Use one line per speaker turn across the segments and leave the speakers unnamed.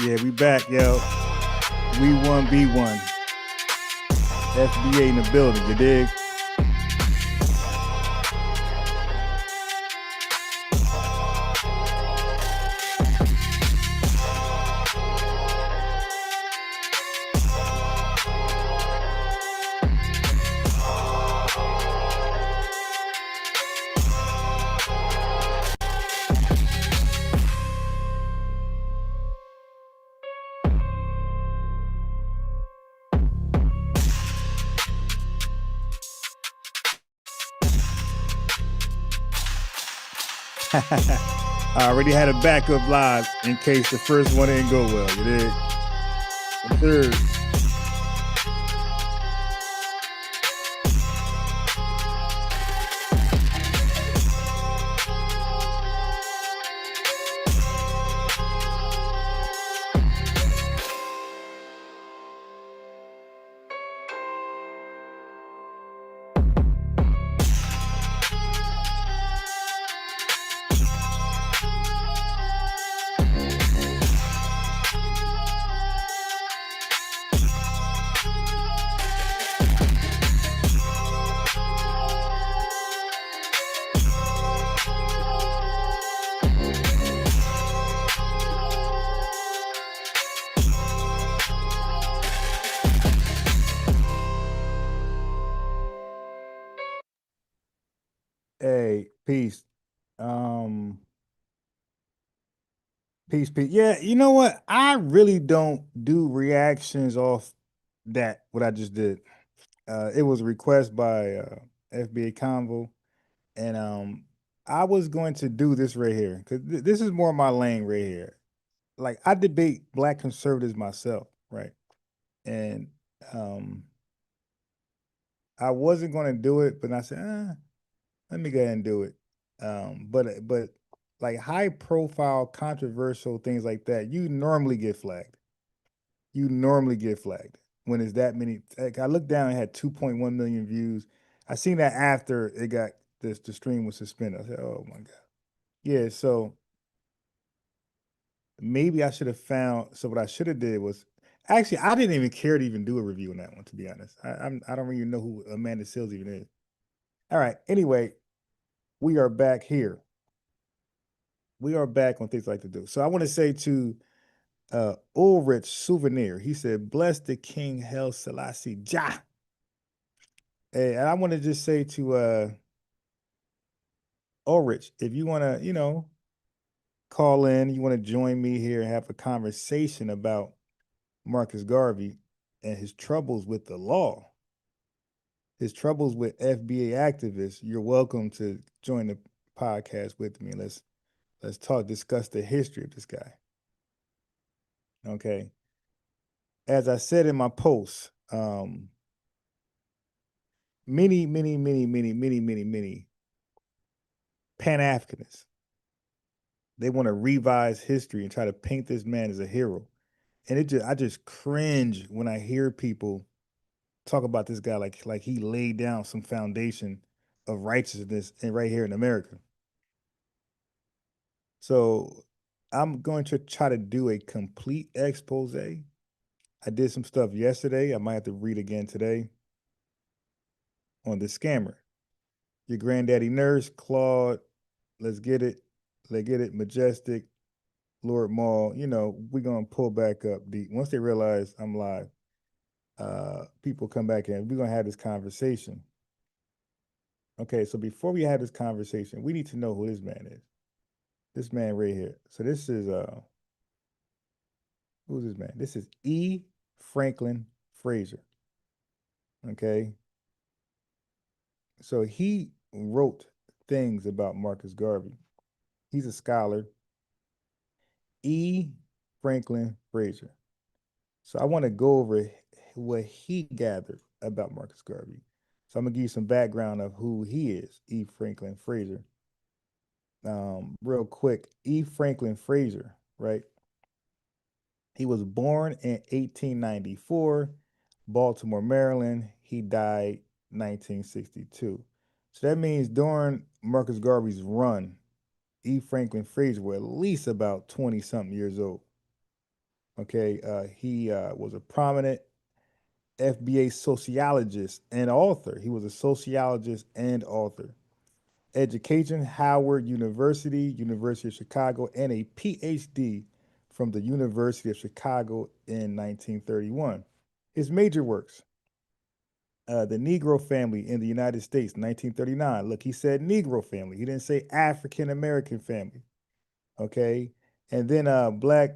Yeah, we back, yo. We 1B1. FBA in the building, you dig? I already had a backup live in case the first one didn't go well, you dig? The third. Hey, peace. Um, peace. Yeah, you know what? I really don't do reactions off what I just did. It was a request by FBA Convo, and I was going to do this right here because this is more my lane right here. Like I debate black conservatives myself, right? And um, I wasn't going to do it, but I said, let me go ahead and do it. But like high profile, controversial things like that, you normally get flagged. You normally get flagged when it's that many. Like I looked down, it had 2.1 million views. I seen that after it got the stream was suspended. I said, oh my God. Yeah, so maybe I should have found. So what I should have did was actually I didn't even care to even do a review on that one, to be honest. I don't even know who Amanda Seals even is. All right. Anyway, we are back here. We are back on things like to do. So I want to say to Ulrich Souvenir, he said, bless the King Haile Selassie Jah. Hey, and I want to just say to Ulrich, if you want to, call in, you want to join me here and have a conversation about Marcus Garvey and his troubles with the law, his troubles with FBA activists, you're welcome to join the podcast with me. Let's discuss the history of this guy. Okay. As I said in my post, many Pan-Africanists, they want to revise history and try to paint this man as a hero. And I just cringe when I hear people talk about this guy like he laid down some foundation of righteousness and right here in America. So I'm going to try to do a complete expose. I did some stuff yesterday. I might have to read again today on the scammer. Your granddaddy nurse, Claude, let's get it. Let's get it. Majestic, Lord Maul, we're gonna pull back up deep. Once they realize I'm live, people come back in. We're gonna have this conversation. Okay, so before we have this conversation, we need to know who this man is. This man right here. So this is who's this man? This is E. Franklin Fraser. Okay. So he wrote things about Marcus Garvey. He's a scholar. E. Franklin Fraser. So I want to go over what he gathered about Marcus Garvey. So I'm gonna give you some background of who he is, E. Franklin Fraser. Real quick, E. Franklin Fraser, right? He was born in 1894, Baltimore, Maryland. He died 1962. So that means during Marcus Garvey's run, E. Franklin Fraser was at least about 20 something years old. Okay, he was a prominent FBA sociologist and author. He was a sociologist and author. Education, Howard University, University of Chicago, and a PhD from the University of Chicago in 1931. His major works, The Negro Family in the United States, 1939. Look, he said Negro family. He didn't say African American family. Okay. And then Black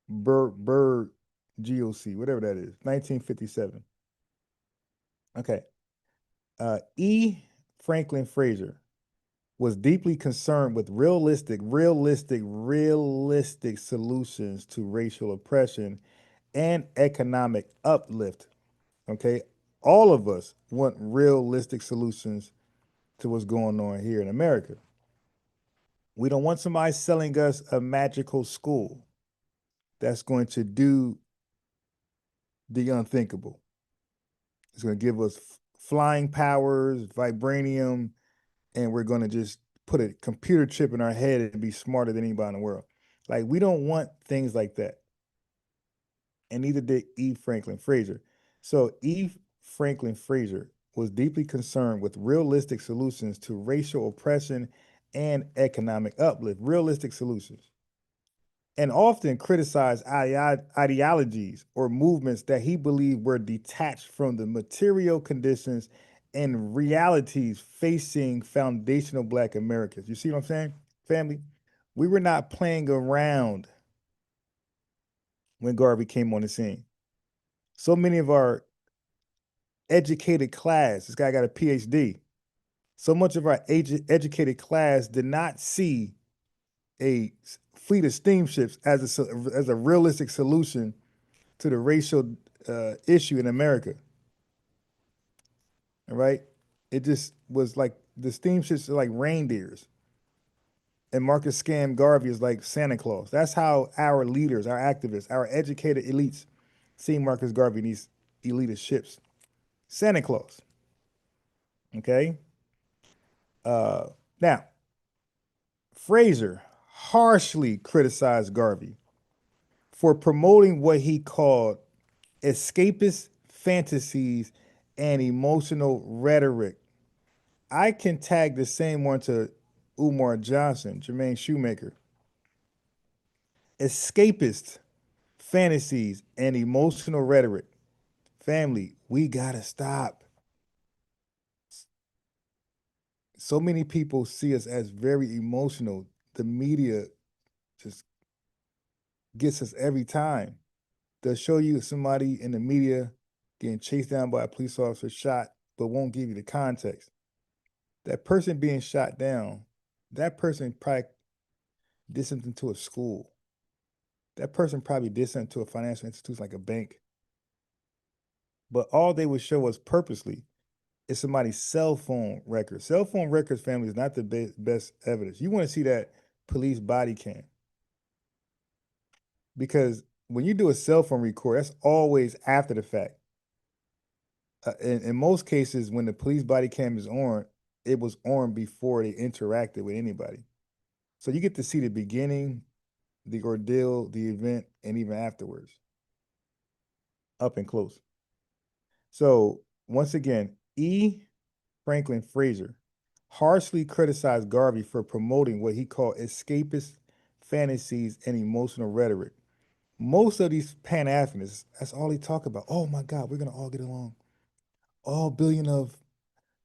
Bird GOC, whatever that is, 1957. Okay. E. Franklin Fraser was deeply concerned with realistic solutions to racial oppression and economic uplift. Okay. All of us want realistic solutions to what's going on here in America. We don't want somebody selling us a magical school that's going to do the unthinkable. It's going to give us flying powers, vibranium, and we're going to just put a computer chip in our head and be smarter than anybody in the world. Like, we don't want things like that. And neither did E. Franklin Fraser. So, E. Franklin Fraser was deeply concerned with realistic solutions to racial oppression and economic uplift, realistic solutions, and often criticized ideologies or movements that he believed were detached from the material conditions and realities facing foundational Black Americans. You see what I'm saying, family? We were not playing around when Garvey came on the scene. So many of our educated class, this guy got a PhD, so much of our educated class did not see a fleet of steamships as a realistic solution to the racial issue in America. All right. It just was like the steamships are like reindeers. And Marcus Scam Garvey is like Santa Claus. That's how our leaders, our activists, our educated elites see Marcus Garvey in these elitist ships. Santa Claus. Okay. Uh, Now, Fraser harshly criticized Garvey for promoting what he called escapist fantasies and emotional rhetoric. I can tag the same one to Umar Johnson, Jermaine Shoemaker. Escapist fantasies and emotional rhetoric. Family, we gotta stop. So many people see us as very emotional. The media just gets us every time. They'll show you somebody in the media getting chased down by a police officer, shot, but won't give you the context. That person being shot down, that person probably did something to a school. That person probably did something to a financial institution like a bank. But all they would show us purposely is somebody's cell phone records. Cell phone records, family, is not the best evidence. You want to see that police body cam because when you do a cell phone record, that's always after the fact. In most cases, when the police body cam is on, it was on before they interacted with anybody. So you get to see the beginning, the ordeal, the event, and even afterwards, up and close. So once again, E. Franklin Fraser harshly criticized Garvey for promoting what he called escapist fantasies and emotional rhetoric. Most of these Pan-Africanists, that's all they talk about. Oh my God, we're gonna all get along. All billion of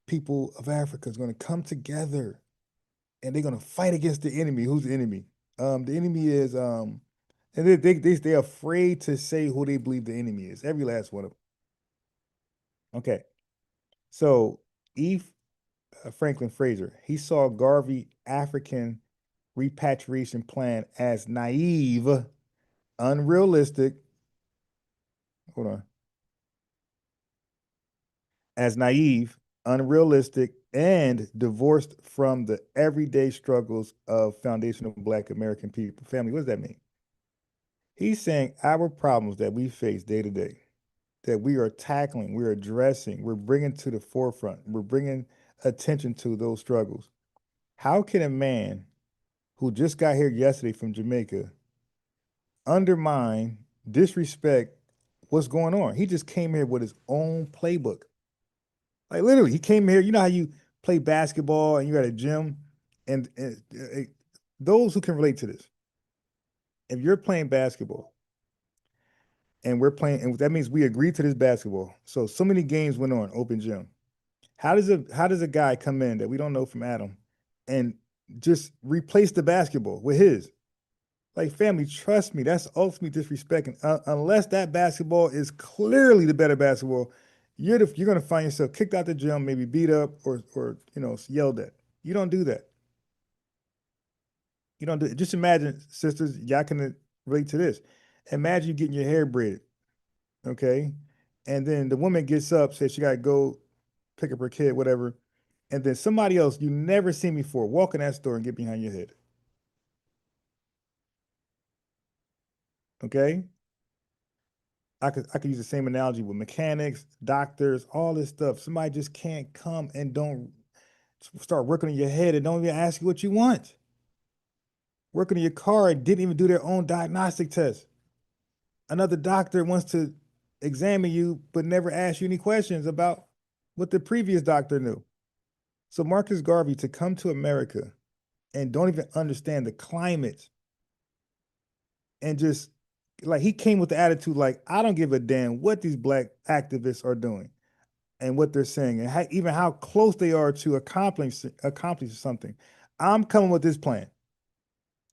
people of Africa is gonna come together and they're gonna fight against the enemy. Who's the enemy? The enemy is and they're afraid to say who they believe the enemy is. Every last one of them. Okay, so E. Franklin Fraser, he saw Garvey African repatriation plan as naive, unrealistic, hold on, as naive, unrealistic, and divorced from the everyday struggles of foundational Black American people. Family, what does that mean? He's saying our problems that we face day to day, that we are tackling, we're addressing, we're bringing to the forefront, we're bringing attention to those struggles. How can a man who just got here yesterday from Jamaica undermine, disrespect what's going on. He just came here with his own playbook. Like literally, he came here. You know how you play basketball and you're at a gym, and those who can relate to this, if you're playing basketball and we're playing, and that means we agree to this basketball. So many games went on open gym. How does a guy come in that we don't know from Adam and just replace the basketball with his? Like family, trust me, that's ultimately disrespect. And unless that basketball is clearly the better basketball, you're gonna find yourself kicked out the gym, maybe beat up or yelled at. You don't do that. You don't do it. Just imagine, sisters, y'all can relate to this. Imagine you getting your hair braided, okay? And then the woman gets up, says she gotta go pick up her kid, whatever. And then somebody else you never seen before walk in that store and get behind your head. Okay? I could use the same analogy with mechanics, doctors, all this stuff. Somebody just can't come and don't start working on your head and don't even ask you what you want. Working on your car and didn't even do their own diagnostic test. Another doctor wants to examine you but never ask you any questions about what the previous doctor knew. So Marcus Garvey to come to America and don't even understand the climate and just like he came with the attitude like I don't give a damn what these black activists are doing and what they're saying and even how close they are to accomplish something. I'm coming with this plan.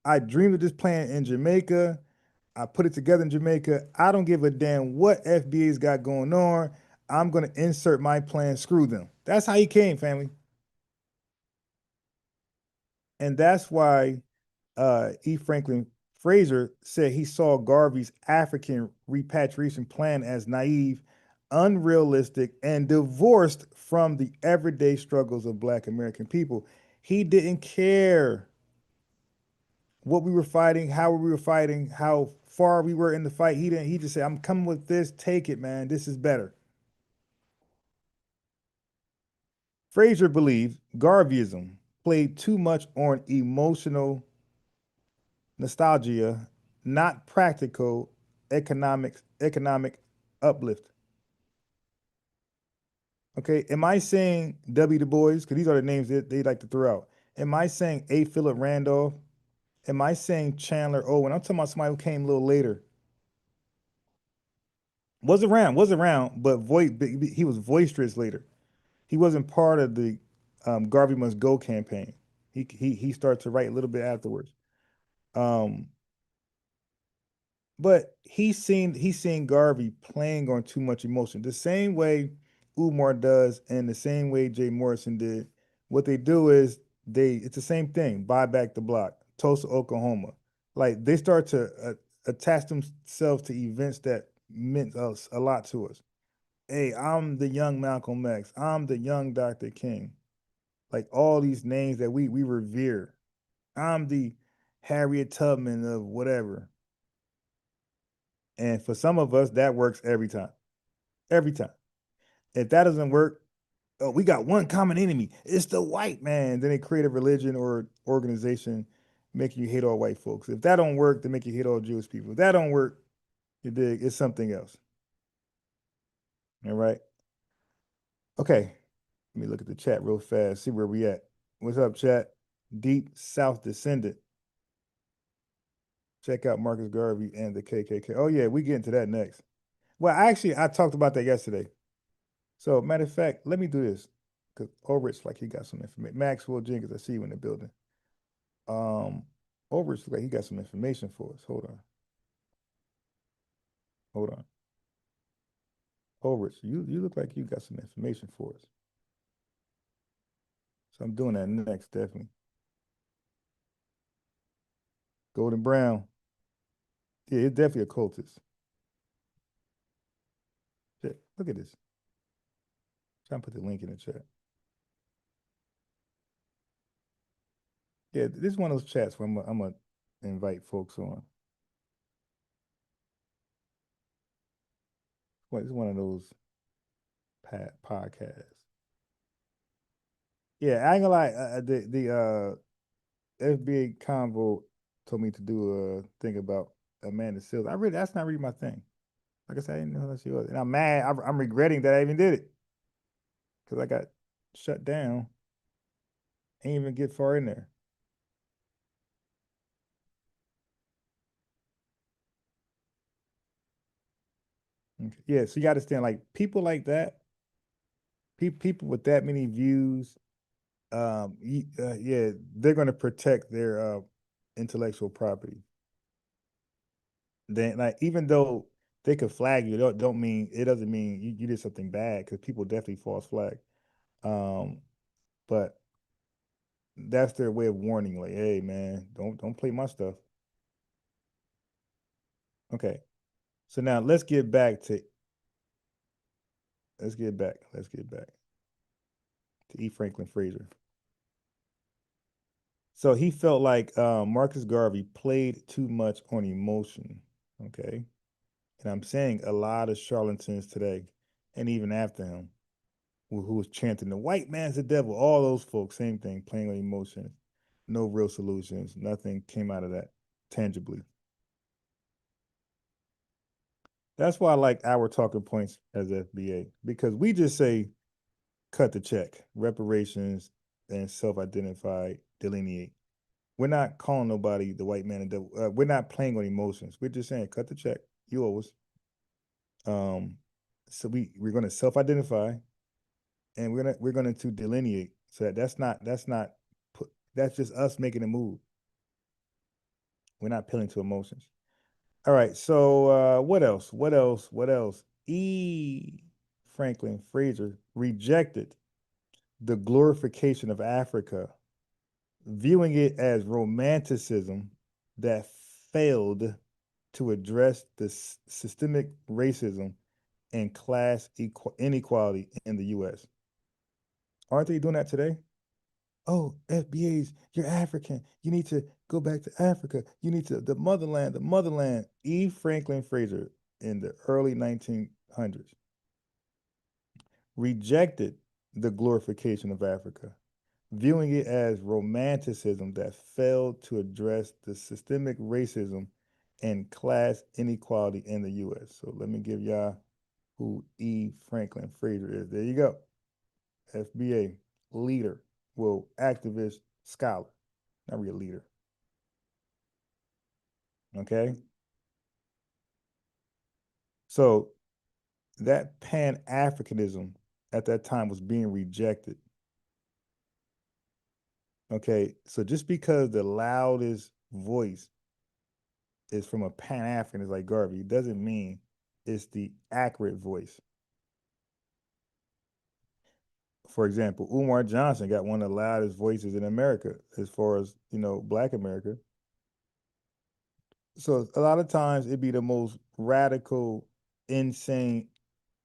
I dreamed of this plan in Jamaica. I put it together in Jamaica. I don't give a damn what FBA's got going on. I'm going to insert my plan. Screw them. That's how he came, family. And that's why E. Franklin Fraser said he saw Garvey's African repatriation plan as naive, unrealistic, and divorced from the everyday struggles of Black American people. He didn't care what we were fighting, how we were fighting, how far we were in the fight. He didn't. He just said, "I'm coming with this. Take it, man. This is better." Fraser believed Garveyism played too much on emotional nostalgia, not practical economic uplift. Okay, am I saying W. Du Bois? Because these are the names that they like to throw out. Am I saying A. Philip Randolph? Am I saying Chandler Owen? I'm talking about somebody who came a little later. Was around, but he was boisterous later. He wasn't part of the Garvey Must Go campaign. He started to write a little bit afterwards. Um, But he's seen Garvey playing on too much emotion. The same way Umar does, and the same way Jay Morrison did. What they do is it's the same thing. Buy back the block, Tulsa, Oklahoma. Like they start to attach themselves to events that meant us a lot to us. Hey, I'm the young Malcolm X. I'm the young Dr. King. Like all these names that we revere. I'm the Harriet Tubman of whatever. And for some of us, that works every time. Every time. If that doesn't work, oh, we got one common enemy. It's the white man. Then they create a religion or organization making you hate all white folks. If that don't work, they make you hate all Jewish people. If that don't work, you dig, it's something else. All right. Okay. Let me look at the chat real fast, see where we at. What's up, chat? Deep South Descendant. Check out Marcus Garvey and the KKK. Oh yeah, we get into that next. Well, actually, I talked about that yesterday. So, matter of fact, let me do this because Ulrich, like he got some information. Maxwell Jenkins, I see you in the building. Um, Ulrich, like he got some information for us. Hold on. Ulrich, you look like you got some information for us. So I'm doing that next, definitely. Golden Brown, yeah, it's definitely a cultist. Shit, look at this. Trying to put the link in the chat. Yeah, this is one of those chats where I'm gonna invite folks on. Well, it's one of those podcasts. Yeah, I ain't gonna lie. The FBA Convo told me to do a thing about Amanda Seals. That's not really my thing. Like I said, I didn't know who she was, and I'm mad. I'm regretting that I even did it because I got shut down. Ain't even get far in there. Okay. Yeah, so you got to understand, like people like that, people with that many views, yeah, they're going to protect their intellectual property. Then, like, even though they could flag you, don't mean it doesn't mean you did something bad because people definitely false flag. Um, but that's their way of warning, like, hey man, don't play my stuff. Okay, so now let's get back to E. Franklin Fraser. So he felt like Marcus Garvey played too much on emotion. Okay, and I'm saying a lot of charlatans today, and even after him, who was chanting the white man's the devil, all those folks, same thing, playing on emotions, no real solutions, nothing came out of that tangibly. That's why I like our talking points as FBA because we just say cut the check, reparations, and self-identify, delineate. We're not calling nobody the white man and devil. We're not playing on emotions. We're just saying cut the check. You owe us. Um, so we're going to self-identify, and we're going to delineate. So that's not that's just us making a move. We're not appealing to emotions. All right. So what else? What else? What else? E. Franklin Fraser rejected the glorification of Africa, viewing it as romanticism that failed to address the systemic racism and class inequality in the U.S. Aren't they doing that today? Oh, FBAs, you're African. You need to go back to Africa. You need to the motherland, the motherland. E. Franklin Fraser in the early 1900s rejected the glorification of Africa, viewing it as romanticism that failed to address the systemic racism and class inequality in the U.S. So let me give y'all who E. Franklin Fraser is. There you go. FBA leader, well, activist, scholar, not really a leader. Okay. So that Pan-Africanism at that time was being rejected. Okay. So just because the loudest voice is from a Pan-Africanist like Garvey doesn't mean it's the accurate voice. For example, Umar Johnson got one of the loudest voices in America as far as, Black America. So a lot of times it'd be the most radical, insane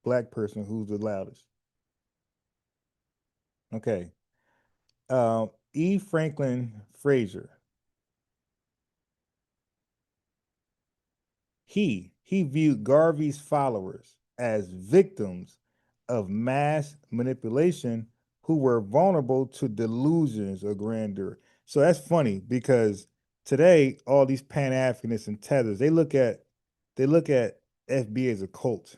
Black person who's the loudest. Okay. E. Franklin Fraser, he viewed Garvey's followers as victims of mass manipulation who were vulnerable to delusions of grandeur. So that's funny because today all these Pan-Africanists and tethers, they look at FBA as a cult,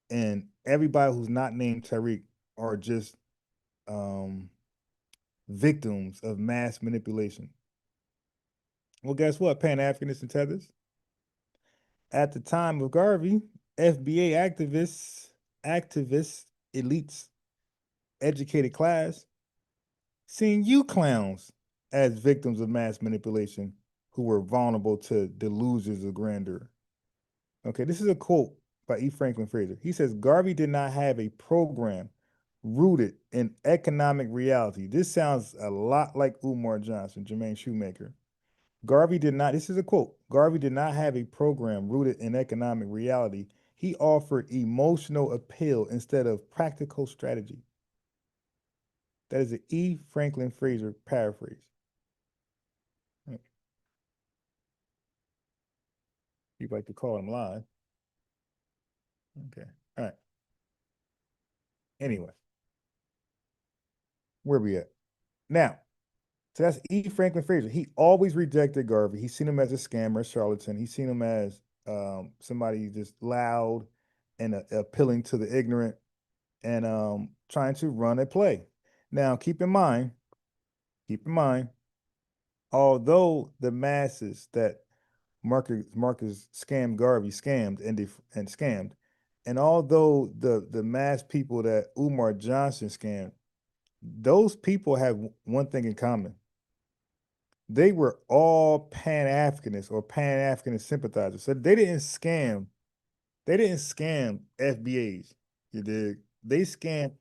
and everybody who's not named Tariq are just um, victims of mass manipulation. Well, guess what, Pan-Africanists and tethers? At the time of Garvey, FBA activists, elites, educated class, seeing you clowns as victims of mass manipulation who were vulnerable to delusions of grandeur. Okay, this is a quote by E. Franklin Fraser. He says Garvey did not have a program rooted in economic reality. This sounds a lot like Umar Johnson, Jermaine Shoemaker. Garvey did not, this is a quote, Garvey did not have a program rooted in economic reality. He offered emotional appeal instead of practical strategy. That is an E. Franklin Fraser paraphrase. People like to call him live. Okay. All right. Anyway, where we at? Now, So that's E. Franklin Fraser. He always rejected Garvey. He seen him as a scammer, a charlatan. He seen him as somebody just loud and appealing to the ignorant and trying to run a play. Now, keep in mind, although the masses that Marcus scammed Garvey scammed and scammed, and although the mass people that Umar Johnson scammed, those people have one thing in common. They were all Pan-Africanists or Pan-Africanist sympathizers. So they didn't scam FBAs. You dig? They scammed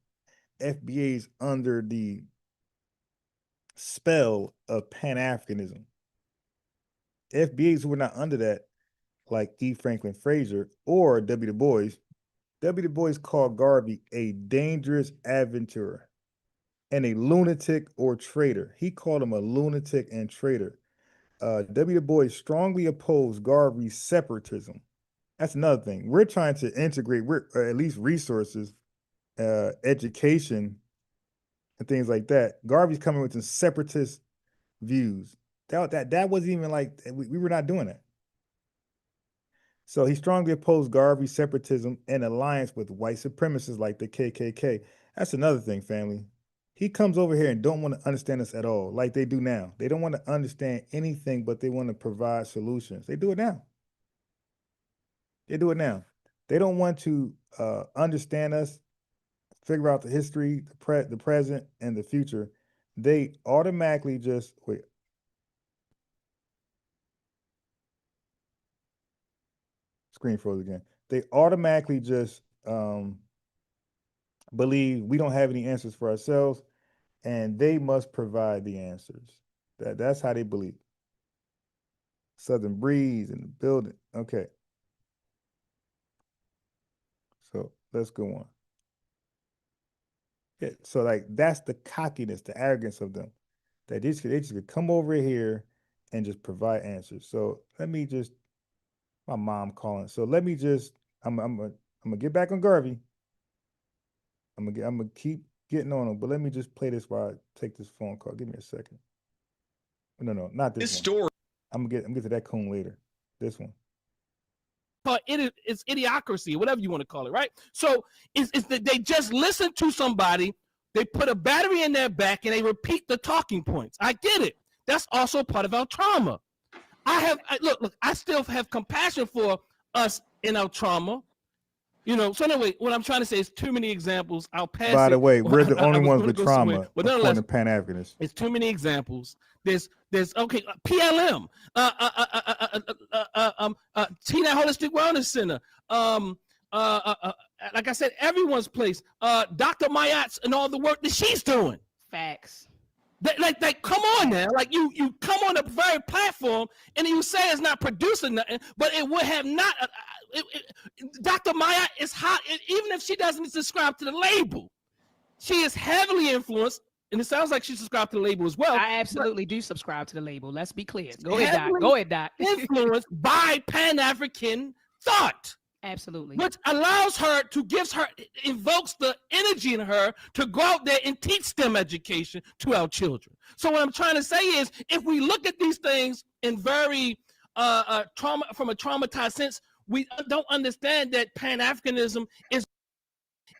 FBAs under the spell of Pan-Africanism. FBAs who were not under that, like E. Franklin Fraser or W. Du Bois. W. Du Bois called Garvey a dangerous adventurer and a lunatic or traitor. He called him a lunatic and traitor. W. Du Bois strongly opposed Garvey's separatism. That's another thing. We're trying to integrate, at least resources, education, and things like that. Garvey's coming with some separatist views. That wasn't even like, we were not doing that. So he strongly opposed Garvey's separatism and alliance with white supremacists like the KKK. That's another thing, family. He comes over here and don't want to understand us at all, like they do now. They don't want to understand anything, but they want to provide solutions. They do it now. They do it now. They don't want to understand us, figure out the history, the present, and the future. They automatically just, wait. Screen froze again. They automatically just believe we don't have any answers for ourselves, and they must provide the answers. That's how they believe. Southern breeze in the building. Okay. So let's go on. Yeah, so like that's the cockiness, the arrogance of them. That they just could come over here and just provide answers. So let me just, my mom calling. So let me just, I'm gonna get back on Garvey. I'm gonna keep getting on him, but let me just play this while I take this phone call. Give me a second. No, not this one. Story. I'm gonna get to that coon later. This one.
But it's idiocracy, whatever you want to call it, right? So it's that they just listen to somebody, they put a battery in their back, and they repeat the talking points. I get it. That's also part of our trauma. Look, I still have compassion for us in our trauma. You know, so anyway, what I'm trying to say is too many examples. I'll pass it.
By the way, we're the only ones with trauma,
but nonetheless,
Pan-Africanists.
It's too many examples. There's okay, PLM, Tina Holistic Wellness Center, like I said, everyone's place, Dr. Mayat's and all the work that she's doing.
Facts.
Like, come on now. Like you come on the very platform and you say it's not producing nothing, but it would have not. Dr. Maya is hot, even if she doesn't subscribe to the label. She is heavily influenced, and it sounds like she subscribed to the label as well.
I absolutely do subscribe to the label. Let's be clear. Go ahead, Doc. Go ahead, Doc.
Influenced by Pan-African thought.
Absolutely.
Which allows her to invokes the energy in her to go out there and teach STEM education to our children. So what I'm trying to say is, if we look at these things in very from a traumatized sense, we don't understand that Pan-Africanism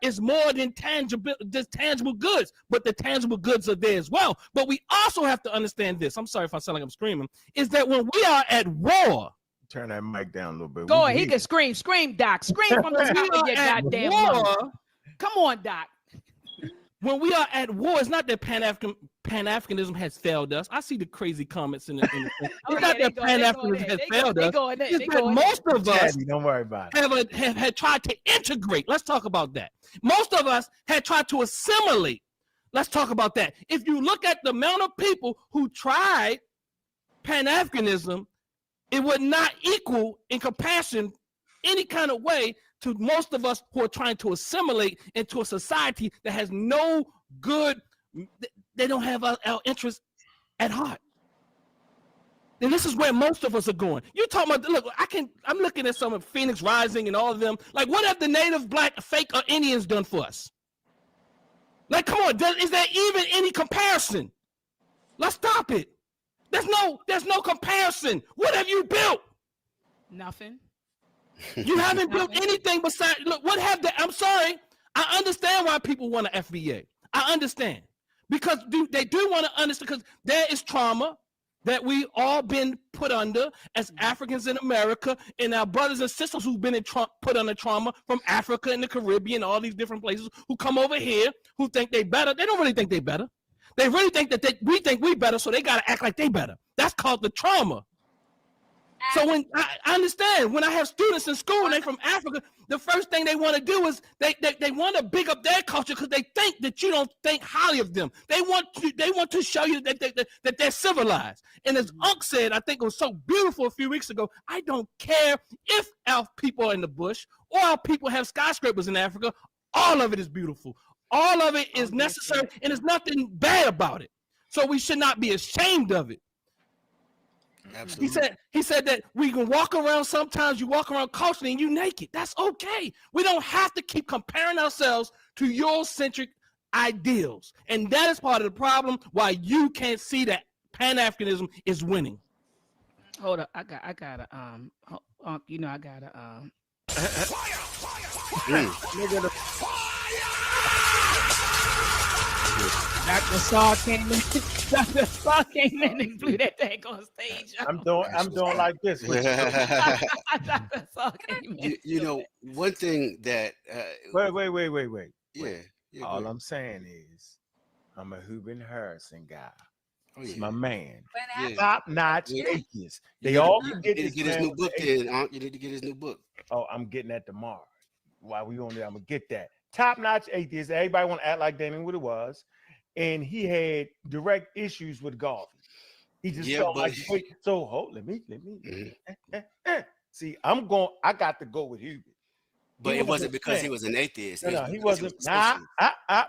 is more than tangible goods, but the tangible goods are there as well. But we also have to understand this. I'm sorry if I sound like I'm screaming. Is that when we are at war,
turn that mic down a little bit.
Go ahead. He can scream, Doc. Scream from the top of your goddamn mouth. Come on, Doc.
When we are at war, it's not that Pan-Africanism has failed us. I see the crazy comments in the it's not that Pan-Africanism has failed us. It's that most of us
don't worry about it.
Have tried to integrate. Let's talk about that. Most of us had tried to assimilate. Let's talk about that. If you look at the amount of people who tried Pan-Africanism, it would not equal in comparison any kind of way to most of us who are trying to assimilate into a society that has no good, they don't have our interests at heart. And this is where most of us are going. You're talking about, look, I'm looking at some of Phoenix Rising and all of them. Like, what have the native black fake or Indians done for us? Like, come on, is there even any comparison? Let's stop it. There's no comparison. What have you built?
Nothing.
You haven't built anything besides, look, what have they, I'm sorry. I understand why people want an FBA. I understand. Because they do want to understand, because there is trauma that we all been put under as Africans in America, and our brothers and sisters who've been put under trauma from Africa and the Caribbean, all these different places, who come over here, who think they better. They don't really think they better. They really think that we think we better, so they got to act like they better. That's called the trauma. So when I understand, when I have students in school and they from Africa, the first thing they want to do is they want to big up their culture because they think that you don't think highly of them. They want to show you that they're civilized. And as Unc said, I think it was so beautiful a few weeks ago, I don't care if our people are in the bush or our people have skyscrapers in Africa. All of it is beautiful. All of it is necessary, and there's nothing bad about it. So we should not be ashamed of it.
Absolutely.
He said that we can walk around, sometimes you walk around culturally and you naked. That's okay. We don't have to keep comparing ourselves to Eurocentric ideals. And that is part of the problem why you can't see that Pan-Africanism is winning.
Hold up. I gotta you know, I gotta Dr. Saw came in. Dr. Saw came in and blew that thing on stage.
I'm doing like this.
Dr. Saw came in.
You know, one thing that
Wait.
Yeah,
All I'm saying is, I'm a Hubert Harrison guy.
Oh,
He's
yeah.
my man.
Yeah.
Top-notch
Yeah.
atheist. They all can get
You need to get his new book then. You need to get his new book.
Oh, I'm getting that tomorrow. While we on there, I'm gonna get that. Top-notch atheist. Everybody want to act like they knew what it was. And he had direct issues with Garvey. He just felt like, wait, so let me. See, I got to go with Hubert.
But it wasn't because he was an atheist.
No, he wasn't.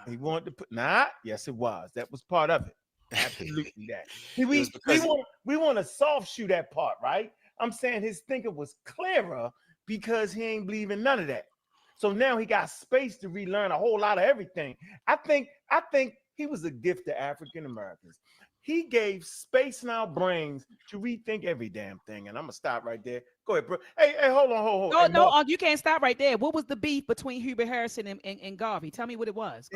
He wanted to put, yes, it was. That was part of it. Absolutely that. See, we want to soft shoe that part, right? I'm saying his thinking was clearer because he ain't believing none of that. So now he got space to relearn a whole lot of everything. I think he was a gift to African Americans. He gave space in our brains to rethink every damn thing. And I'm gonna stop right there. Go ahead, bro. Hey, hold on.
No, you can't stop right there. What was the beef between Hubert Harrison and Garvey? Tell me what it was.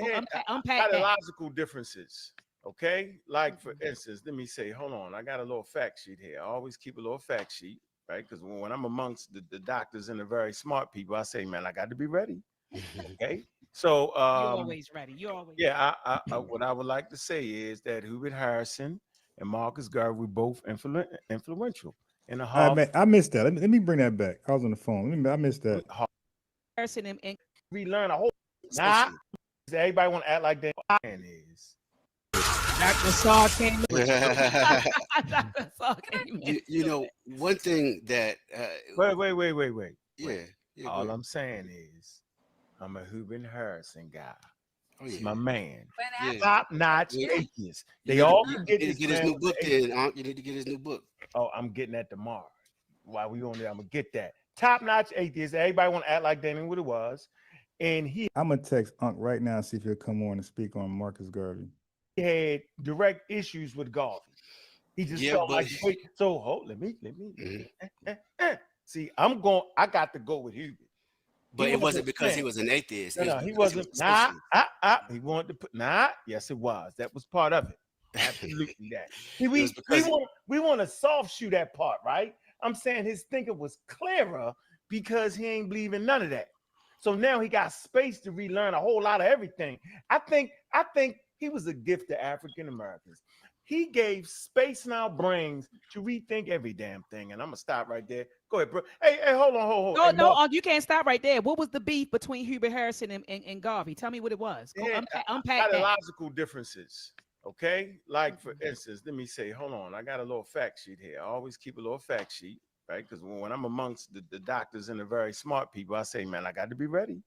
Unpack
ideological differences. Okay, like for instance, let me say, hold on. I got a little fact sheet here. I always keep a little fact sheet, right? Because when I'm amongst the doctors and the very smart people, I say, man, I got to be ready. Okay. So
you're always ready. You're always
ready. What I would like to say is that Hubert Harrison and Marcus Garvey were both influential in the Harlem.
I missed that. Let me bring that back. I was on the phone. I missed that.
Harrison and
relearn a whole. Everybody want to act like they is.
Dr. Saw came in. Dr. Saw came in.
You know, one thing that
wait.
Yeah.
All I'm saying is, I'm a Hubert Harrison guy.
Oh, yeah.
He's my man.
Yeah.
Top-notch atheist. They all can get
his new book then. You need to get his new book.
Oh, I'm getting that tomorrow. While we on there, I'm gonna get that. Top-notch atheist. Everybody want to act like they knew what it was. And I'm gonna text Unc right now and see if he'll come on and speak on Marcus Garvey. He had direct issues with Garvey. He just felt like, wait, so let me. See, I got to go with Hubert.
But it wasn't because he was an atheist.
No, he wasn't. He wanted to put, yes, it was. That was part of it. Absolutely that. See, we want to soft shoe that part, right? I'm saying his thinking was clearer because he ain't believing none of that. So now he got space to relearn a whole lot of everything. I think he was a gift to African Americans. He gave space in our brains to rethink every damn thing. And I'm gonna stop right there. Go ahead, bro. Hey, hold on.
No, you can't stop right there. What was the beef between Hubert Harrison and Garvey? Tell me what it was. Unpack
ideological differences. Okay, like for instance, let me say, hold on. I got a little fact sheet here. I always keep a little fact sheet, right? Because when I'm amongst the doctors and the very smart people, I say, man, I got to be ready.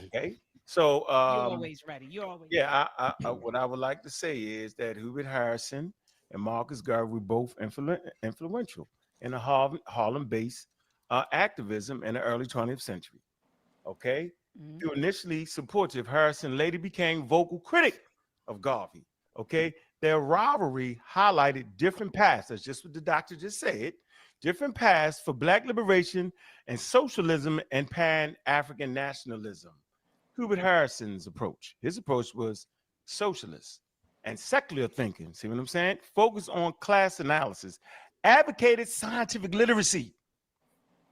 Okay. So
you're always ready. You're always
what I would like to say is that Hubert Harrison and Marcus Garvey were both influential in the Harlem-based activism in the early 20th century. Okay, Though initially supportive, Harrison later became vocal critic of Garvey. Okay, Their rivalry highlighted different paths. That's just what the doctor just said. Different paths for Black liberation and socialism and Pan-African nationalism. Hubert Harrison's approach. His approach was socialist and secular thinking. See what I'm saying? Focus on class analysis, advocated scientific literacy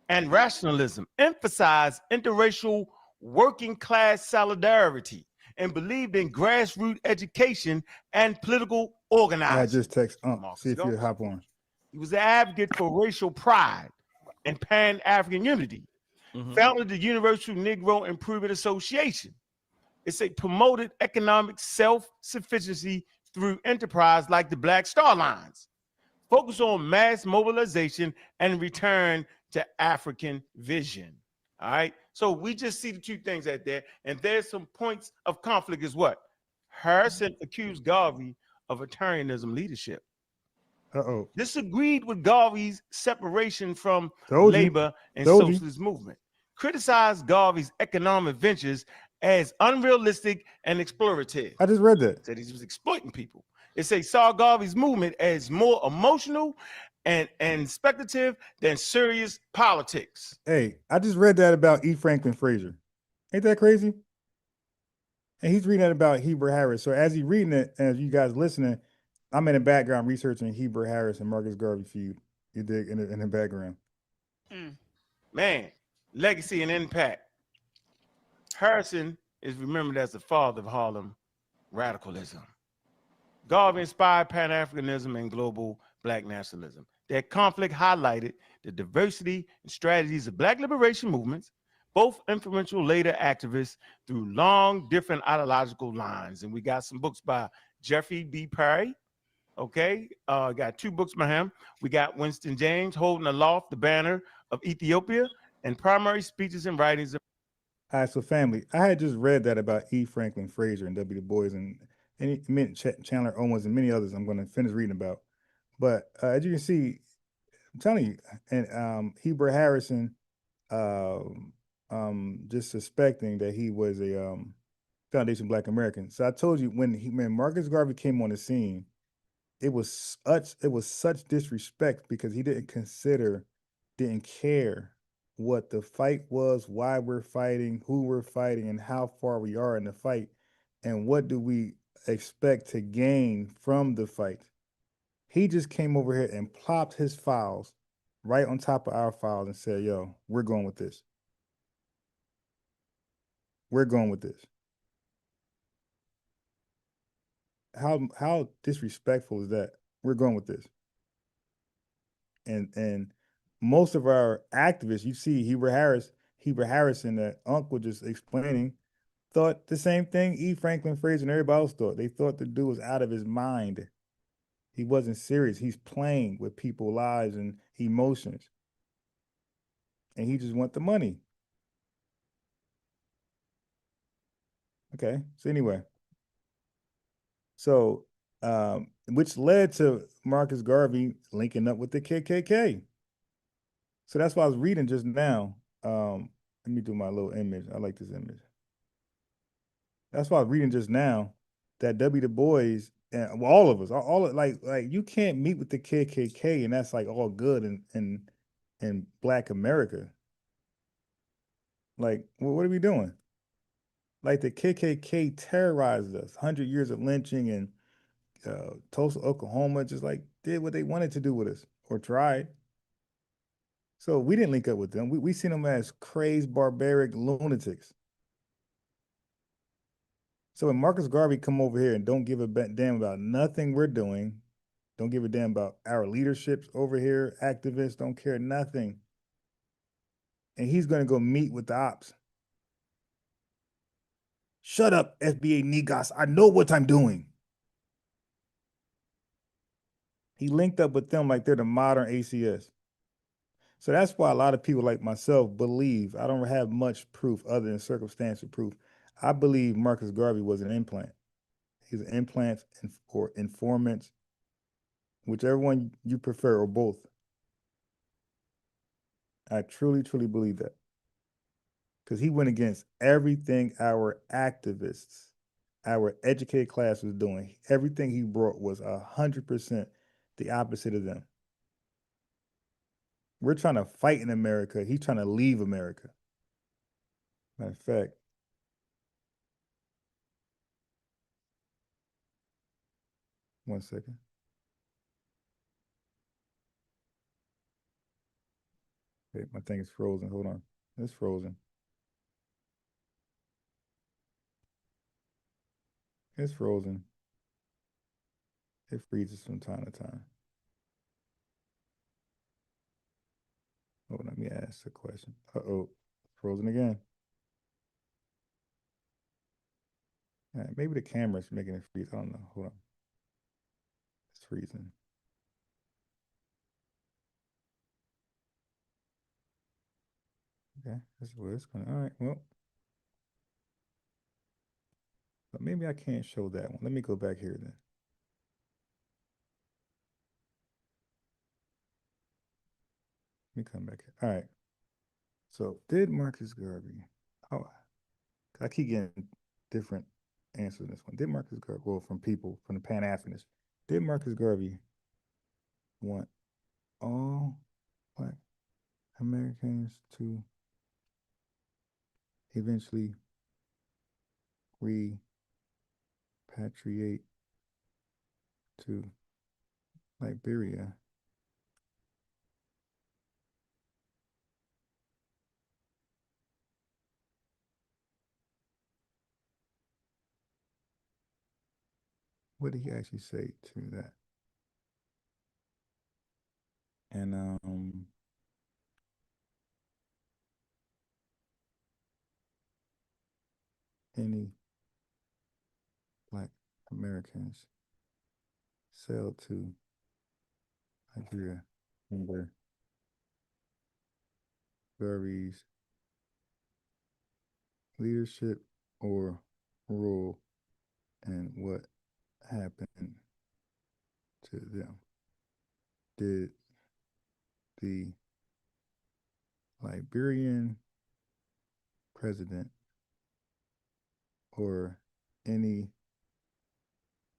and rationalism, emphasized interracial working class solidarity, and believed in grassroots education and political organizing.
I just text see if you hop on.
He was the advocate for racial pride and Pan-African unity. Founded the Universal Negro Improvement Association. It's a promoted economic self-sufficiency through enterprise like the Black Star Lines. Focus on mass mobilization and return to African vision. All right. So we just see the two things out there, and there's some points of conflict as what? Harrison accused Garvey of authoritarianism leadership. Disagreed with Garvey's separation from labor and socialist movement. Criticized Garvey's economic ventures as unrealistic and exploitative.
I just read that.
Said he was exploiting people. It saw Garvey's movement as more emotional and speculative than serious politics.
Hey, I just read that about E. Franklin Fraser. Ain't that crazy? And he's reading that about Hubert Harris. So as he's reading it, and as you guys listening, I'm in the background researching Hubert Harris and Marcus Garvey feud. You dig in the background.
Man, legacy and impact. Harrison is remembered as the father of Harlem radicalism. Garvey inspired Pan-Africanism and global Black nationalism. Their conflict highlighted the diversity and strategies of Black liberation movements, both influential later activists through long different ideological lines. And we got some books by Jeffrey B. Perry. Okay, got 2 books by him. We got Winston James, Holding Aloft the Banner of Ethiopia, and Primary Speeches and Writings.
All right, so family, I had just read that about E. Franklin Fraser and W. Du Bois and Chandler Owens and many others I'm going to finish reading about. But as you can see, I'm telling you, and Hubert Harrison, just suspecting that he was a Foundation Black American. So I told you when Marcus Garvey came on the scene, it was such disrespect because he didn't care what the fight was, why we're fighting, who we're fighting, and how far we are in the fight, and what do we expect to gain from the fight. He just came over here and plopped his files right on top of our files and said, yo, we're going with this. We're going with this. How disrespectful is that? We're going with this. And most of our activists, you see Hubert Harrison that Unc was just explaining, thought the same thing E. Franklin Fraser and everybody else thought. They thought the dude was out of his mind. He wasn't serious. He's playing with people's lives and emotions. And he just want the money. Okay, so anyway. So, which led to Marcus Garvey linking up with the KKK. So that's why I was reading just now. Let me do my little image. I like this image. That's why I was reading just now that W. Du Bois and all of us, like you can't meet with the KKK and that's like all good in Black America. Like, what are we doing? Like the KKK terrorized us, 100 years of lynching and Tulsa, Oklahoma, just like did what they wanted to do with us or tried. So we didn't link up with them. We seen them as crazed, barbaric lunatics. So when Marcus Garvey come over here and don't give a damn about nothing we're doing, don't give a damn about our leaderships over here, activists don't care nothing. And he's going to go meet with the ops. Shut up, FBA niggas. I know what I'm doing. He linked up with them like they're the modern ACS. So that's why a lot of people like myself believe, I don't have much proof other than circumstantial proof. I believe Marcus Garvey was an implant. He's an implant or informant, whichever one you prefer or both. I truly, truly believe that. Because he went against everything our activists our educated class was doing. Everything he brought was 100% the opposite of them. We're trying to fight in America. He's trying to leave America. Matter of fact, one second. Okay, my thing is frozen. Hold on. It's frozen. It's frozen. It freezes from time to time. Hold on, let me ask a question. Uh-oh, frozen again. All right, maybe the camera's making it freeze. I don't know. Hold on. It's freezing. Okay, that's where it's going. All right, well. But maybe I can't show that one. Let me go back here then. Let me come back here. All right. So did Marcus Garvey, oh, I keep getting different answers in this one. Did Marcus Garvey, well, from people, from the Pan-Africanists, did Marcus Garvey want all Black Americans to eventually repatriate to Liberia? What did he actually say to that? And any Black Americans sailed to Nigeria under Garvey's leadership or rule, and what happened to them? Did the Liberian president or any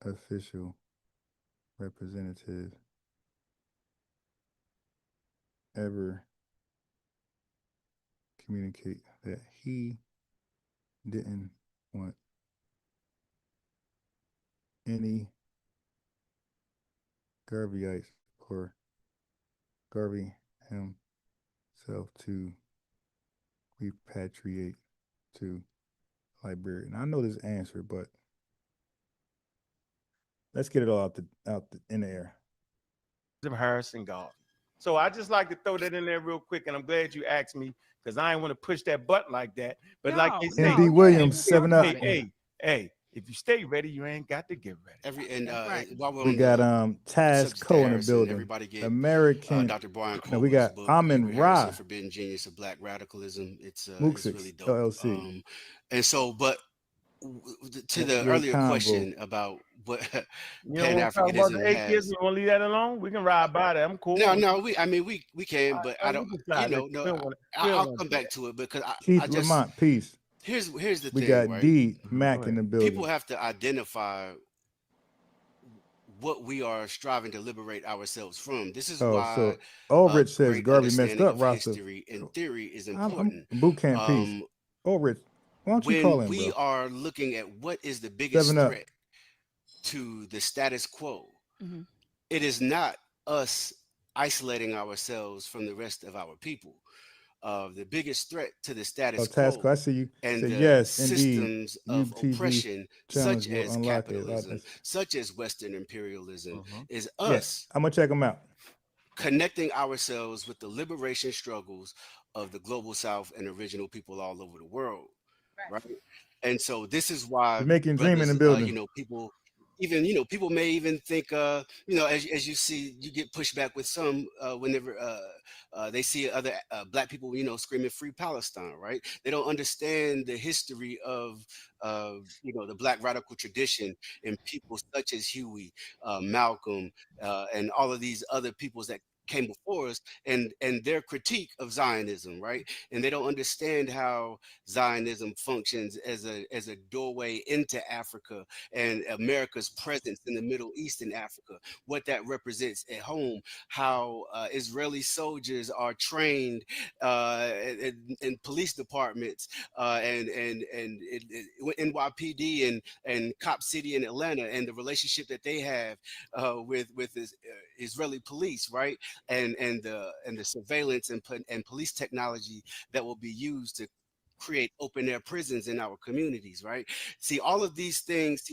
official representative ever communicate that he didn't want any Garveyites or Garvey himself to repatriate to Liberia? And I know this answer, but let's get it all in the air.
Harrison, Garvey. So I just like to throw that in there real quick, and I'm glad you asked me because I ain't want to push that button like that. But like they say,
ND Williams, 7 Up.
Hey, if you stay ready, you ain't got to get ready.
While we got Taz Cole in the building.
Everybody get
American.
Dr. Brian
No, we got
book,
Amin Ra.
Forbidden Genius of Black Radicalism. It's
Mooksix,
really dope.
LLC.
And so, but to the earlier question about what Pan-Africanism has.
You want to leave that alone? We can ride by that. I'm cool.
No, we can, but I don't. I'll come back to it because
Keith Lamont, peace.
Here's the thing.
We got
right?
D Mac in the building.
People have to identify what we are striving to liberate ourselves from. This is why.
So Ulrich says Garvey messed up.
History and theory is important.
Boot camp peace. Ulrich, why don't you call him?
We are looking at what is the biggest threat to the status quo. Mm-hmm. It is not us isolating ourselves from the rest of our people. The biggest threat to the status quo
I see you.
and the
yes,
systems of
UTV
oppression, such as capitalism, such as Western imperialism, is us.
Yes, I'm gonna check them out.
Connecting ourselves with the liberation struggles of the global South and original people all over the world, right? And so this is why
making dream in the building.
People. Even people may even think as you see, you get pushback with some whenever they see other Black people screaming free Palestine, right? They don't understand the history of the Black radical tradition and people such as Huey, Malcolm, and all of these other peoples that came before us, and their critique of Zionism, right? And they don't understand how Zionism functions as a doorway into Africa and America's presence in the Middle East and Africa, what that represents at home, how Israeli soldiers are trained in police departments and NYPD and Cop City in Atlanta, and the relationship that they have with Israeli police, right? And the surveillance and police technology that will be used to create open air prisons in our communities, right? See, all of these things,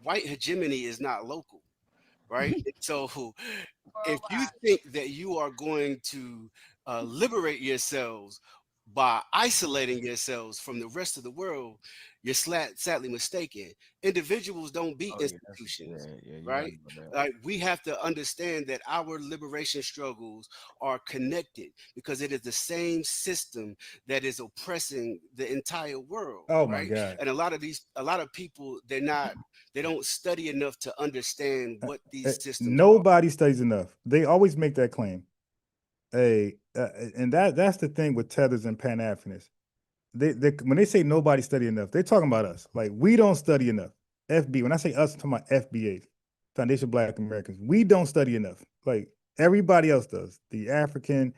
white hegemony is not local, right? So if you think that you are going to liberate yourselves by isolating yourselves from the rest of the world, you're sadly mistaken. Individuals don't beat institutions, right? Like, we have to understand that our liberation struggles are connected because it is the same system that is oppressing the entire world,
Oh my
right?
God.
And a lot of people, they don't study enough to understand what these systems are.
Nobody studies enough. They always make that claim. And that's the thing with tethers and Pan-Africanists. They when they say nobody study enough, they're talking about us. Like, we don't study enough. FB, when I say us, I'm talking about FBA, Foundation of Black Americans. We don't study enough. Like, everybody else does. The African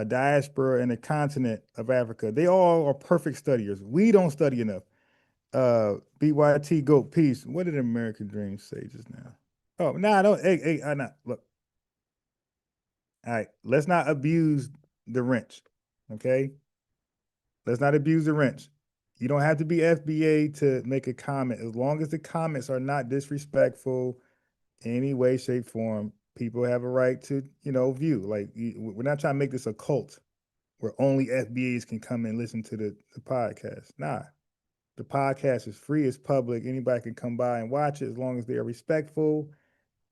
diaspora and the continent of Africa, they all are perfect studiers. We don't study enough. BYT Goat Peace. What did American Dream say just now? Oh, nah, don't. Hey, nah, look. All right, let's not abuse the wrench. Okay, let's not abuse the wrench. You don't have to be FBA to make a comment. As long as the comments are not disrespectful in any way, shape, form, people have a right to, view. Like, we're not trying to make this a cult where only FBAs can come and listen to the podcast. Nah, the podcast is free, it's public. Anybody can come by and watch it as long as they are respectful.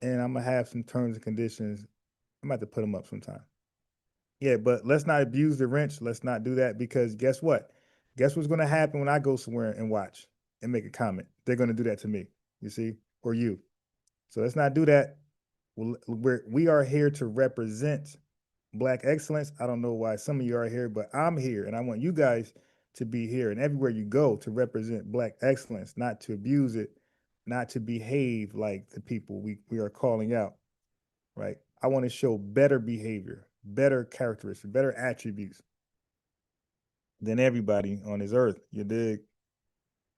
And I'm gonna have some terms and conditions. I'm about to put them up sometime. Yeah, but let's not abuse the wrench. Let's not do that, because guess what? Guess what's going to happen when I go somewhere and watch and make a comment? They're going to do that to me, you see, or you. So let's not do that. We are here to represent Black excellence. I don't know why some of you are here, but I'm here, and I want you guys to be here, and everywhere you go, to represent Black excellence, not to abuse it, not to behave like the people we are calling out, right? I want to show better behavior, better characteristics, better attributes than everybody on this earth. You dig?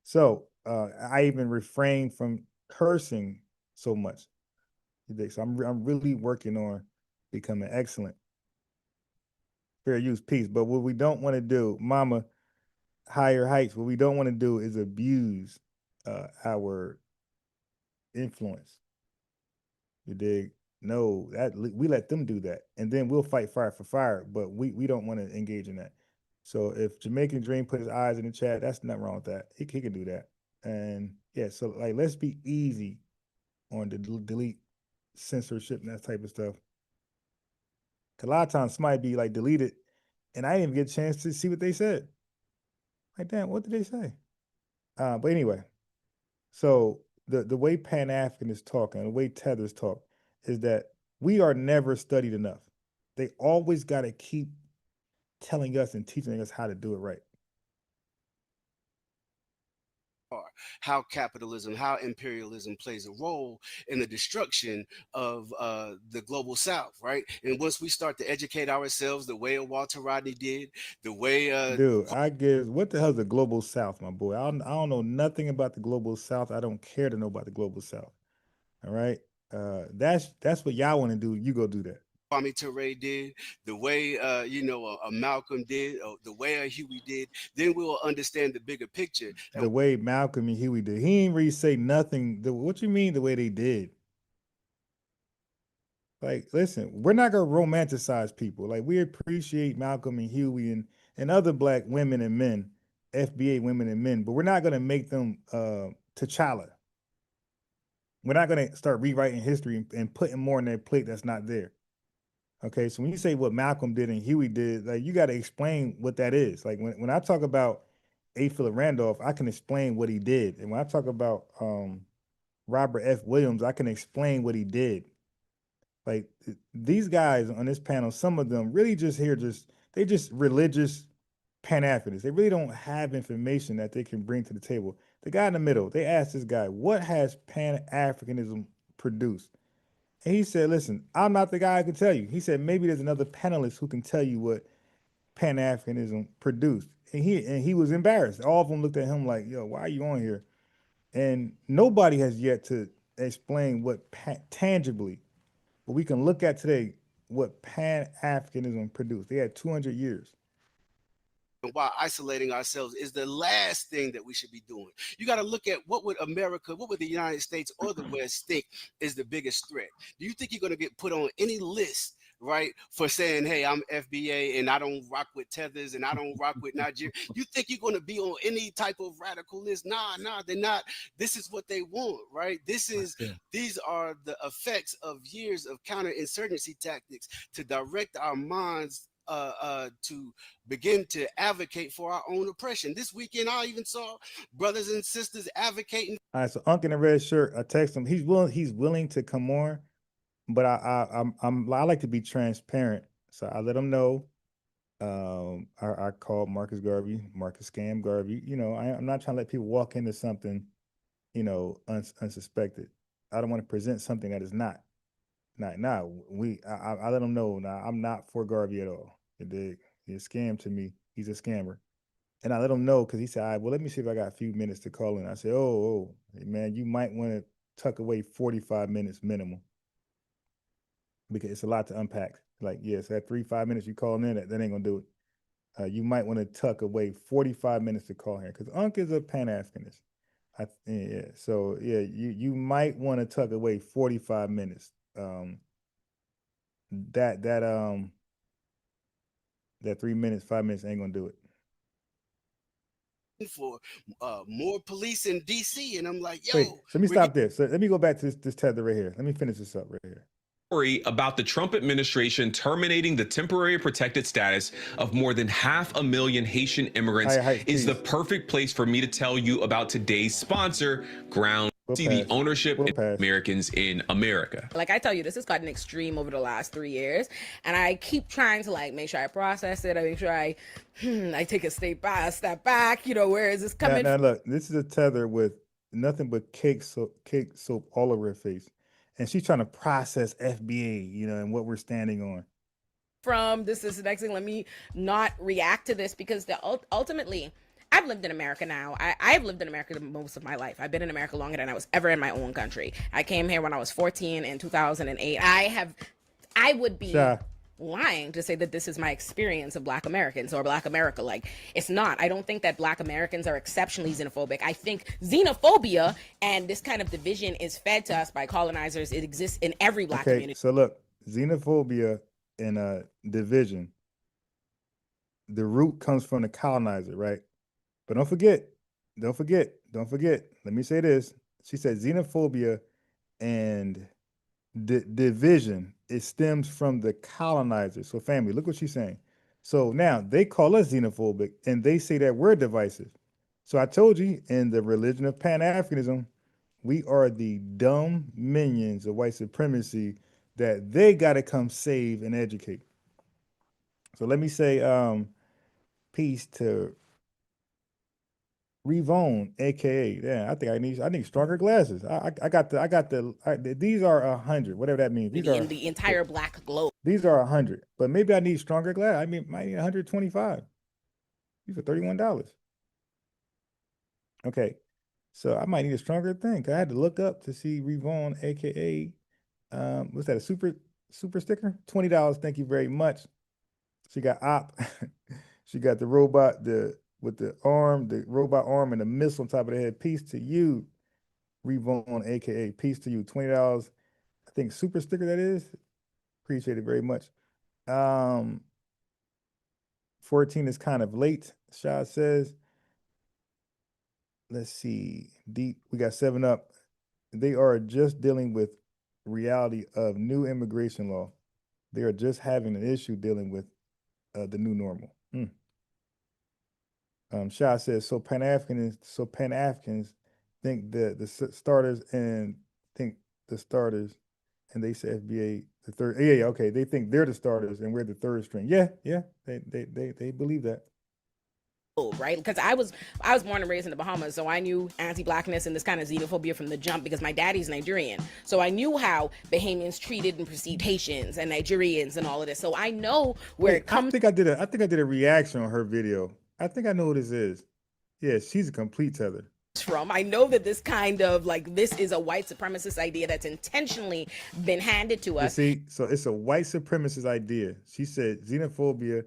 So I even refrain from cursing so much. You dig? So I'm really working on becoming excellent. Fair use, peace. But what we don't want to do, Mama, higher heights. What we don't want to do is abuse our influence. You dig? No, that we let them do that, and then we'll fight fire for fire. But we don't want to engage in that. So if Jamaican Dream put his eyes in the chat, that's nothing wrong with that. He can do that. And yeah, so like, let's be easy on the delete censorship and that type of stuff. Cause a lot of times somebody be like deleted, and I didn't even get a chance to see what they said. Like, damn, what did they say? But anyway, so the way Pan-Africanists talk and the way tethers talk is that we are never studied enough. They always got to keep telling us and teaching us how to do it right.
How capitalism, how imperialism plays a role in the destruction of the global South, right? And once we start to educate ourselves the way Walter Rodney did, the way
Dude, what the hell is the global South, my boy? I don't know nothing about the global South. I don't care to know about the global South. All right. That's what y'all want to do. You go do that.
Kwame Ture did, the way a Malcolm did, or the way a Huey did, then we'll understand the bigger picture.
The way Malcolm and Huey did. He ain't really say nothing. What you mean the way they did? Like, listen, we're not gonna romanticize people. Like, we appreciate Malcolm and Huey and other Black women and men, FBA women and men, but we're not gonna make them T'Challa. We're not gonna start rewriting history and putting more on their plate that's not there. Okay, so when you say what Malcolm did and Huey did, like, you got to explain what that is. Like, when I talk about A. Philip Randolph, I can explain what he did, and when I talk about Robert F. Williams, I can explain what he did. Like these guys on this panel, some of them really just they just religious Pan-Africanists. They really don't have information that they can bring to the table. The guy in the middle, they asked this guy, what has Pan-Africanism produced? And he said, listen, I'm not the guy who can tell you. He said, maybe there's another panelist who can tell you what Pan-Africanism produced. And he was embarrassed. All of them looked at him like, yo, why are you on here? And nobody has yet to explain what tangibly, what we can look at today, what Pan-Africanism produced. They had 200 years.
While isolating ourselves is the last thing that we should be doing. You got to look at what would America, what would the United States or the West think is the biggest threat? Do you think you're going to get put on any list, right, for saying, hey, I'm FBA and I don't rock with tethers and I don't rock with Nigeria? You think you're going to be on any type of radical list? Nah, they're not. This is what they want, right? These are the effects of years of counterinsurgency tactics to direct our minds to begin to advocate for our own oppression. This weekend, I even saw brothers and sisters advocating.
All right, so Unc in the red shirt, I text him. He's willing to come on, but I like to be transparent, so I let him know. I called Marcus Garvey, Marcus Scam Garvey. You know, I'm not trying to let people walk into something, you know, unsuspected. I don't want to present something that is not. I let him know. Now I'm not for Garvey at all. He's a scam to me. He's a scammer. And I let him know because he said, all right, well, let me see if I got a few minutes to call in. I said, hey, man, you might want to tuck away 45 minutes minimum because it's a lot to unpack. Like, yes, that 5 minutes you call in, that ain't going to do it. You might want to tuck away 45 minutes to call here because Unc is a Pan-Africanist. So you might want to tuck away 45 minutes. That 3 minutes, 5 minutes ain't gonna do it.
For more police in DC, and I'm like, yo.
Wait, so let me stop there. So let me go back to this tether right here. Let me finish this up right here.
About the Trump administration terminating the temporary protected status of more than 500,000 Haitian immigrants is the perfect place for me to tell you about today's sponsor, Ground. The ownership of Americans in America.
Like I tell you, this has gotten extreme over the last 3 years, and I keep trying to like make sure I process it. I make sure I take a step back. You know, where is this coming?
Now look, this is a tether with nothing but cake soap all over her face, and she's trying to process FBA, you know, and what we're standing on.
From this is the next thing. Let me not react to this because ultimately. I've lived in America now. I've lived in America most of my life. I've been in America longer than I was ever in my own country. I came here when I was 14 in 2008. I would be lying to say that this is my experience of Black Americans or Black America. Like, it's not. I don't think that Black Americans are exceptionally xenophobic. I think xenophobia and this kind of division is fed to us by colonizers. It exists in every Black community.
So look, xenophobia and division, the root comes from the colonizer, right? But don't forget. Let me say this. She said xenophobia and division, it stems from the colonizer. So family, look what she's saying. So now they call us xenophobic and they say that we're divisive. So I told you in the religion of Pan-Africanism, we are the dumb minions of white supremacy that they got to come save and educate. So let me say peace to Revone, aka, yeah, I think I need stronger glasses. These are 100, whatever that means. These are
in the entire Black globe.
These are 100, but maybe I need stronger glasses. I mean, might need 125. These are $31. Okay, so I might need a stronger thing. I had to look up to see Revone, aka, what's that? A super sticker? $20. Thank you very much. She got op. She got the robot, with the robot arm and the missile on top of the head. Peace to you, Revone, aka peace to you. $20, I think super sticker that is. Appreciate it very much. 14 is kind of late, Shah says. Let's see. Deep, we got 7 Up. They are just dealing with reality of new immigration law. They are just having an issue dealing with the new normal. Shah says, so Pan-Africans think the starters And they say FBA the third. Yeah, okay. They think they're the starters and we're the third string. Yeah, they believe that.
Right, because I was born and raised in the Bahamas, so I knew anti-blackness and this kind of xenophobia from the jump because my daddy's Nigerian. So I knew how Bahamians treated and perceived Haitians and Nigerians and all of this. So I know where it comes.
I think I did a reaction on her video. I think I know who this is. Yeah, she's a complete tether.
From. I know that this kind of this is a white supremacist idea that's intentionally been handed to us.
You see, so it's a white supremacist idea. She said xenophobia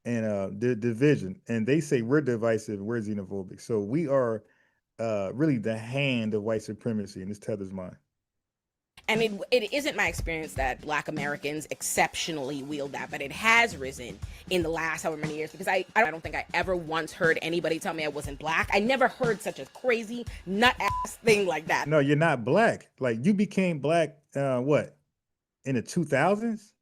and the division, and they say we're divisive, we're xenophobic. So we are really the hand of white supremacy in this tether's mind.
And it isn't my experience that Black Americans exceptionally wield that, but it has risen in the last however many years, because I don't think I ever once heard anybody tell me I wasn't Black. I never heard such a crazy nut ass thing like that.
No, you're not Black. Like, you became Black, what, in the 2000s?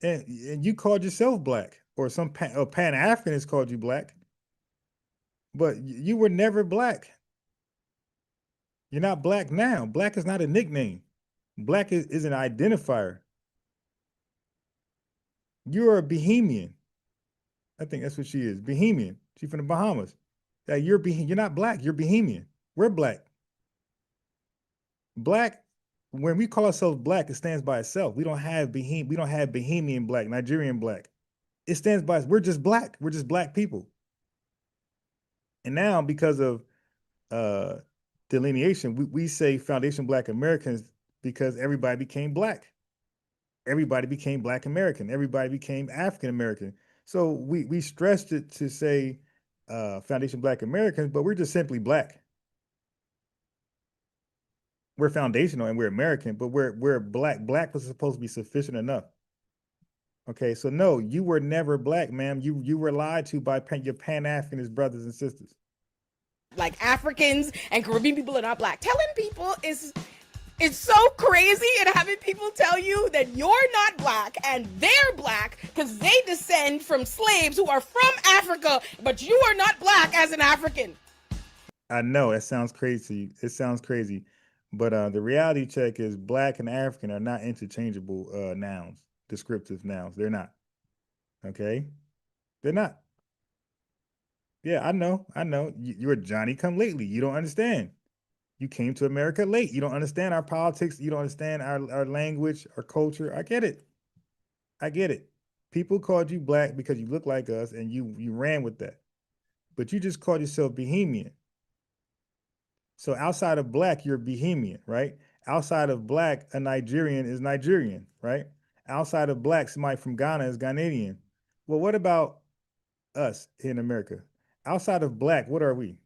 And you called yourself Black, or some Pan-Africanist called you Black, but you were never Black. You're not Black now. Black is not a nickname. Black is an identifier. You're a Bahamian. I think that's what she is. Bahamian. She's from the Bahamas. Yeah, you're not Black. You're Bahamian. We're Black. Black, when we call ourselves Black, it stands by itself. We don't have Bahamian Black, Nigerian Black. It stands by, we're just Black. We're just Black people. And now, because of delineation, we say foundation Black Americans because everybody became Black. Everybody became Black American. Everybody became African American. So we stressed it to say foundation Black Americans, but we're just simply Black. We're foundational and we're American, but we're Black. Black was supposed to be sufficient enough. Okay, so no, you were never Black, ma'am. You were lied to by your Pan-Africanist brothers and sisters.
Like, Africans and Caribbean people are not Black. Telling people it's so crazy, and having people tell you that you're not Black and they're Black because they descend from slaves who are from Africa, but you are not Black as an African.
I know it sounds crazy. It sounds crazy, but the reality check is Black and African are not interchangeable nouns, descriptive nouns. They're not. Okay, they're not. Yeah, I know. You're Johnny come lately. You don't understand. You came to America late. You don't understand our politics. You don't understand our language, our culture. I get it. People called you Black because you look like us and you ran with that. But you just called yourself Bahamian. So outside of Black, you're Bahamian, right? Outside of Black, a Nigerian is Nigerian, right? Outside of Black, somebody from Ghana is Ghanaian. Well, what about us here in America? Outside of Black, what are we?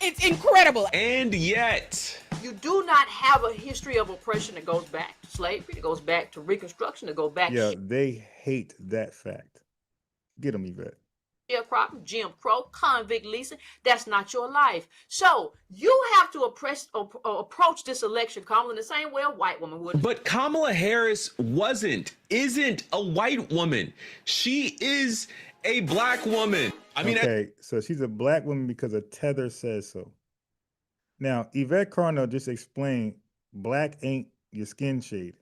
It's incredible.
And yet,
you do not have a history of oppression that goes back to slavery, that goes back to Reconstruction, that goes back.
Yeah, they hate that fact. Get them, Yvette.
Sharecropping, Jim Crow, convict leasing. That's not your life. So you have to approach this election, Kamala, in the same way a white woman would.
But Kamala Harris isn't a white woman. She is a Black woman. I mean,
okay, so she's a Black woman because a tether says so. Now, Yvette Carno just explained Black ain't your skin shade.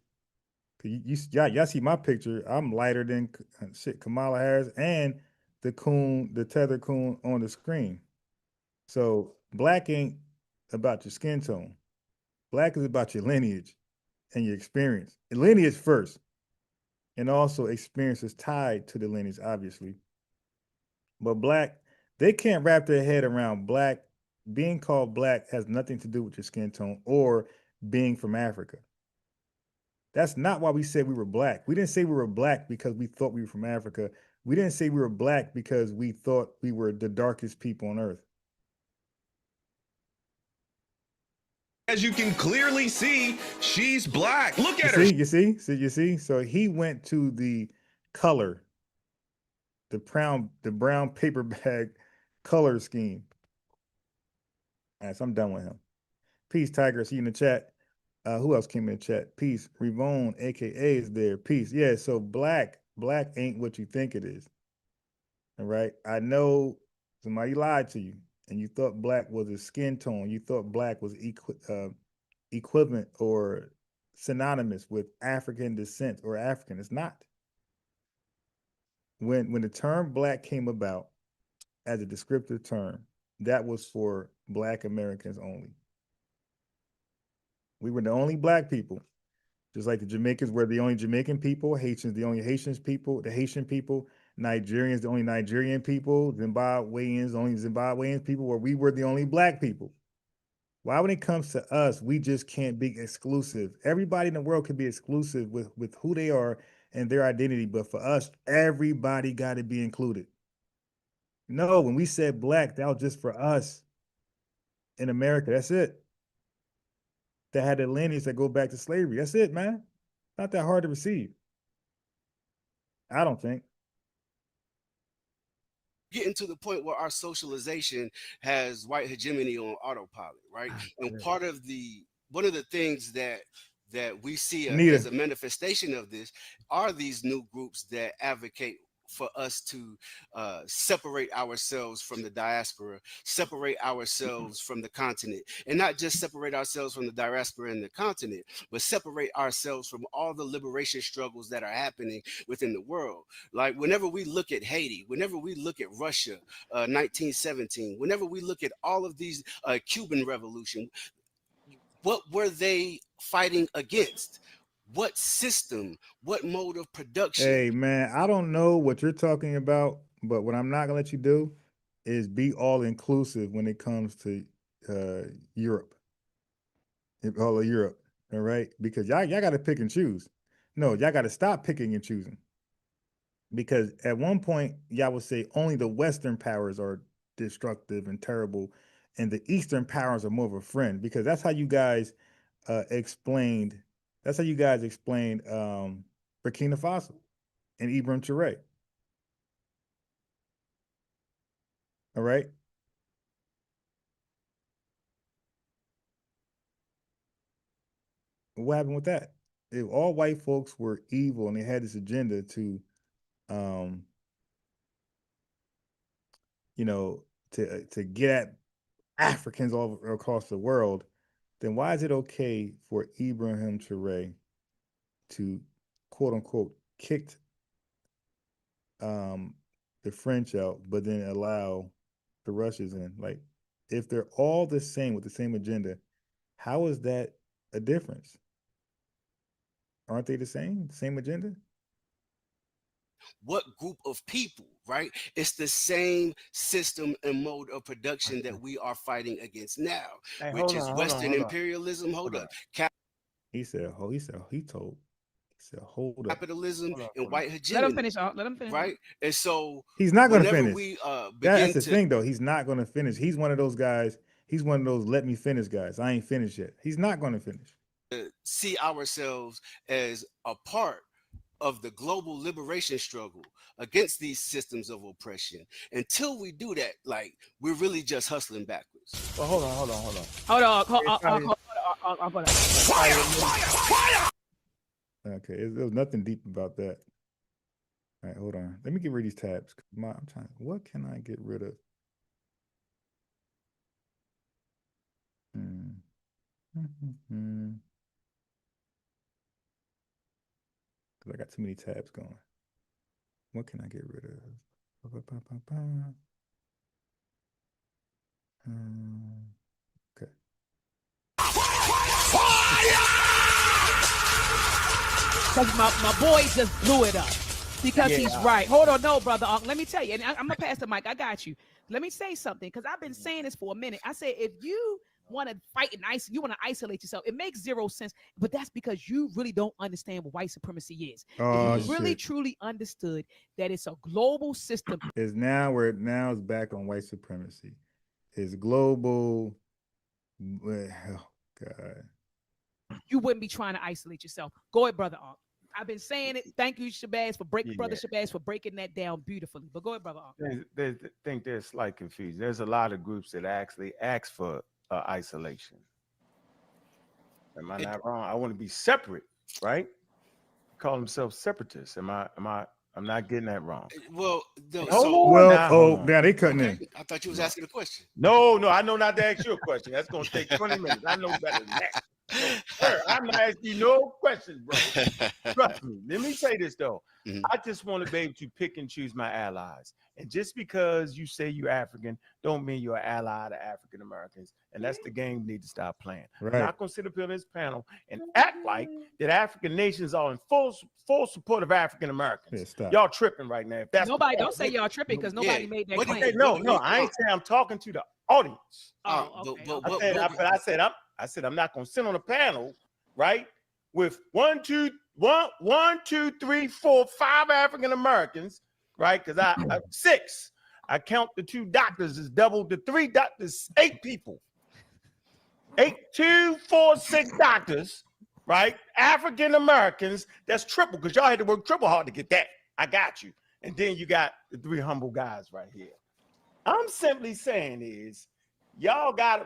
Y'all see my picture. I'm lighter than Kamala Harris and the tether coon on the screen. So Black ain't about your skin tone. Black is about your lineage and your experience. Lineage first, and also experience is tied to the lineage, obviously. But Black, they can't wrap their head around Black. Being called Black has nothing to do with your skin tone or being from Africa. That's not why we said we were Black. We didn't say we were Black because we thought we were from Africa. We didn't say we were Black because we thought we were the darkest people on earth.
as you can clearly see, she's Black. Look at her.
You see? So he went to the color, the brown paper bag color scheme. All right, so I'm done with him. Peace, Tiger. See you in the chat. Who else came in the chat? Peace. Rivone, aka, is there. Peace. Yeah, so black ain't what you think it is. All right. I know somebody lied to you and you thought black was a skin tone, you thought black was equivalent or synonymous with African descent or African. It's not. When the term black came about as a descriptive term, that was for Black Americans only. We were the only black people, just like the Jamaicans were the only Jamaican people, Haitians the only Haitian people, Nigerians the only Nigerian people, Zimbabweans the only Zimbabwean people, where we were the only black people. Why, when it comes to us, we just can't be exclusive? Everybody in the world can be exclusive with who they are and their identity, but for us, everybody got to be included. No, when we said black, that was just for us in America. That's it. That had the lineage that go back to slavery. That's it, man. Not that hard to receive. I don't think.
Getting to the point where our socialization has white hegemony on autopilot, right? And part of one of the things that we see as a manifestation of this are these new groups that advocate for us to separate ourselves from the diaspora, separate ourselves from the continent, and not just separate ourselves from the diaspora and the continent, but separate ourselves from all the liberation struggles that are happening within the world. Like whenever we look at Haiti, whenever we look at Russia, 1917, whenever we look at all of these Cuban Revolution, what were they fighting against? What system, what mode of production?
Hey, man, I don't know what you're talking about, but what I'm not gonna let you do is be all inclusive when it comes to Europe, all of Europe, all right? Because y'all got to pick and choose. No, y'all got to stop picking and choosing. Because at one point, y'all would say only the Western powers are destructive and terrible, and the Eastern powers are more of a friend. Because that's how you guys explained. That's how you guys explained Burkina Faso and Ibrahim Traoré. All right. What happened with that? If all white folks were evil and they had this agenda to, to get at Africans all across the world, then why is it okay for Ibrahim Traoré to, quote unquote, kick the French out, but then allow the Russians in? Like, if they're all the same with the same agenda, how is that a difference? Aren't they the same? Same agenda?
What group of people, right? It's the same system and mode of production that we are fighting against now, which is Western imperialism. Hold up.
He said, hold up.
Capitalism and white hegemony.
Let him finish. Let him finish.
Right? And so
he's not going to finish.
That's
the thing, though. He's not going to finish. He's one of those guys. He's one of those let me finish guys. I ain't finished yet. He's not going to finish.
See ourselves as a part of the global liberation struggle against these systems of oppression. Until we do that, like, we're really just hustling backwards.
Well, hold on.
Okay, there's nothing deep about that. All right, hold on. Let me get rid of these tabs. I'm trying. What can I get rid of? Because I got too many tabs going. What can I get rid of? Okay.
Because my boy just blew it up. Because he's right. Hold on, no, brother. Let me tell you, and I'm gonna pass the mic. I got you. Let me say something, because I've been saying this for a minute. I say, if you want to fight and you want to isolate yourself, it makes zero sense. But that's because you really don't understand what white supremacy is. If you really truly understood that it's a global system.
It's it's back on white supremacy. It's global. Oh God.
You wouldn't be trying to isolate yourself. Go ahead, brother. I've been saying it. Thank you, Shabazz, Brother Shabazz, for breaking that down beautifully. But go ahead, brother.
I think there's slight confusion. There's a lot of groups that actually ask for isolation. Am I not wrong? I want to be separate, right? Call themselves separatists. Am I I'm not getting that wrong.
Well, no,
now they cutting in.
I thought you was asking a question.
No, I know not to ask you a question. That's gonna take 20 minutes. I know better than that. No, sir, I'm not asking you no questions, bro. Trust me. Let me say this though. I just want to be able to pick and choose my allies. And just because you say you're African, don't mean you're an ally to African Americans. And that's the game we need to stop playing. Right. I'm not gonna sit up here on this panel and act like that African nations are in full support of African Americans. Yeah, y'all tripping right now. If that's
nobody, don't say y'all tripping because nobody made that claim.
No, I ain't saying. I'm talking to the audience.
I
said I'm not gonna sit on a panel, right, with 1, 2, 3, 4, 5 African Americans, right? Because I 6. I count the 2 doctors as double, the 3 doctors, 8 people. 8, 2, 4, 6 doctors, right? African Americans. That's triple because y'all had to work triple hard to get that. I got you. And then you got the 3 humble guys right here. I'm simply saying is,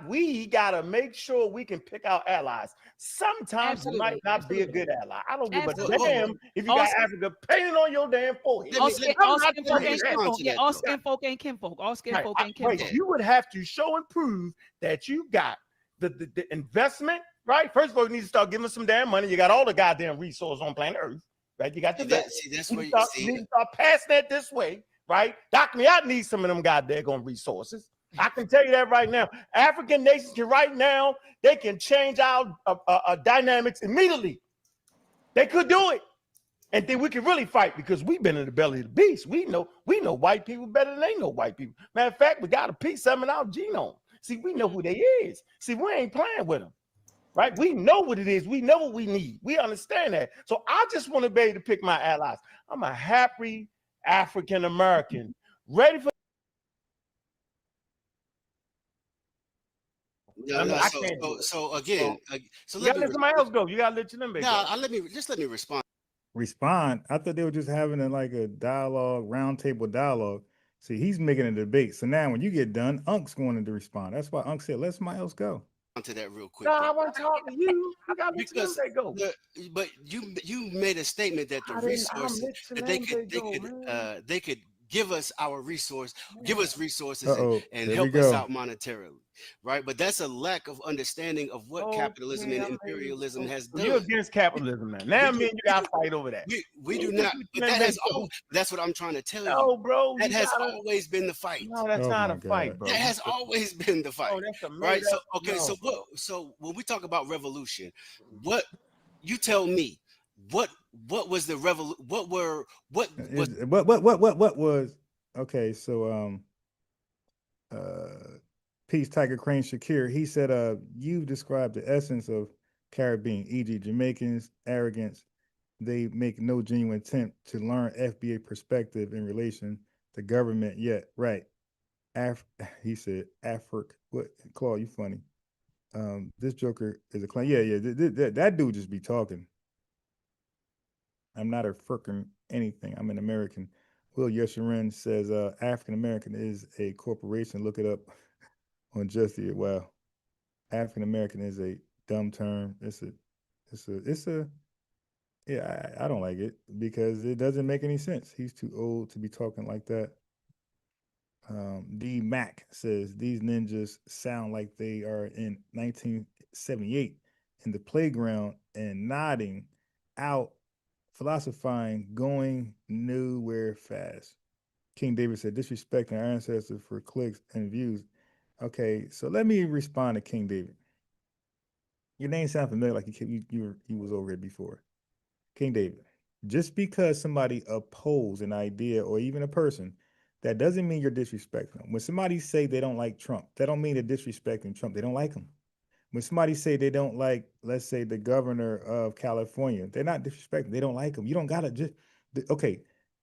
we gotta make sure we can pick our allies. Sometimes it might not be a good ally. I don't give a damn if you got Africa painted on your damn forehead.
All skin folk ain't kinfolk. All skin folk ain't kinfolk.
You would have to show and prove that you got the investment, right? First of all, you need to start giving some damn money. You got all the goddamn resources on planet Earth, right? You got your
that's where
you need to start passing that this way, right? Dr. Miat needs some of them goddamn resources. I can tell you that right now. African nations can right now, they can change our dynamics immediately. They could do it. And then we can really fight because we've been in the belly of the beast. We know white people better than they know white people. Matter of fact, we got a piece of them in our genome. See, we know who they is. See, we ain't playing with them, right? We know what it is. We know what we need. We understand that. So I just want to be able to pick my allies. I'm a happy African American, ready for
So again, so
you gotta let somebody else go. You gotta let them go.
Let me respond.
I thought they were just having a dialogue, roundtable dialogue. See, he's making a debate. So now when you get done, Unk's going to respond. That's why Unk said, let somebody else go.
To that real quick.
No, I want to talk to you. You gotta let them go.
But you made a statement that the resources that they could give us our resources and help us out monetarily, right? But that's a lack of understanding of what capitalism and imperialism has done.
You're against capitalism now. Now me and you got to fight over that.
We do not. But that's what I'm trying to tell you.
No, bro.
That has always been the fight.
No, that's not a fight, bro.
That has always been the fight. Right? So when we talk about revolution, what you tell me, what was the revolution? What
was okay? So Peace Tiger Crane Shakir, he said, you described the essence of Caribbean, e.g. Jamaicans, arrogance. They make no genuine attempt to learn FBA perspective in relation to government yet. Right. He said, what? Claude, you funny. This Joker is a clown. Yeah. That dude just be talking. I'm not a frickin' anything. I'm an American. Will Yesharin says African American is a corporation. Look it up on Just Eat. Wow. African American is a dumb term. I don't like it because it doesn't make any sense. He's too old to be talking like that. D Mac says these ninjas sound like they are in 1978 in the playground and nodding out, philosophizing, going nowhere fast. King David said, disrespecting our ancestors for clicks and views. Okay, so let me respond to King David. Your name sounds familiar, like you was over here before. King David, just because somebody opposes an idea or even a person, that doesn't mean you're disrespecting them. When somebody say they don't like Trump, that don't mean they're disrespecting Trump. They don't like him. When somebody say they don't like, let's say, the governor of California, they're not disrespecting. They don't like him. You don't gotta just okay.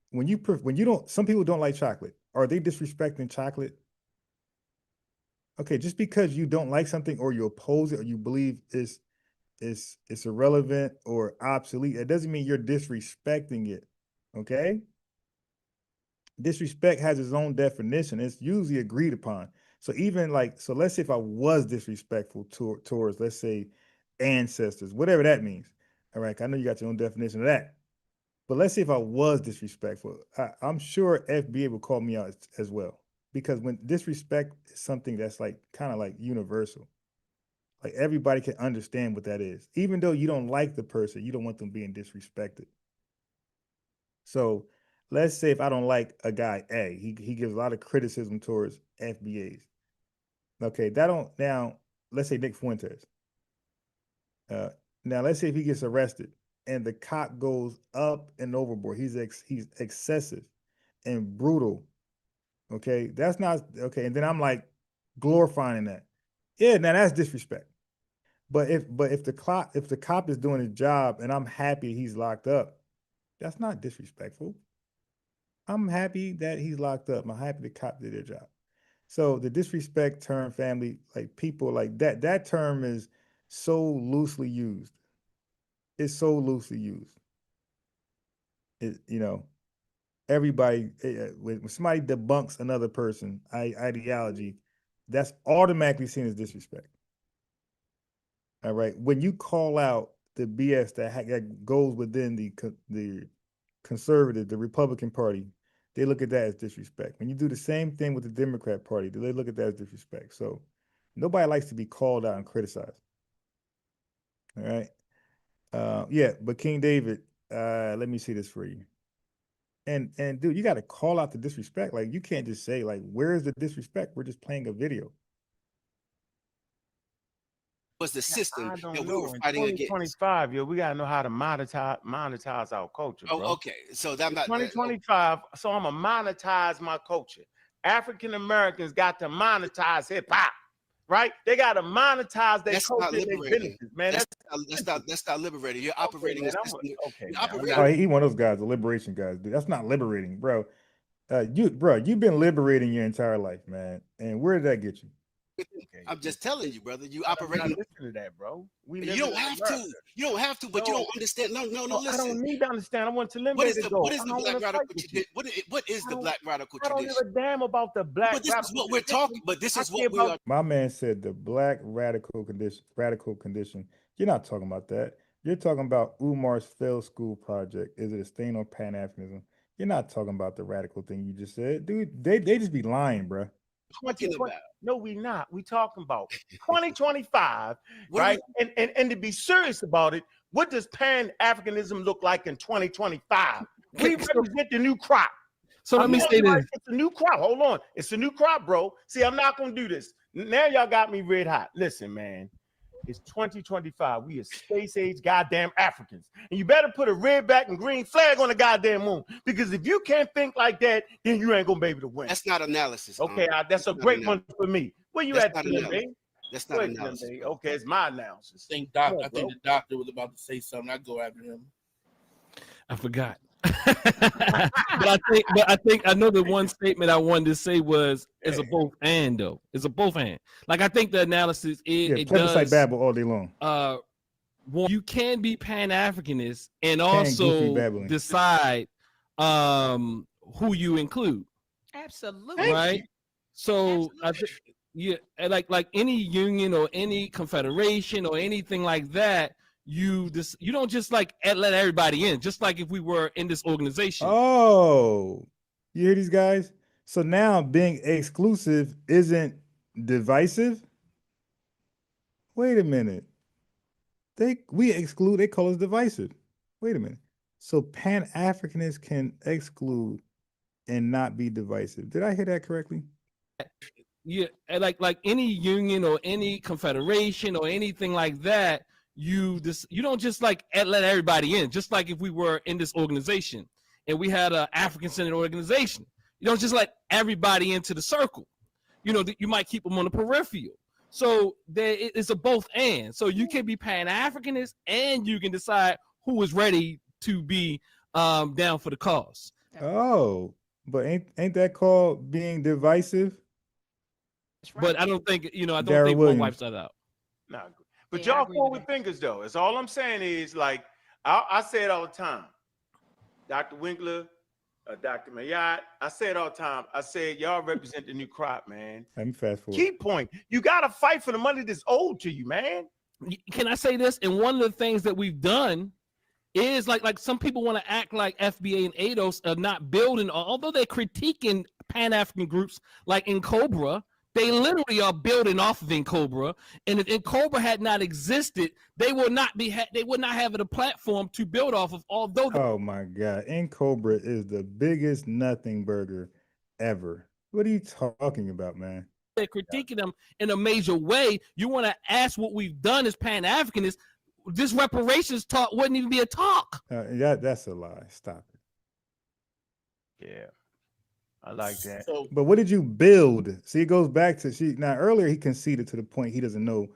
When you don't, some people don't like chocolate. Are they disrespecting chocolate? Okay, just because you don't like something or you oppose it or you believe it's irrelevant or obsolete, it doesn't mean you're disrespecting it. Okay. Disrespect has its own definition. It's usually agreed upon. So even so let's say if I was disrespectful towards, let's say, ancestors, whatever that means. All right, I know you got your own definition of that. But let's say if I was disrespectful, I'm sure FBA would call me out as well. Because when disrespect is something that's like kind of like universal, like everybody can understand what that is. Even though you don't like the person, you don't want them being disrespected. So let's say if I don't like a guy A, he gives a lot of criticism towards FBAs. Okay, now let's say Nick Fuentes. Now let's say if he gets arrested and the cop goes up and overboard, he's excessive and brutal. Okay, that's not okay. And then I'm like glorifying that. Yeah, now that's disrespect. But if the cop is doing his job and I'm happy he's locked up, that's not disrespectful. I'm happy that he's locked up. I'm happy the cop did their job. So the disrespect term, family, like people like that term is so loosely used. It's so loosely used. Everybody, when somebody debunks another person ideology, that's automatically seen as disrespect. All right. When you call out the BS that goes within the conservative, the Republican Party, they look at that as disrespect. When you do the same thing with the Democrat Party, they look at that as disrespect. So nobody likes to be called out and criticized. All right. Yeah, but King David, let me see this for you. And dude, you got to call out the disrespect. Like, you can't just say, like, where is the disrespect? We're just playing a video.
Was the system that we
know.
were fighting against?
2025, yo, we gotta know how to monetize our culture. Bro.
Oh, okay. So that's not
2025. So I'm gonna monetize my culture. African Americans got to monetize hip hop, right? They got to monetize their culture, their businesses, man.
That's not liberating. You're operating.
Okay. He one of those guys, the liberation guys, dude. That's not liberating, bro. You've been liberating your entire life, man. And where did that get you?
Okay. I'm just telling you, brother. You operate.
Listen to that, bro.
You don't have to. You don't have to, but you don't understand. No. Listen.
I don't need to understand. I want to limit
what is the black radical tradition? What is the black radical tradition?
I don't give a damn about the black.
But this is what we're talking. But this is what we are.
My man said the black radical condition. You're not talking about that. You're talking about Umar's failed school project. Is it a stain on Pan-Africanism? You're not talking about the radical thing you just said, dude. They just be lying, bro.
No, we not. We talking about 2025, right? And to be serious about it, what does Pan-Africanism look like in 2025? We represent the new crop.
So let me say this.
It's a new crop. Hold on. It's a new crop, bro. See, I'm not going to do this. Now y'all got me red hot. Listen, man. It's 2025. We are space age goddamn Africans. And you better put a red, black, and green flag on the goddamn moon. Because if you can't think like that, then you ain't going to be able to win.
That's not analysis.
Okay, that's a great one for me. Where you at,
today? That's not analysis.
Okay, it's my analysis.
I think the doctor was about to say something. I go after him.
I forgot. but I think I know the one statement I wanted to say was it's a both and though. It's a both and. Like I think the analysis it does
like babble all day long.
You can be Pan-Africanist and also decide who you include.
Absolutely.
Right. So I think like any union or any confederation or anything like that. You don't just like let everybody in, just like if we were in this organization.
Oh, you hear these guys? So now being exclusive isn't divisive? Wait a minute. We exclude, they call us divisive. Wait a minute. So Pan-Africanists can exclude and not be divisive. Did I hear that correctly?
Yeah, like any union or any confederation or anything like that. You don't just like let everybody in, just like if we were in this organization and we had an African-centered organization. You don't just let everybody into the circle. You might keep them on the peripheral. So it's a both and. So you can be Pan-Africanist and you can decide who is ready to be down for the cause.
Oh, but ain't that called being divisive?
Right. But I don't think I don't think one wipes that out.
No. But y'all forward fingers, though. That's all I'm saying is, like, I say it all the time. Dr. Winkler, Dr. Mayat, I say it all the time. I say, y'all represent the new crop, man.
Let me fast forward.
Key point. You got to fight for the money that's owed to you, man.
Can I say this? And one of the things that we've done is like some people want to act like FBA and ADOS are not building, although they're critiquing Pan-African groups like Cobra. They literally are building off of Cobra, and if Cobra had not existed, they would not have a platform to build off of. Although,
oh my God, Cobra is the biggest nothing burger ever. What are you talking about, man?
They're critiquing them in a major way. You want to ask what we've done as Pan-Africanists? This reparations talk wouldn't even be a talk.
That's a lie. Stop
it. Yeah. I like that.
So,
but what did you build? See, it goes back to now earlier he conceded to the point he doesn't know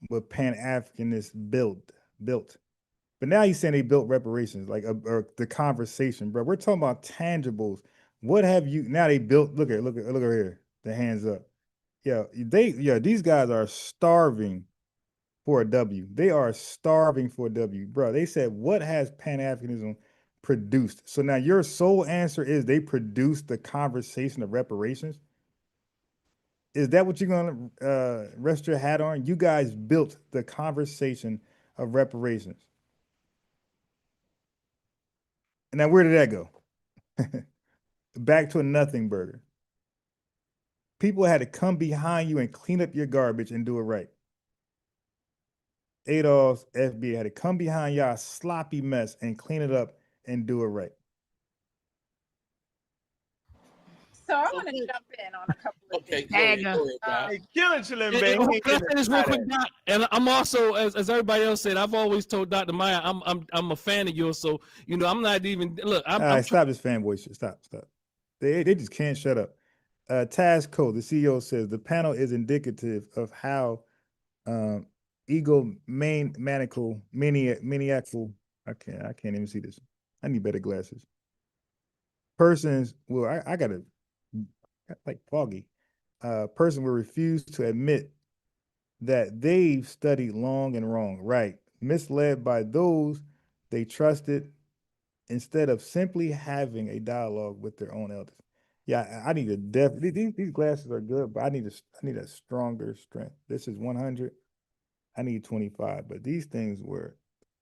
what Pan-Africanists built. But now he's saying they built reparations, like or the conversation, bro. We're talking about tangibles. What have you now they built? Look over here. The hands up. These guys are starving for a W. They are starving for a W, bro. They said, what has Pan-Africanism produced? So now your sole answer is they produced the conversation of reparations? Is that what you're going to rest your hat on? You guys built the conversation of reparations. And now where did that go? Back to a nothing burger. People had to come behind you and clean up your garbage and do it right. ADOS, FBA had to come behind y'all sloppy mess and clean it up and do it right.
So I want to jump in on a couple of things.
Hey, killing
this real quick, Doc. And I'm also, as everybody else said, I've always told Dr. Maya, I'm a fan of yours. So I'm not even look.
Stop this fanboy shit. Stop. They just can't shut up. Taz Cole, the CEO, says the panel is indicative of how maniacal. I can't even see this. I need better glasses. Persons will I gotta like foggy. Person will refuse to admit that they've studied long and wrong, right? Misled by those they trusted instead of simply having a dialogue with their own elders. Yeah, I need a these glasses are good, but I need a stronger strength. This is 100. I need 25, but these things were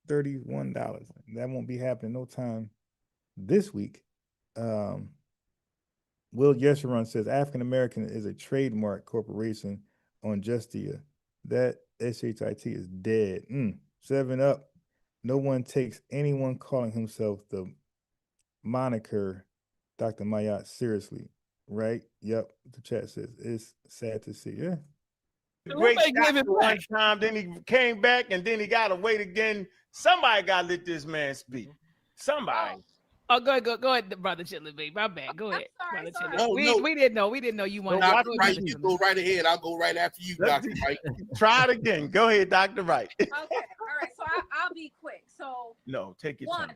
$31. That won't be happening no time this week. Will Yesharon says African American is a trademark corporation on Justia. That SHIT is dead. 7 Up. No one takes anyone calling himself the moniker Dr. Mayat seriously, right? Yep. The chat says it's sad to see. Yeah.
Great one time, then he came back, and then he got to wait again. Somebody got to let this man speak. Somebody.
Oh, go ahead, brother Chili B. My bad. Go ahead, brother Chili.
No,
we didn't know you wanted.
You go right ahead. I'll go right after you, Dr. Wright.
Try it again. Go ahead, Dr. Wright.
Okay, all right. So I'll be quick. So
no, take your time.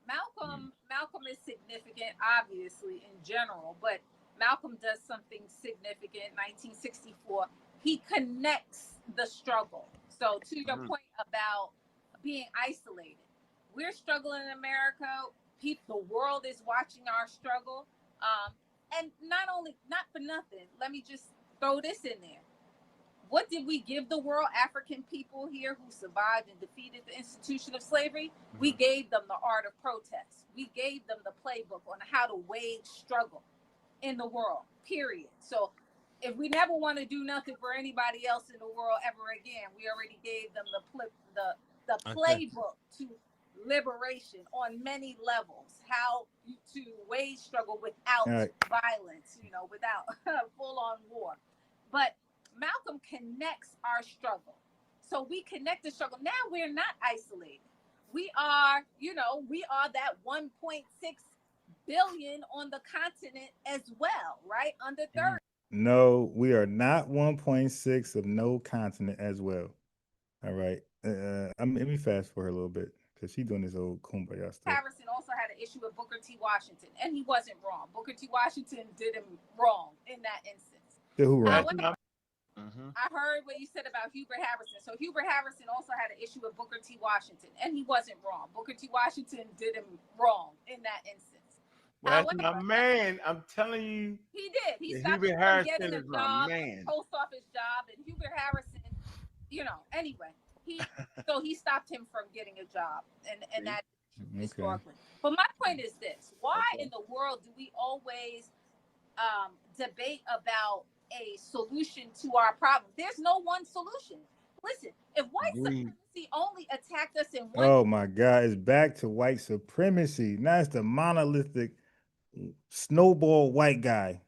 Malcolm is significant, obviously in general, but Malcolm does something significant. 1964. He connects the struggle. So to your point about being isolated, we're struggling in America. The world is watching our struggle. And not for nothing, let me just throw this in there. What did we give the world, African people here who survived and defeated the institution of slavery? We gave them the art of protest. We gave them the playbook on how to wage struggle in the world, period. So if we never want to do nothing for anybody else in the world ever again, we already gave them the playbook to liberation on many levels, how to wage struggle without violence, without full-on war. But Malcolm connects our struggle. So we connect the struggle. Now we're not isolated. We are that 1.6 billion on the continent as well, right? Under 30.
No, we are not 1.6 of no continent as well. All right. Let me fast forward a little bit because she's doing this old kumbaya stuff.
Harrison also had an issue with Booker T. Washington, and he wasn't wrong. Booker T. Washington did him wrong in that instance.
Who wrong?
I heard what you said about Hubert Harrison. So Hubert Harrison also had an issue with Booker T. Washington, and he wasn't wrong. Booker T. Washington did him wrong in that instance.
That's my man. I'm telling you.
He did. He stopped
Hubert Harrison
getting a job, post office job, and Hubert Harrison, anyway, he stopped him from getting a job, and that historically. But my point is this: why in the world do we always debate about a solution to our problem? There's no one solution. Listen, if white supremacy only attacked us in one,
oh my God, it's back to white supremacy. Now it's the monolithic snowball white guy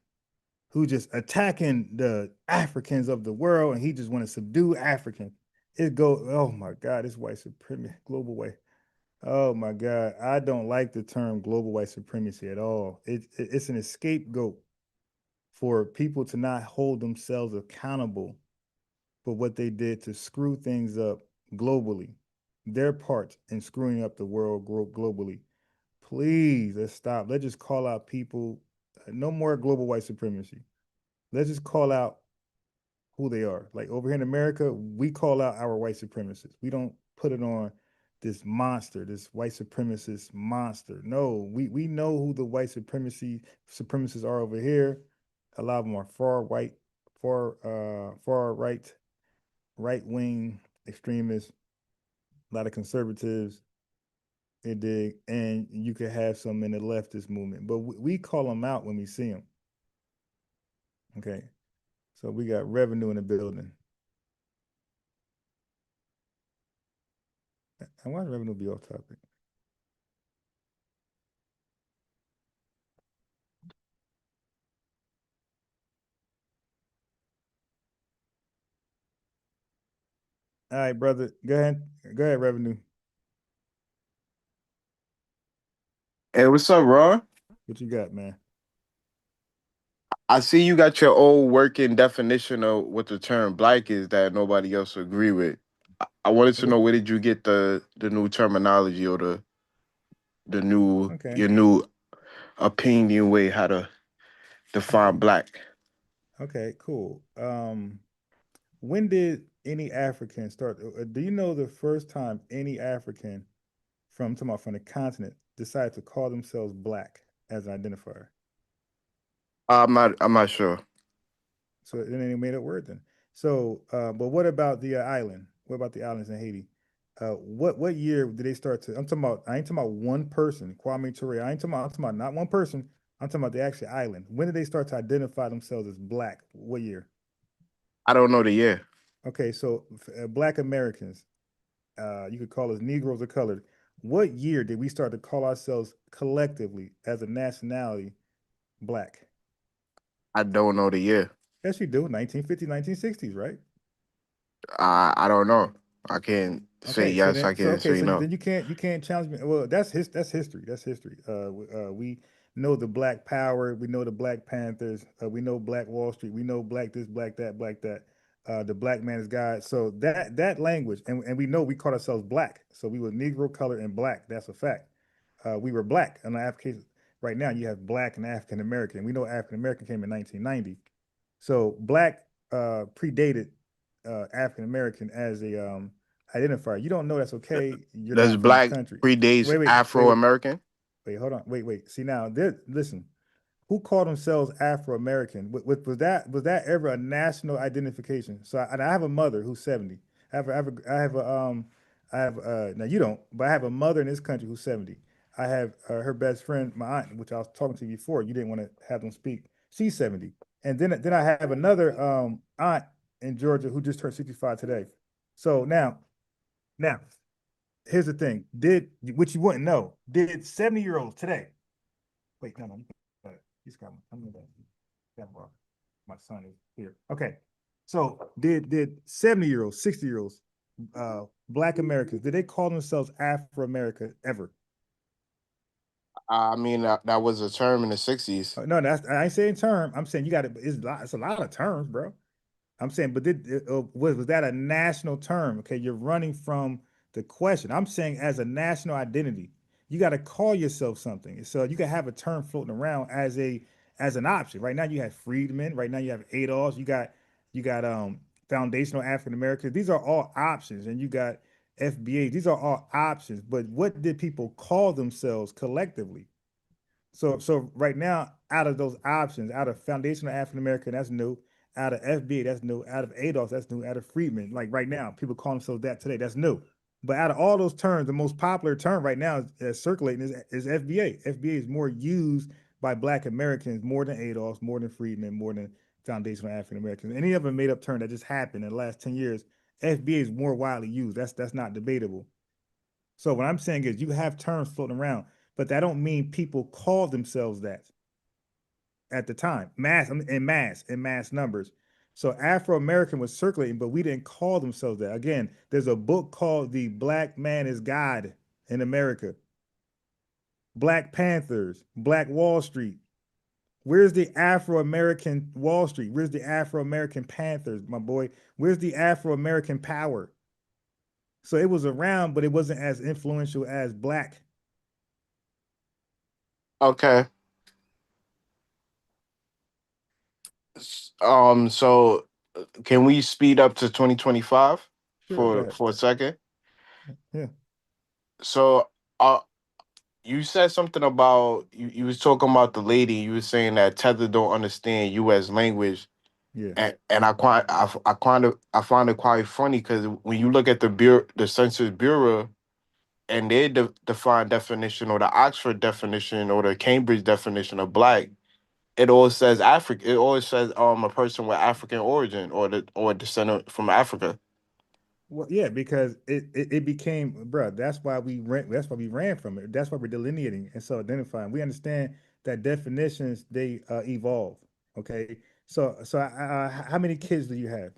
who just attacking the Africans of the world, and he just want to subdue Africans. Oh my God, it's white supremacy, global white. Oh my God, I don't like the term global white supremacy at all. It's an scapegoat for people to not hold themselves accountable for what they did to screw things up globally, their part in screwing up the world globally. Please, let's stop. Let's just call out people. No more global white supremacy. Let's just call out who they are. Like over here in America, we call out our white supremacists. We don't put it on this monster, this white supremacist monster. No, we know who the white supremacists are over here. A lot of them are far right wing extremists, a lot of conservatives. And you could have some in the leftist movement, but we call them out when we see them. Okay, so we got revenue in the building. And why does revenue be off topic? All right, brother. Go ahead, revenue.
Hey, what's up, Ron?
What you got, man?
I see you got your old working definition of what the term black is that nobody else agree with. I wanted to know, where did you get the new terminology or the new your new opinion way how to define black?
Okay, cool. When did any African start? Do you know the first time any African from the continent decided to call themselves black as an identifier?
I'm not sure.
So then they made a word then. So, but what about the island? What about the islands in Haiti? What year did they start to? I ain't talking about one person, Kwame Ture. I'm talking about not one person. I'm talking about the actual island. When did they start to identify themselves as black? What year?
I don't know the year.
Okay, so Black Americans, you could call us Negroes or colored. What year did we start to call ourselves collectively as a nationality black?
I don't know the year.
Yes, you do. 1950s, 1960s, right?
I don't know. I can't say yes. I can't say no.
Then you can't challenge me. Well, that's history. That's history. We know the Black Power. We know the Black Panthers. We know Black Wall Street. We know black this, black that, black that. The black man is God. So that language, and we know we call ourselves black. So we were Negro, colored, and black. That's a fact. We were black. In the application right now, you have black and African American. We know African American came in 1990. So black predated African American as a identifier. You don't know, that's okay. You're
Does
not from the
black
country.
predates Afro-American?
Wait, hold on. Wait. See now, listen. Who called themselves Afro-American? Was that ever a national identification? So I have a mother who's 70. Now you don't, but I have a mother in this country who's 70. I have her best friend, my aunt, which I was talking to you before. You didn't want to have them speak. She's 70. And then I have another aunt in Georgia who just turned 65 today. So now, here's the thing. Which you wouldn't know, did 70-year-olds today? Wait, no. He's got one. I'm gonna my son is here. Okay. So did 70-year-olds, 60-year-olds, Black Americans, did they call themselves Afro-America ever?
I mean, that was a term in the 60s.
No, I ain't saying term. I'm saying it's a lot of terms, bro. I'm saying, but was that a national term? Okay, you're running from the question. I'm saying as a national identity, you got to call yourself something. So you can have a term floating around as an option. Right now you have freedmen. Right now you have ADOS. You got foundational African Americans. These are all options, and you got FBA. These are all options. But what did people call themselves collectively? So right now, out of those options, out of foundational African American, that's new. Out of FBA, that's new. Out of ADOS, that's new. Out of freedmen, like right now, people call themselves that today. That's new. But out of all those terms, the most popular term right now is circulating is FBA. FBA is more used by Black Americans more than ADOS, more than Freedmen, more than foundational African Americans. Any other made up term that just happened in the last 10 years, FBA is more widely used. That's not debatable. So what I'm saying is you have terms floating around, but that don't mean people call themselves that at the time. In mass numbers. So Afro-American was circulating, but we didn't call themselves that. Again, there's a book called The Black Man is God in America. Black Panthers, Black Wall Street. Where's the Afro-American Wall Street? Where's the Afro-American Panthers, my boy? Where's the Afro-American power? So it was around, but it wasn't as influential as Black.
Okay. So can we speed up to 2025
Sure,
for a second?
Yeah.
So you said something about you was talking about the lady. You were saying that Tether don't understand U.S. language.
Yeah.
And I find it quite funny because when you look at the Census Bureau and they define definition or the Oxford definition or the Cambridge definition of Black, it always says Africa. It always says a person with African origin or descendant from Africa.
Well, yeah, because it became, bro. That's why we ran from it. That's why we're delineating and so identifying. We understand that definitions they evolve. Okay, so how many kids do you have?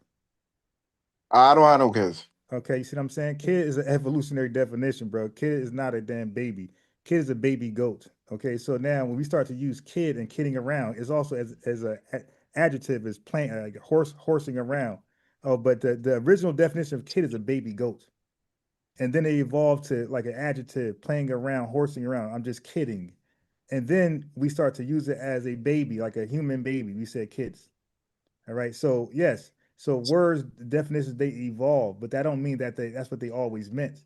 I don't have no kids.
Okay, you see what I'm saying? Kid is an evolutionary definition, bro. Kid is not a damn baby. Kid is a baby goat. Okay, so now when we start to use kid and kidding around, it's also as a adjective is playing like horsing around. Oh, but the original definition of kid is a baby goat, and then they evolved to like an adjective, playing around, horsing around. I'm just kidding, and then we start to use it as a baby, like a human baby. We said kids. All right. So yes. So words, definitions, they evolve, but that don't mean that that's what they always meant.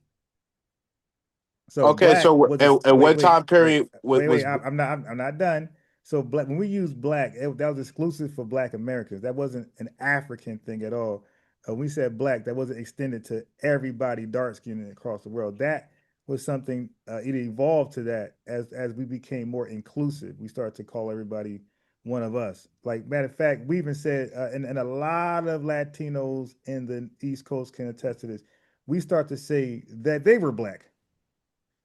So
Okay,
Black
so
was
at what time period was
I'm not done. So Black, when we use Black, that was exclusive for Black Americans. That wasn't an African thing at all. When we said Black, that wasn't extended to everybody dark skinned across the world. That was something it evolved to that as we became more inclusive. We started to call everybody one of us. Like matter of fact, we even said, and a lot of Latinos in the East Coast can attest to this. We start to say that they were Black.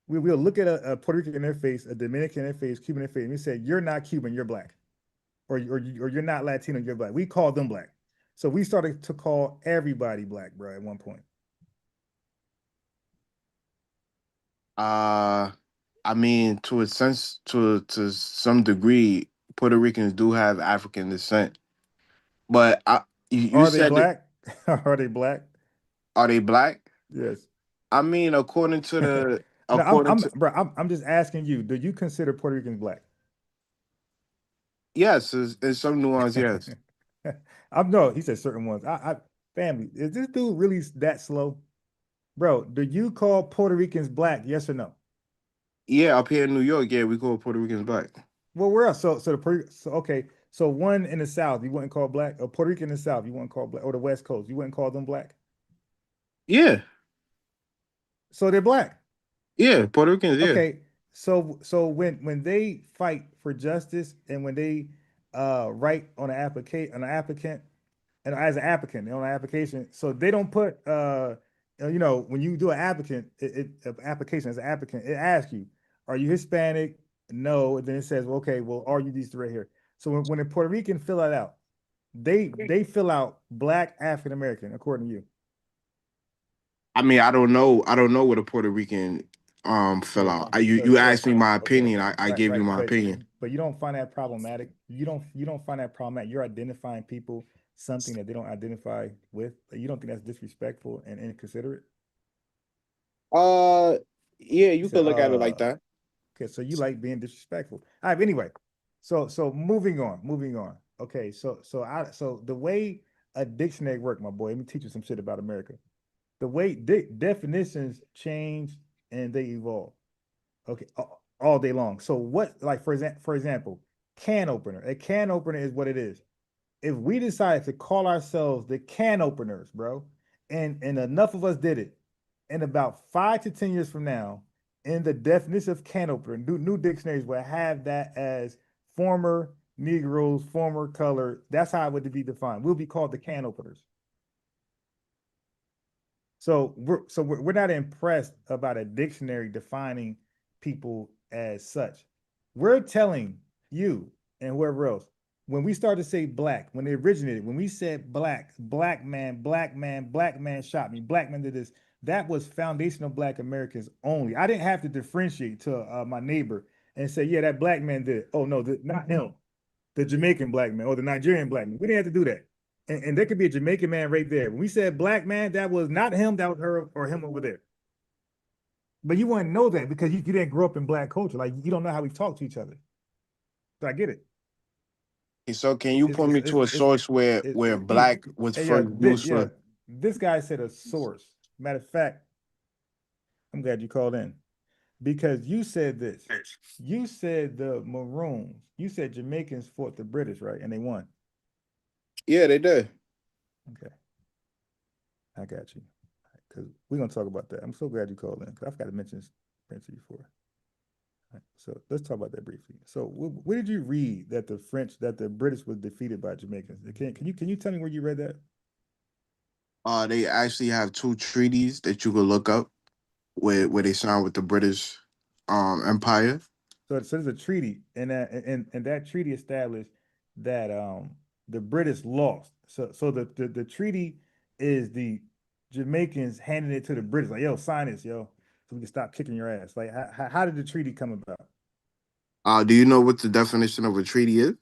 We'll look at a Puerto Rican in their face, a Dominican in their face, Cuban in their face, and we say, "You're not Cuban, you're Black," or you're not Latino, you're Black. We call them Black. So we started to call everybody Black, bro, at one point.
I mean, to a sense, to some degree, Puerto Ricans do have African descent. But you
Are they
said
Black? Are they Black?
Are they Black?
Yes.
I mean, according to the
No, I'm just asking you. Do you consider Puerto Ricans Black?
Yes, in some nuance, yes.
No. He said certain ones. Family, is this dude really that slow, bro? Do you call Puerto Ricans Black? Yes or no?
Yeah, up here in New York, yeah, we call Puerto Ricans Black.
Well, where else? So okay. So one in the South, you wouldn't call Black, or Puerto Rican in the South, you wouldn't call Black, or the West Coast, you wouldn't call them Black.
Yeah.
So they're Black.
Yeah, Puerto Ricans. Yeah.
Okay. So when they fight for justice and when they write on an applicant, and as an applicant on an application, so they don't put when you do an application as an applicant, it asks you, are you Hispanic? No. And then it says, okay, well, are you these three right here? So when a Puerto Rican fill that out, they fill out Black African American according to you.
I mean, I don't know what a Puerto Rican fill out. You asked me my opinion. I gave you my opinion.
But you don't find that problematic. You don't find that problematic. You're identifying people something that they don't identify with. You don't think that's disrespectful and inconsiderate?
Yeah, you could look at it like that.
Okay, so you like being disrespectful. All right, anyway. So moving on. Okay, so the way a dictionary works, my boy, let me teach you some shit about America. The way definitions change and they evolve. Okay, all day long. So what, like for example, can opener. A can opener is what it is. If we decided to call ourselves the can openers, bro, and enough of us did it, in about 5 to 10 years from now, in the definition of can opener, new dictionaries will have that as former Negroes, former color. That's how it would be defined. We'll be called the can openers. So we're not impressed about a dictionary defining people as such. We're telling you and whoever else, when we started to say black, when they originated, when we said black man shot me, black man did this, that was foundational Black Americans only. I didn't have to differentiate to my neighbor and say, yeah, that black man did it. Oh no, not him. The Jamaican black man or the Nigerian black man. We didn't have to do that. And there could be a Jamaican man right there. When we said black man, that was not him, that was her or him over there. But you wouldn't know that because you didn't grow up in Black culture. Like, you don't know how we talk to each other. So I get it.
So can you point me to a source where black was first used for?
This guy said a source. Matter of fact, I'm glad you called in. Because you said this. You said the Maroons. You said Jamaicans fought the British, right? And they won.
Yeah, they did.
Okay. I got you. Because we're going to talk about that. I'm so glad you called in. Because I forgot to mention this before. Right, so let's talk about that briefly. So where did you read that the British was defeated by Jamaicans? Can you tell me where you read that?
They actually have 2 treaties that you could look up where they signed with the British Empire.
So there's a treaty, and that treaty established that the British lost. So the treaty is the Jamaicans handing it to the British, like, yo, sign this, yo, so we can stop kicking your ass. Like, how did the treaty come about?
Do you know what the definition of a treaty is?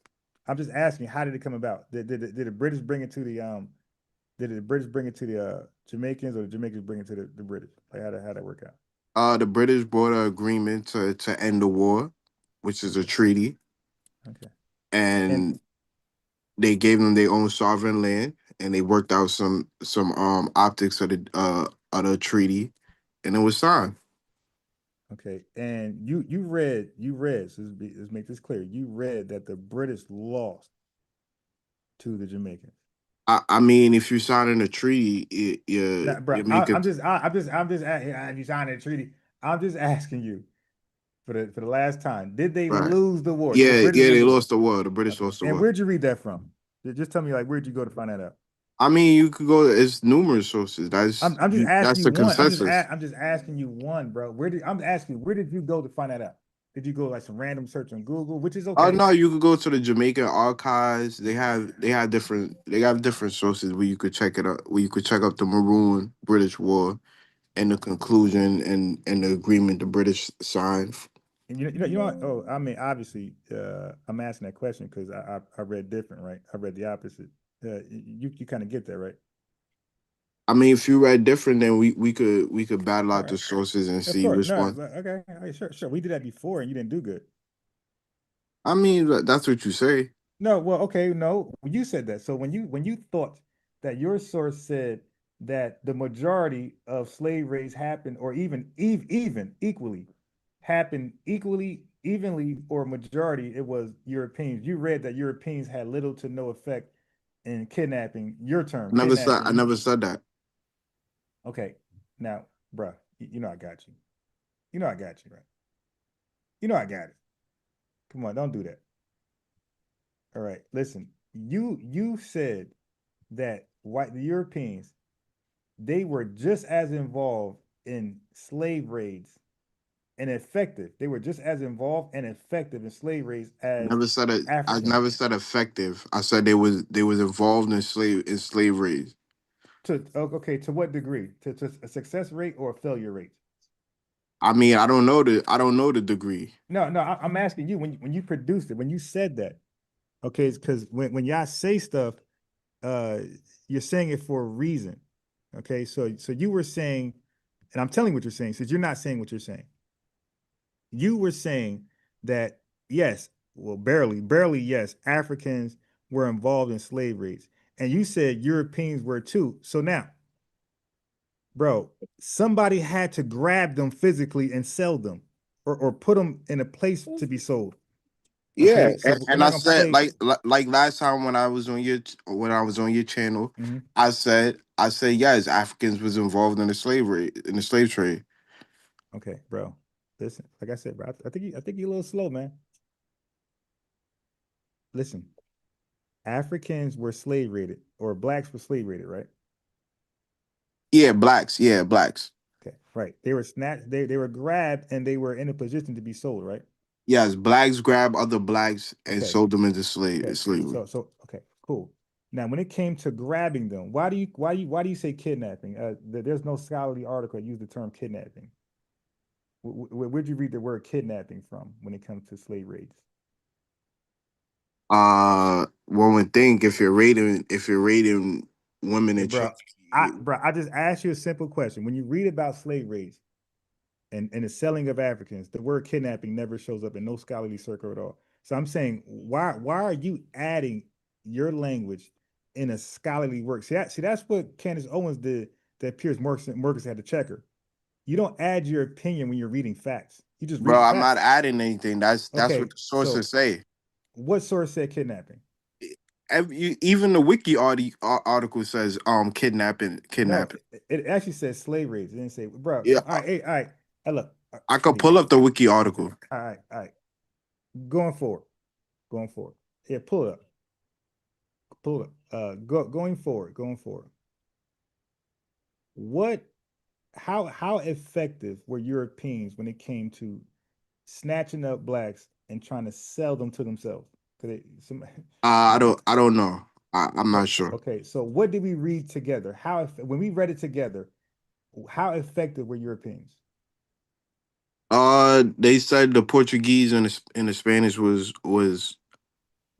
I'm just asking, how did it come about? Did the British bring it to the Jamaicans, or the Jamaicans bring it to the British? Like, how'd that work out?
The British brought an agreement to end the war, which is a treaty.
Okay.
And they gave them their own sovereign land, and they worked out some optics of the treaty, and it was signed.
Okay, and you read. So let's make this clear. You read that the British lost to the Jamaicans.
I mean, if you sign a treaty,
I'm just you signed a treaty. I'm just asking you for the last time. Did they lose the war?
Yeah, they lost the war. The British lost the war.
And where'd you read that from? Just tell me, like, where'd you go to find that out?
I mean, you could go. It's numerous sources.
I'm just asking you one.
Consensus.
I'm just asking you one, bro. Where did you go to find that out? Did you go like some random search on Google, which is okay?
Oh no, you could go to the Jamaican archives. They have different sources where you could check it out. Where you could check out the Maroon British War and the conclusion and the agreement the British signed.
And you know what? Oh, I mean, obviously, I'm asking that question because I read different, right? I read the opposite. You kind of get that, right?
I mean, if you read different, then we could battle out the sources and see which one.
Okay, sure. We did that before, and you didn't do good.
I mean, that's what you say.
No, well, okay, no, you said that. So when you thought that your source said that the majority of slave raids happened, or even equally happened evenly, or majority, it was Europeans. You read that Europeans had little to no effect in kidnapping. Your term.
I never said that.
Okay, now, bruh, you know I got you. You know I got you, right? You know I got it. Come on, don't do that. All right, listen. You said that the Europeans, they were just as involved in slave raids and effective. They were just as involved and effective in slave raids as Africans.
I never said effective. I said they was involved in slave raids.
To what degree? To a success rate or a failure rate?
I mean, I don't know the degree.
No, I'm asking you when you produced it, when you said that. Okay, it's because when y'all say stuff, you're saying it for a reason. Okay, so you were saying, and I'm telling you what you're saying, since you're not saying what you're saying. You were saying that yes, well, barely yes, Africans were involved in slave raids. And you said Europeans were too. So now, bro, somebody had to grab them physically and sell them, or put them in a place to be sold.
Yeah,
so
and I said like last time when I was on your channel, I said yes, Africans was involved in the slave trade.
Okay, bro. Listen, like I said, bro, I think you're a little slow, man. Listen, Africans were slave raided, or blacks were slave raided, right?
Yeah, blacks. Yeah, blacks.
Okay, right. They were snatched. They were grabbed, and they were in a position to be sold, right?
Yes, blacks grab other blacks and sold them into slavery.
So okay, cool. Now, when it came to grabbing them, why do you say kidnapping? There's no scholarly article that use the term kidnapping. Where'd you read the word kidnapping from when it comes to slave raids?
One would think if you're raiding women and children.
I just asked you a simple question. When you read about slave raids and the selling of Africans, the word kidnapping never shows up in no scholarly circle at all. So I'm saying, why are you adding your language in a scholarly work? See, that's what Candace Owens did that Piers Morgan had to check her. You don't add your opinion when you're reading facts. You just read
Bro,
the
I'm
facts.
not adding anything. That's
Okay,
what the sources say.
What source said kidnapping?
Even the wiki article says kidnapping.
No, it actually says slave raids. It didn't say, bro.
Yeah,
All right, hey, all right. Hey, look,
I could pull up the wiki article.
All right. Going forward. Yeah, pull it up. Going forward. How effective were Europeans when it came to snatching up blacks and trying to sell them to themselves?
I don't know. I'm not sure.
Okay, so what did we read together? When we read it together, how effective were Europeans?
They said the Portuguese and the Spanish was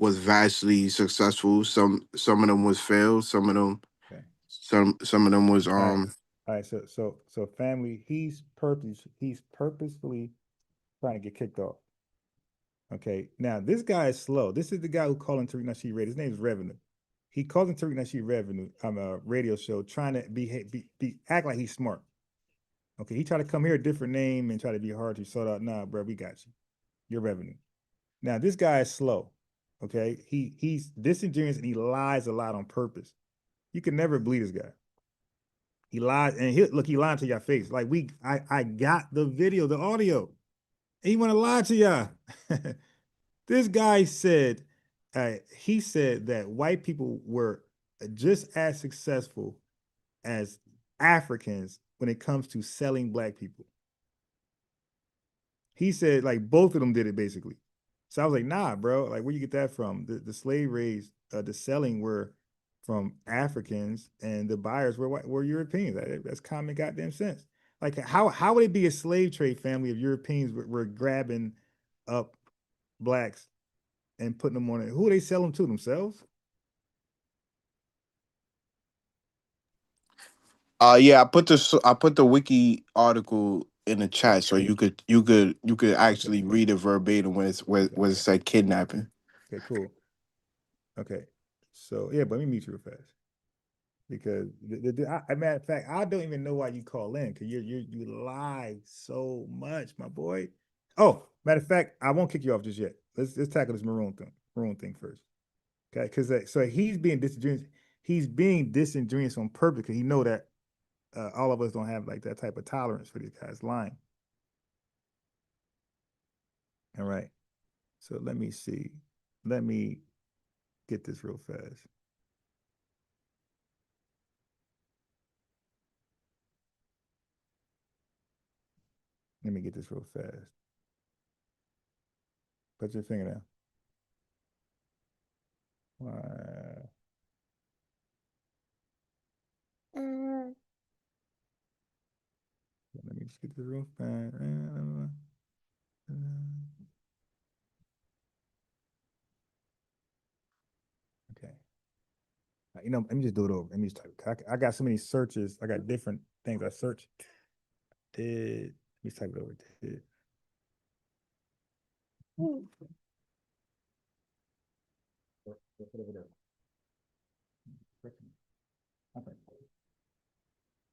vastly successful. Some of them was failed. Some of them,
okay.
some of them was
All right. So family, he's purposefully trying to get kicked off. Okay. Now this guy is slow. This is the guy who called in Tariq Nasheed Radio. His name is Revenue. He called in Tariq Nasheed Revenue on a radio show trying to act like he's smart. Okay, he tried to come here a different name and try to be hard to sort out. Nah, bro, we got you. Your Revenue. Now this guy is slow. Okay, he's disingenuous and he lies a lot on purpose. You can never believe this guy. He lied and he lied to your face. Like I got the video, the audio. And he want to lie to y'all. This guy said, he said that white people were just as successful as Africans when it comes to selling black people. He said like both of them did it basically. So I was like, nah, bro. Like, where you get that from? The slave raids, the selling were from Africans, and the buyers were Europeans. That's common goddamn sense. Like, how would it be a slave trade family if Europeans were grabbing up blacks and putting them on it? Who are they selling to, themselves?
Yeah, I put the wiki article in the chat so you could actually read it verbatim when it said kidnapping.
Okay, cool. Okay, so yeah, but let me mute you real fast because matter of fact, I don't even know why you call in because you lie so much, my boy. Oh, matter of fact, I won't kick you off just yet. Let's tackle this maroon thing first. Okay, because so he's being disingenuous. He's being disingenuous on purpose because he know that all of us don't have like that type of tolerance for these guys lying. All right. So let me see. Let me get this real fast. Let me get this real fast. Put your finger down. Let me just get this real fast. Okay. You know, let me just do it over. Let me just type. I got so many searches. I got different things I searched. Let me type it over.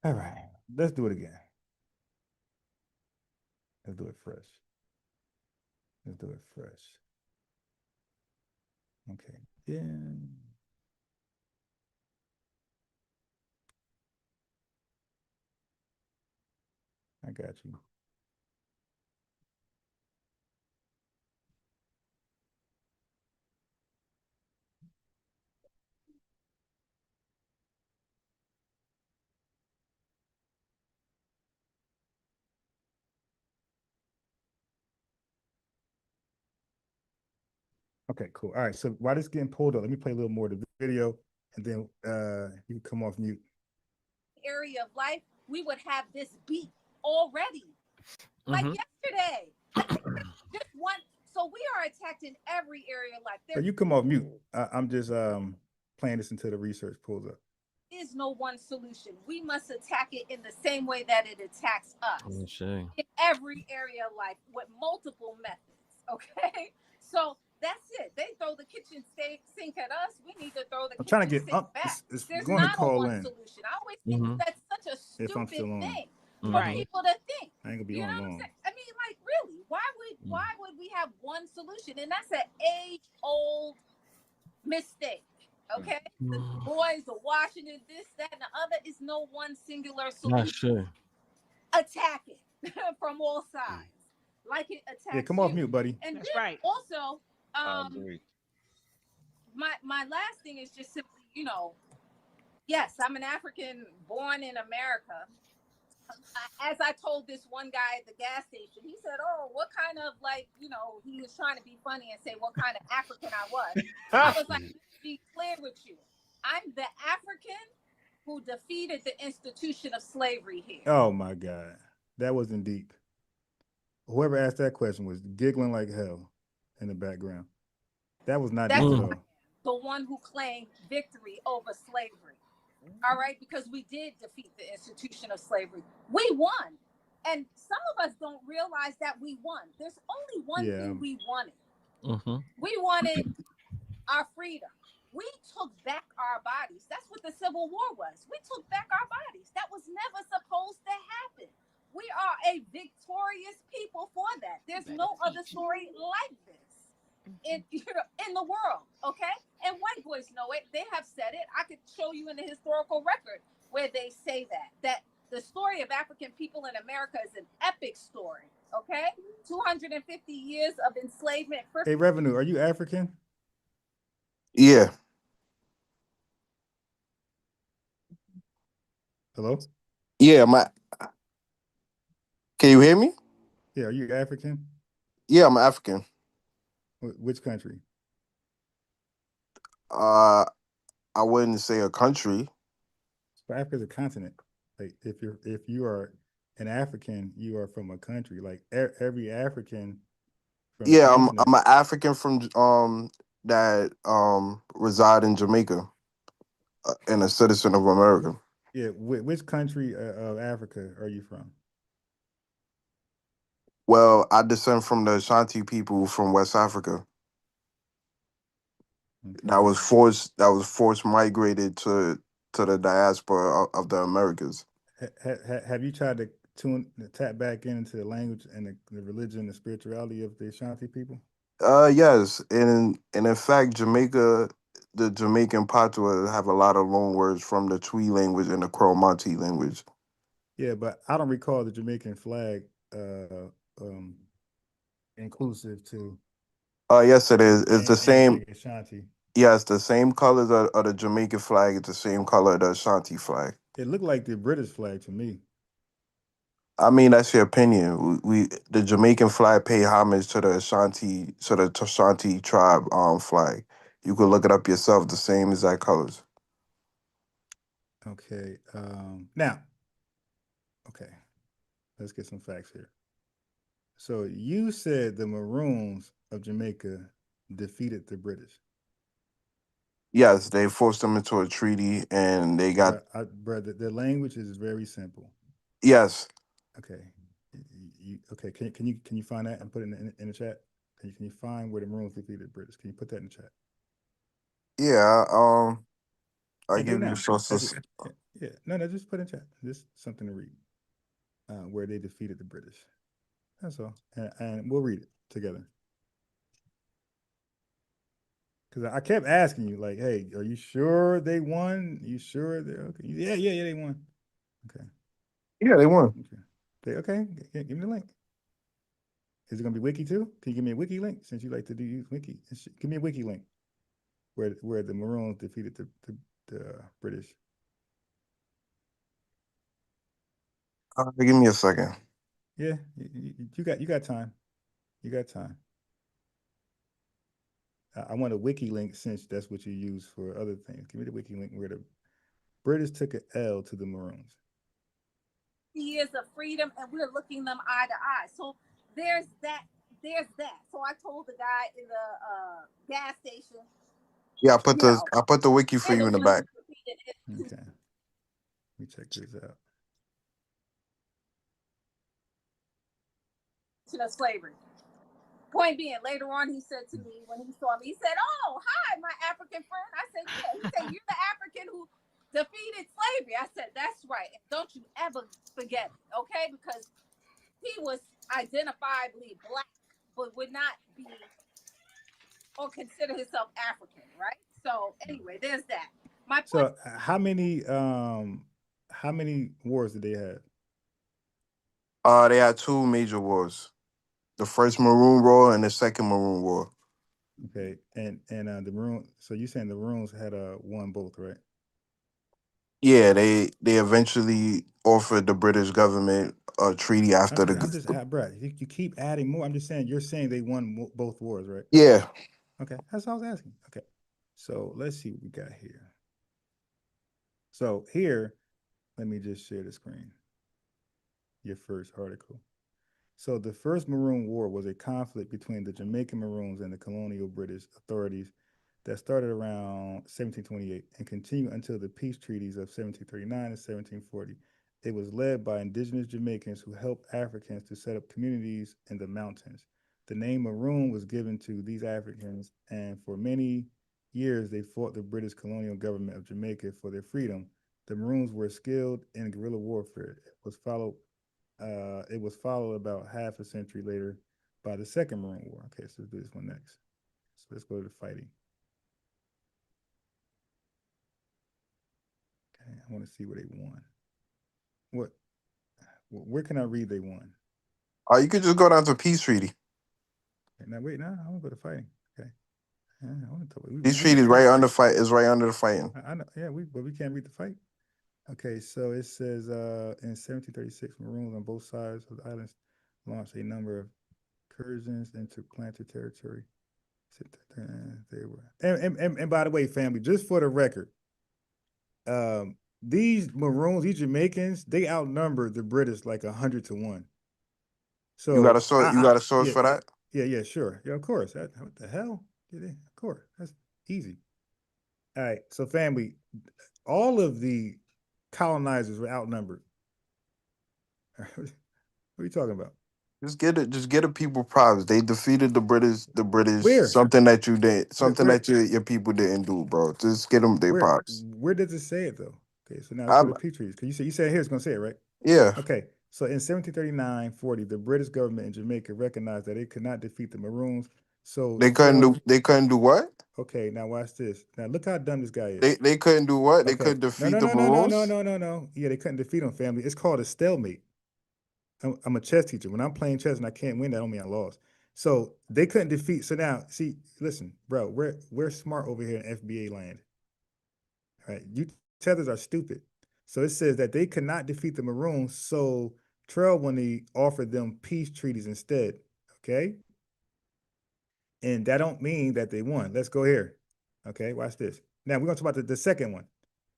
All right, let's do it again. Let's do it fresh. Okay. Yeah. I got you. Okay, cool. All right. So while this getting pulled up, let me play a little more of the video, and then you can come off mute.
Area of life, we would have this beat already, like yesterday. Just one. So we are attacked in every area of life.
So you come off mute. I'm just playing this until the research pulls up.
Is no one solution. We must attack it in the same way that it attacks us in every area of life with multiple methods. Okay, so that's it. They throw the kitchen sink at us. We need to throw the kitchen
trying to get
sink
up.
back.
It's
There's
going to
not
call
a one
in.
solution. I always think that's such a stupid thing for people to think.
I ain't gonna be
you know
on
what I'm
long.
saying? I mean, like, really, why would we have one solution? And that's an age-old mistake. Okay, the boys, the Washington, this, that, and the other is no one singular solution. Attack it from all sides, like it attacks.
Yeah, come off mute, buddy.
And that's right. Also, my last thing is just simply, yes, I'm an African born in America. As I told this one guy at the gas station, he said, "Oh, what kind of he was trying to be funny and say what kind of African I was." I was like, "Let's be clear with you. I'm the African who defeated the institution of slavery here."
Oh my God, that wasn't deep. Whoever asked that question was giggling like hell in the background. That was not deep at all.
The one who claimed victory over slavery. All right, because we did defeat the institution of slavery. We won. And some of us don't realize that we won. There's only one thing we wanted. We wanted our freedom. We took back our bodies. That's what the Civil War was. We took back our bodies. That was never supposed to happen. We are a victorious people for that. There's no other story like this in the world, okay? And white boys know it. They have said it. I could show you in the historical record where they say that the story of African people in America is an epic story, okay? 250 years of enslavement.
Hey, Revenue, are you African?
Yeah.
Hello?
Yeah, can you hear me?
Yeah, are you African?
Yeah, I'm African.
Which country?
I wouldn't say a country.
But Africa's a continent. Like if you are an African, you are from a country. Like every African.
Yeah, I'm an African from that reside in Jamaica, and a citizen of America.
Yeah, which country of Africa are you from?
Well, I descend from the Ashanti people from West Africa. Okay. That was forced migrated to the diaspora of the Americas.
Have you tried to tap back into the language and the religion and the spirituality of the Ashanti people?
Yes, and in fact, Jamaica, the Jamaican patois have a lot of loan words from the Twi language and the Crow-Monte language.
Yeah, but I don't recall the Jamaican flag inclusive to.
Yes, it is. It's the same.
Ashanti.
Yes, the same colors of the Jamaican flag. It's the same color of the Ashanti flag.
It looked like the British flag to me.
I mean, that's your opinion. The Jamaican flag pay homage to the Ashanti tribe flag. You could look it up yourself. The same exact colors.
Okay. Now. Okay. Let's get some facts here. So you said the Maroons of Jamaica defeated the British.
Yes, they forced them into a treaty, and they got.
Brother, the language is very simple.
Yes.
Okay. Okay. Can you find that and put it in the chat? Can you find where the Maroons defeated the British? Can you put that in the chat?
Yeah. I give you sources.
Yeah. No, just put in chat. Just something to read. Where they defeated the British. That's all. And we'll read it together. Because I kept asking you, like, hey, are you sure they won? You sure they're okay? Yeah, they won. Okay.
Yeah, they won.
Okay. Give me the link. Is it gonna be wiki too? Can you give me a wiki link since you like to use wiki? Give me a wiki link where the Maroons defeated the British.
Give me a second.
Yeah, you got time. You got time. I want a wiki link since that's what you use for other things. Give me the wiki link where the British took an L to the Maroons.
Years of freedom, and we're looking them eye to eye. So there's that. So I told the guy in the gas station.
Yeah, I put the wiki for you in the back.
Okay. Let me check this out.
Of slavery. Point being, later on, he said to me when he saw me, he said, "Oh, hi, my African friend." I said, "Yeah." He said, "You're the African who defeated slavery." I said, "That's right. And don't you ever forget it, okay? Because he was identifiably black, but would not be or consider himself African, right?" So anyway, there's that. My point.
So how many wars did they have?
They had two major wars. The first Maroon War and the second Maroon War.
Okay, and the Maroon. So you saying the Maroons had won both, right?
Yeah, they eventually offered the British government a treaty after
I'm just, bro, you keep adding more. I'm just saying you're saying they won both wars, right?
Yeah.
Okay, that's what I was asking. Okay, so let's see what we got here. So here, let me just share the screen. Your first article. So the first Maroon War was a conflict between the Jamaican Maroons and the colonial British authorities that started around 1728 and continued until the peace treaties of 1739 and 1740. It was led by indigenous Jamaicans who helped Africans to set up communities in the mountains. The name Maroon was given to these Africans, and for many years they fought the British colonial government of Jamaica for their freedom. The Maroons were skilled in guerrilla warfare. It was followed about half a century later by the Second Maroon War. Okay, so let's do this one next. So let's go to the fighting. Okay, I want to see where they won. Where can I read they won?
You could just go down to peace treaty.
Okay, now wait, I want to go to fighting. Okay.
Peace treaty is right under fight. Is right under the fighting.
I know. Yeah, but we can't read the fight. Okay, so it says in 1736, Maroons on both sides of the islands launched a number of incursions into planter territory. They were, and by the way, family, just for the record, these Maroons, these Jamaicans, they outnumbered the British like 100-1. So
you got a source for that?
Yeah, sure. Yeah, of course. What the hell? Of course, that's easy. All right, so family, all of the colonizers were outnumbered. What are you talking about?
Just get the people props. They defeated the British.
Where?
Something that you did. Something that your people didn't do, bro. Just get them their props.
Where does it say it though? Okay, so now let's go to peace treaties. Because you said here it's gonna say it, right?
Yeah.
Okay. So in 1739-40, the British government in Jamaica recognized that it could not defeat the Maroons. So
they couldn't do what?
Okay, now watch this. Now look how dumb this guy is.
They couldn't do what? They couldn't defeat the Maroons?
No. Yeah, they couldn't defeat them, family. It's called a stalemate. I'm a chess teacher. When I'm playing chess and I can't win, that don't mean I lost. So they couldn't defeat. So now, see, listen, bro, we're smart over here in FBA land. All right, you tethers are stupid. So it says that they could not defeat the Maroons, so Trailwani offered them peace treaties instead. Okay, and that don't mean that they won. Let's go here. Okay, watch this. Now we're gonna talk about the second one.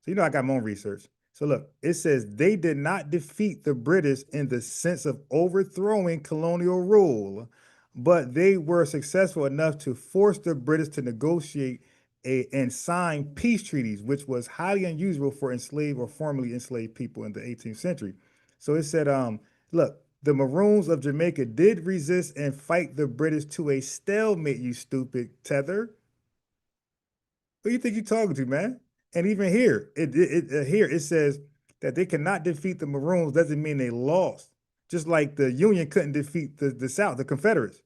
So you know I got my own research. So look, it says they did not defeat the British in the sense of overthrowing colonial rule, but they were successful enough to force the British to negotiate and sign peace treaties, which was highly unusual for enslaved or formerly enslaved people in the 18th century. So it said, look, the Maroons of Jamaica did resist and fight the British to a stalemate, you stupid tether. Who do you think you're talking to, man? And even here, it says that they cannot defeat the Maroons doesn't mean they lost. Just like the Union couldn't defeat the South, the Confederates.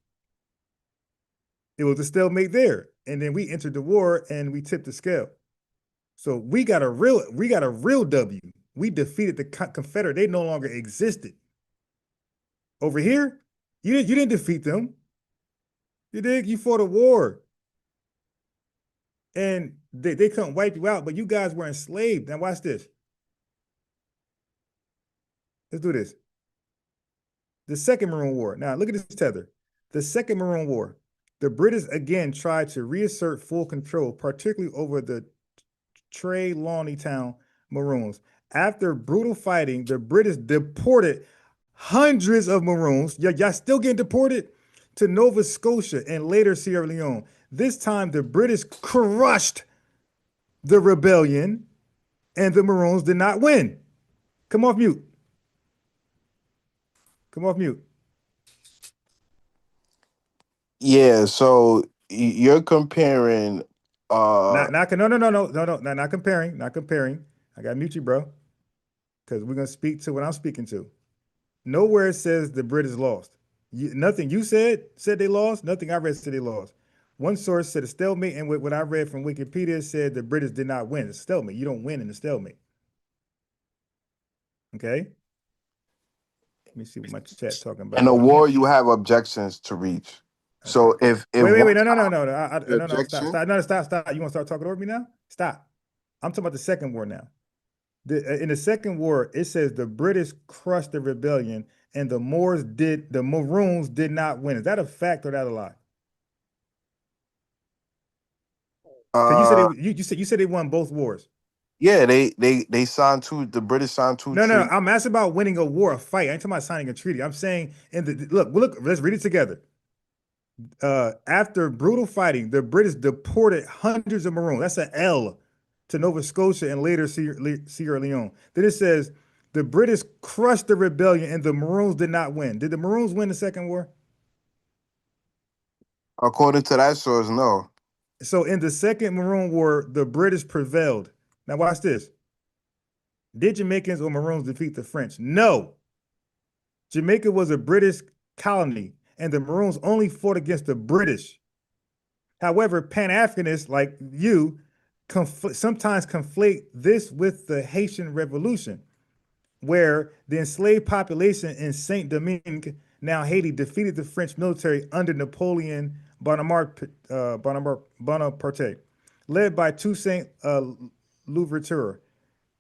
It was a stalemate there. And then we entered the war and we tipped the scale. So we got a real W. We defeated the Confederate. They no longer existed. Over here, you didn't defeat them. You did. You fought a war. And they couldn't wipe you out, but you guys were enslaved. Now watch this. Let's do this. The Second Maroon War. Now look at this tether. The Second Maroon War. The British again tried to reassert full control, particularly over the Trelawney Town Maroons. After brutal fighting, the British deported hundreds of Maroons. Y'all still getting deported to Nova Scotia and later Sierra Leone. This time, the British crushed the rebellion, and the Maroons did not win. Come off mute. Come off mute.
Yeah, so you're comparing.
Not comparing. Not comparing. I gotta mute you, bro, because we're gonna speak to what I'm speaking to. Nowhere it says the British lost. Nothing you said they lost. Nothing I read said they lost. One source said a stalemate, and what I read from Wikipedia said the British did not win. It's a stalemate. You don't win in a stalemate. Okay. Let me see what my chat talking about.
In a war, you have objections to reach. Okay. So if
wait, no, stop. You want to start talking over me now? Stop. I'm talking about the Second War now. In the Second War, it says the British crushed the rebellion and the Maroons did not win. Is that a fact or that a lie? You said they won both wars.
Yeah, they signed the British signed two.
No, I'm asking about winning a war, a fight. I ain't talking about signing a treaty. I'm saying look, let's read it together. After brutal fighting, the British deported hundreds of Maroons. That's an L to Nova Scotia and later Sierra Leone. Then it says the British crushed the rebellion and the Maroons did not win. Did the Maroons win the Second War?
According to that source, no.
So in the Second Maroon War, the British prevailed. Now watch this. Did Jamaicans or Maroons defeat the French? No. Jamaica was a British colony, and the Maroons only fought against the British. However, Pan-Africanists like you sometimes conflate this with the Haitian Revolution, where the enslaved population in Saint-Domingue, now Haiti, defeated the French military under Napoleon Bonaparte, led by Toussaint Louverture,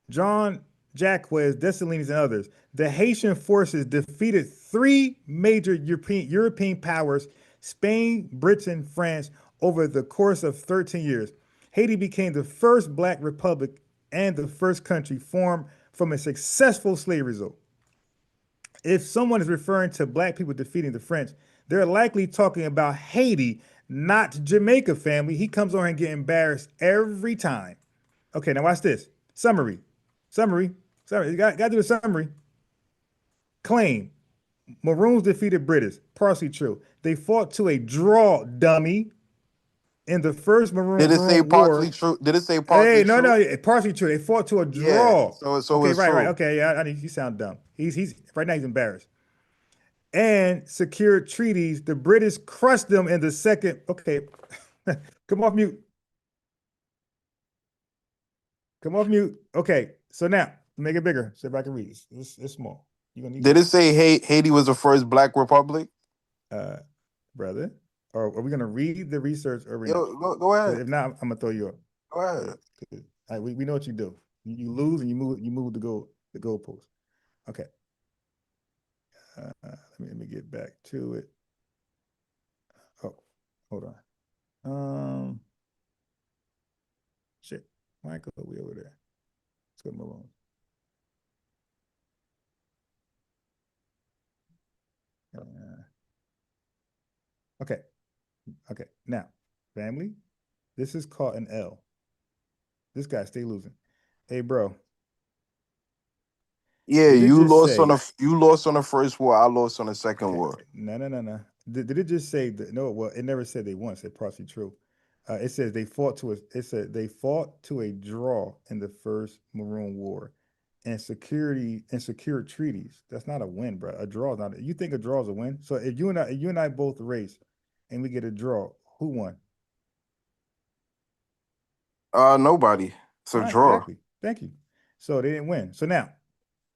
John Jacques Dessalines, and others. The Haitian forces defeated three major European powers, Spain, Britain, France, over the course of 13 years. Haiti became the first Black republic and the first country formed from a successful slave result. If someone is referring to Black people defeating the French, they're likely talking about Haiti, not Jamaica, family. He comes on and get embarrassed every time. Okay, now watch this. Summary. You got to do the summary. Claim. Maroons defeated British. Partially true. They fought to a draw, dummy. In the first Maroon War.
Did it say partially true? Did it say partially true?
No, partially true. They fought to a draw.
Yeah, so
okay, right.
True.
Okay, yeah, you sound dumb. He's right now he's embarrassed. And secured treaties. The British crushed them in the second. Okay, come off mute. Come off mute. Okay, so now make it bigger. See if I can read. It's small. You gonna need.
Did it say Haiti was the first Black republic?
Brother, or are we gonna read the research or read?
Go ahead.
If not, I'm gonna throw you up.
Go ahead.
We know what you do. You lose and you move the goalpost. Okay. Let me get back to it. Oh, hold on. Shit, Michael, we over there. Let's go move on. Okay. Now, family, this is called an L. This guy stay losing. Hey, bro.
Yeah, you lost on the first war. I lost on the second war.
No. Did it just say that? No, well, it never said they won. It said partially true. It says they fought to a draw in the first Maroon War, and secured treaties. That's not a win, bro. A draw is not. You think a draw is a win? So if you and I both race, and we get a draw, Who won?
Nobody. It's a draw.
Exactly. Thank you. So they didn't win. So now,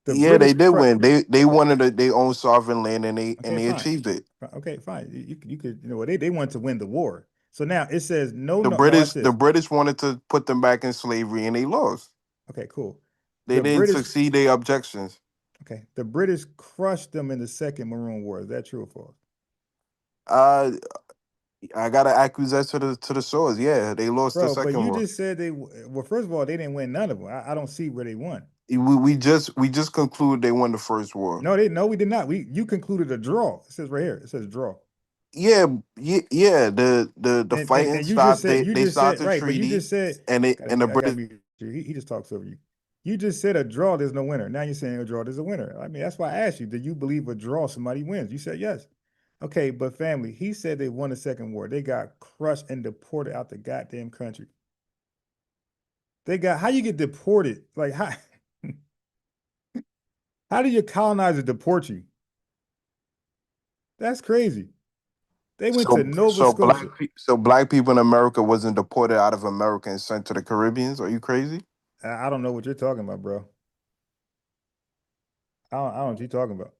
Yeah, they did win. They wanted their own sovereign land, and they achieved it.
Okay, fine. You could they wanted to win the war. So now it says
The British wanted to put them back in slavery, and they lost.
Okay, cool.
They didn't succeed their objections.
Okay, the British crushed them in the Second Maroon War. Is that true or false?
I gotta accuse that to the source. Yeah, they lost the second
but you
war.
just said first of all, they didn't win none of them. I don't see where they won.
We just concluded they won the first war.
No, we did not. You concluded a draw. It says right here. It says draw.
Yeah. The fighting stopped. They stopped the treaty.
But you just said
and the British.
He just talks over you. You just said a draw. There's no winner. Now you're saying a draw. There's a winner. I mean, that's why I asked you. Do you believe a draw somebody wins? You said yes. Okay, but family, he said they won the second war. They got crushed and deported out the goddamn country. How you get deported? Like how do your colonizer deport you? That's crazy. They went to Nova Scotia.
So black people in America wasn't deported out of America and sent to the Caribbeans? Are you crazy?
I don't know what you're talking about, bro. I don't know what you're talking about.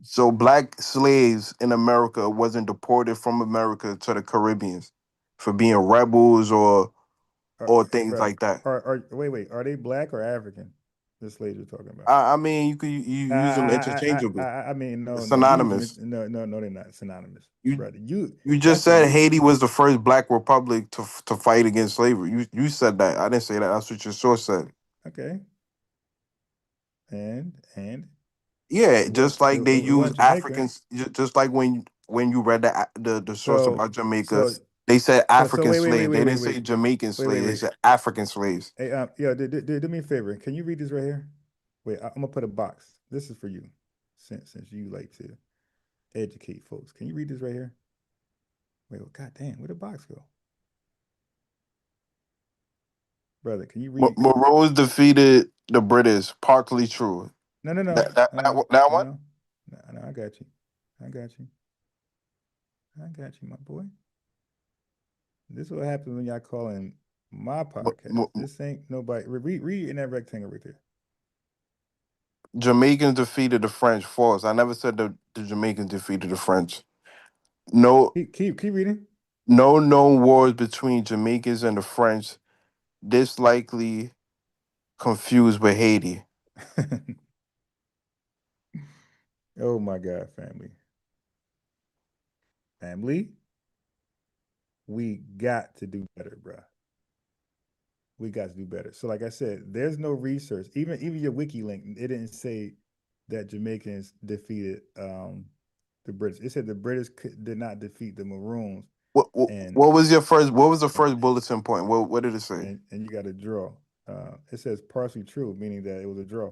So black slaves in America wasn't deported from America to the Caribbeans for being rebels or things like that.
Wait, are they black or African? The slaves you're talking about.
I mean, you could use them interchangeably.
I mean, no,
synonymous.
No, they're not synonymous, brother. You
just said Haiti was the first black republic to fight against slavery. You said that. I didn't say that. That's what your source said.
Okay. And
yeah, just like they use Africans, just like when you read the source about Jamaica, they said African slaves. They didn't say Jamaican slaves. They said African slaves.
Hey, do me a favor. Can you read this right here? Wait, I'm gonna put a box. This is for you, since you like to educate folks. Can you read this right here? Wait, well, goddamn, where'd the box go? Brother, can you read?
Maroons defeated the British. Partly true.
No.
That one?
No, I got you. I got you, my boy. This is what happens when y'all calling my podcast. This ain't nobody. Read in that rectangle right there.
Jamaicans defeated the French. False. I never said the Jamaicans defeated the French. No.
Keep reading.
No known wars between Jamaicans and the French. This likely confused with Haiti.
Oh my God, family. We got to do better, bro. We got to do better. So like I said, there's no research. Even your wiki link, it didn't say that Jamaicans defeated the British. It said the British did not defeat the Maroons.
What was the first bulletin point? What did it say?
And you got a draw. It says partially true, meaning that it was a draw.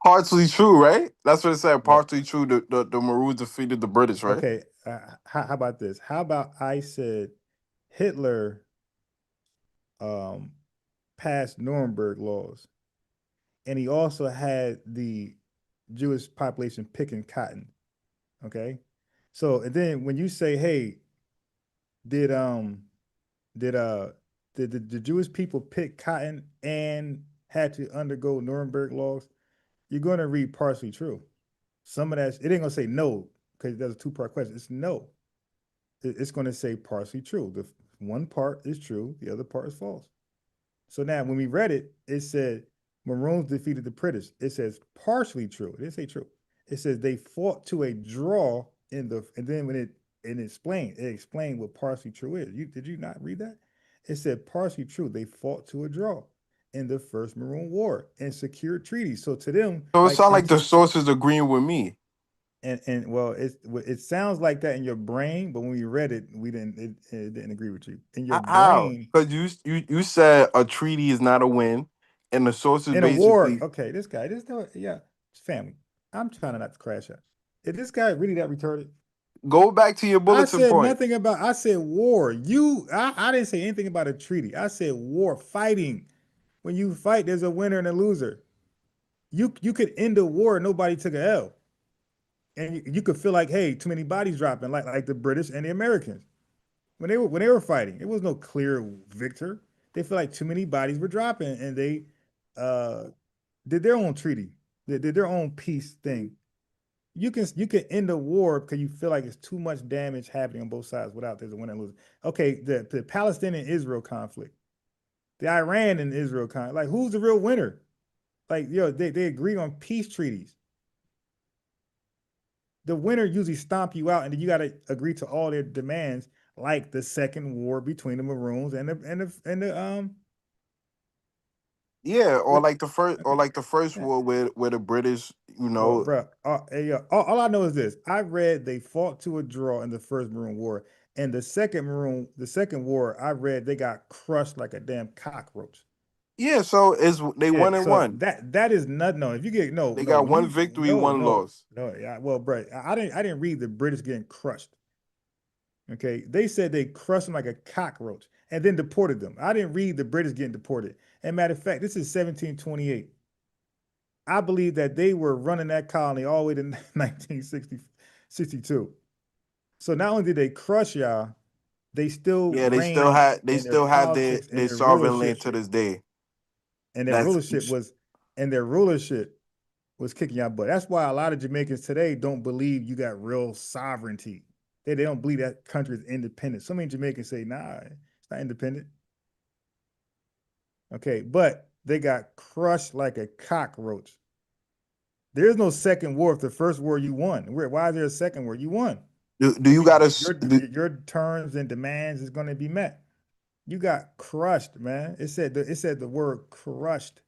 Partially true, right? That's what it said. Partially true. The Maroons defeated the British, right?
Okay. How about this? How about I said Hitler passed Nuremberg laws, and he also had the Jewish population picking cotton. Okay. So and then when you say, hey, did the Jewish people pick cotton and had to undergo Nuremberg laws? You're going to read partially true. Some of that, it ain't going to say no, because there's a two-part question. It's no. It's going to say partially true. The one part is true, the other part is false. So now when we read it, it said Maroons defeated the British. It says partially true. It didn't say true. It says they fought to a draw and then when it explained what partially true is. Did you not read that? It said partially true. They fought to a draw in the First Maroon War and secured treaties. So to them,
so it sounds like the sources agreeing with me.
And well, it sounds like that in your brain, but when we read it, it didn't agree with you. In your brain,
because you said a treaty is not a win, and the sources
in
basically
a war. Okay, family. I'm trying not to crash out. Is this guy really that retarded?
Go back to your bulletin point.
I said nothing about. I said war. I didn't say anything about a treaty. I said war, fighting. When you fight, there's a winner and a loser. You could end a war and nobody took an L. And you could feel like, hey, too many bodies dropping, like the British and the Americans. when they were fighting. It was no clear victor. They feel like too many bodies were dropping, and they did their own treaty, they did their own peace thing. You can end the war because you feel like it's too much damage happening on both sides without there's a winner and loser. Okay, the Palestinian Israel conflict, the Iran and Israel conflict, like who's the real winner? Like, they agree on peace treaties. The winner usually stomp you out, and then you got to agree to all their demands, like the second war between the Maroons and the
Yeah, or like the first war where the British,
Well, bro, hey, all I know is this: I read they fought to a draw in the first Maroon War, and the second war, I read they got crushed like a damn cockroach.
Yeah, so they
Yeah,
1-1.
That is not no. If you get
They got one victory, one loss.
No, yeah, well, bro, I didn't read the British getting crushed. Okay, they said they crushed them like a cockroach and then deported them. I didn't read the British getting deported. And matter of fact, this is 1728. I believe that they were running that colony all the way to 1962. So not only did they crush y'all, they still
they still have their sovereign land to this day.
And their rulership was kicking y'all butt. That's why a lot of Jamaicans today don't believe you got real sovereignty. They don't believe that country is independent. So many Jamaicans say, nah, it's not independent. Okay, but they got crushed like a cockroach. There's no second war if the first war you won. Why is there a second war? You won.
Do you got to
your terms and demands is going to be met? You got crushed, man. It said the word crushed.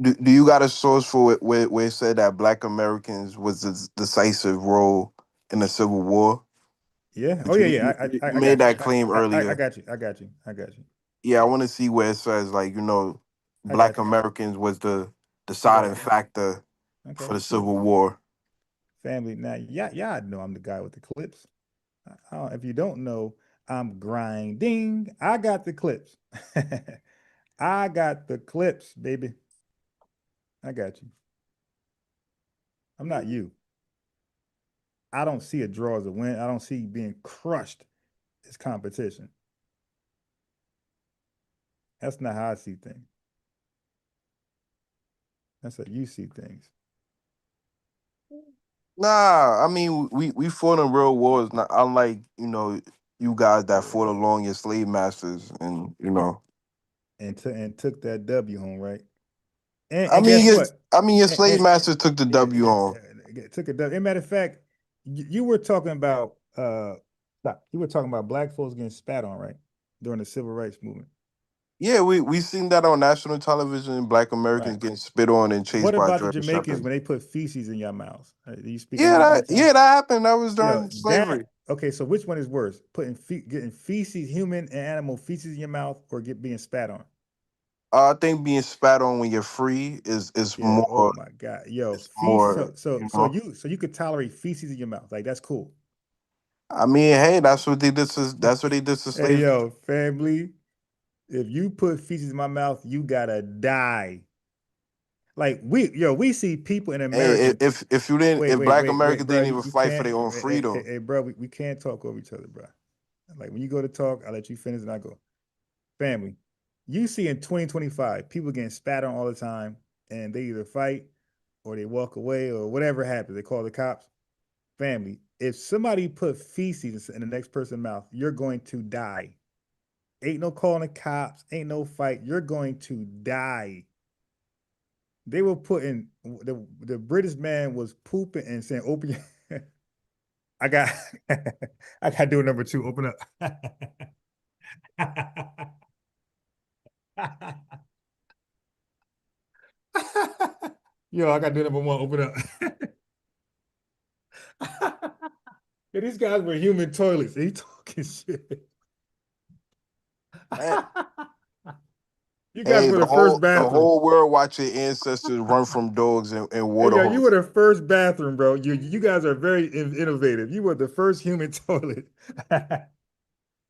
Do you got a source for it where it said that Black Americans was a decisive role in the Civil War?
Yeah.
I made that claim earlier.
I got you.
Yeah, I want to see where it says Black Americans was the deciding factor for the Civil War.
Family, now y'all know I'm the guy with the clips. If you don't know, I'm grinding. I got the clips. I got the clips, baby. I got you. I'm not you. I don't see a draw as a win. I don't see being crushed as competition. That's not how I see things. That's how you see things.
Nah, I mean we fought in real wars. Not unlike you guys that fought along your slave masters, and
and took that W home, right?
Your slave master took the W home.
Took a W. As a matter of fact, you were talking about Black folks getting spat on, right, during the Civil Rights Movement.
Yeah, we seen that on national television. Black Americans getting spit on and chased by German
What about the Jamaicans when they put feces in your mouths? You speak?
That happened. That was during slavery.
Okay, so which one is worse? Getting feces, human and animal feces in your mouth, or being spat on?
I think being spat on when you're free is more.
Oh my God, feces. So you could tolerate feces in your mouth, like that's cool.
I mean, hey, that's what they did to slaves.
Hey, yo, family. If you put feces in my mouth, you gotta die. Like we see people in America.
Hey, if Black Americans didn't even fight for their own freedom.
Hey, bro, we can't talk over each other, bro. Like when you go to talk, I'll let you finish and I go. Family, you see in 2025, people getting spat on all the time, and they either fight or they walk away or whatever happens. They call the cops. Family, if somebody put feces in the next person's mouth, you're going to die. Ain't no calling the cops. Ain't no fight. You're going to die. They were putting the British man was pooping and saying, "Open your." I got to do number 2. Open up. Yo, I got to do number 1. Open up. Yeah, these guys were human toilets. He talking shit. You guys were the first bathroom.
The whole world watched your ancestors run from dogs and water hoses.
You were the first bathroom, bro. You guys are very innovative. You were the first human toilet.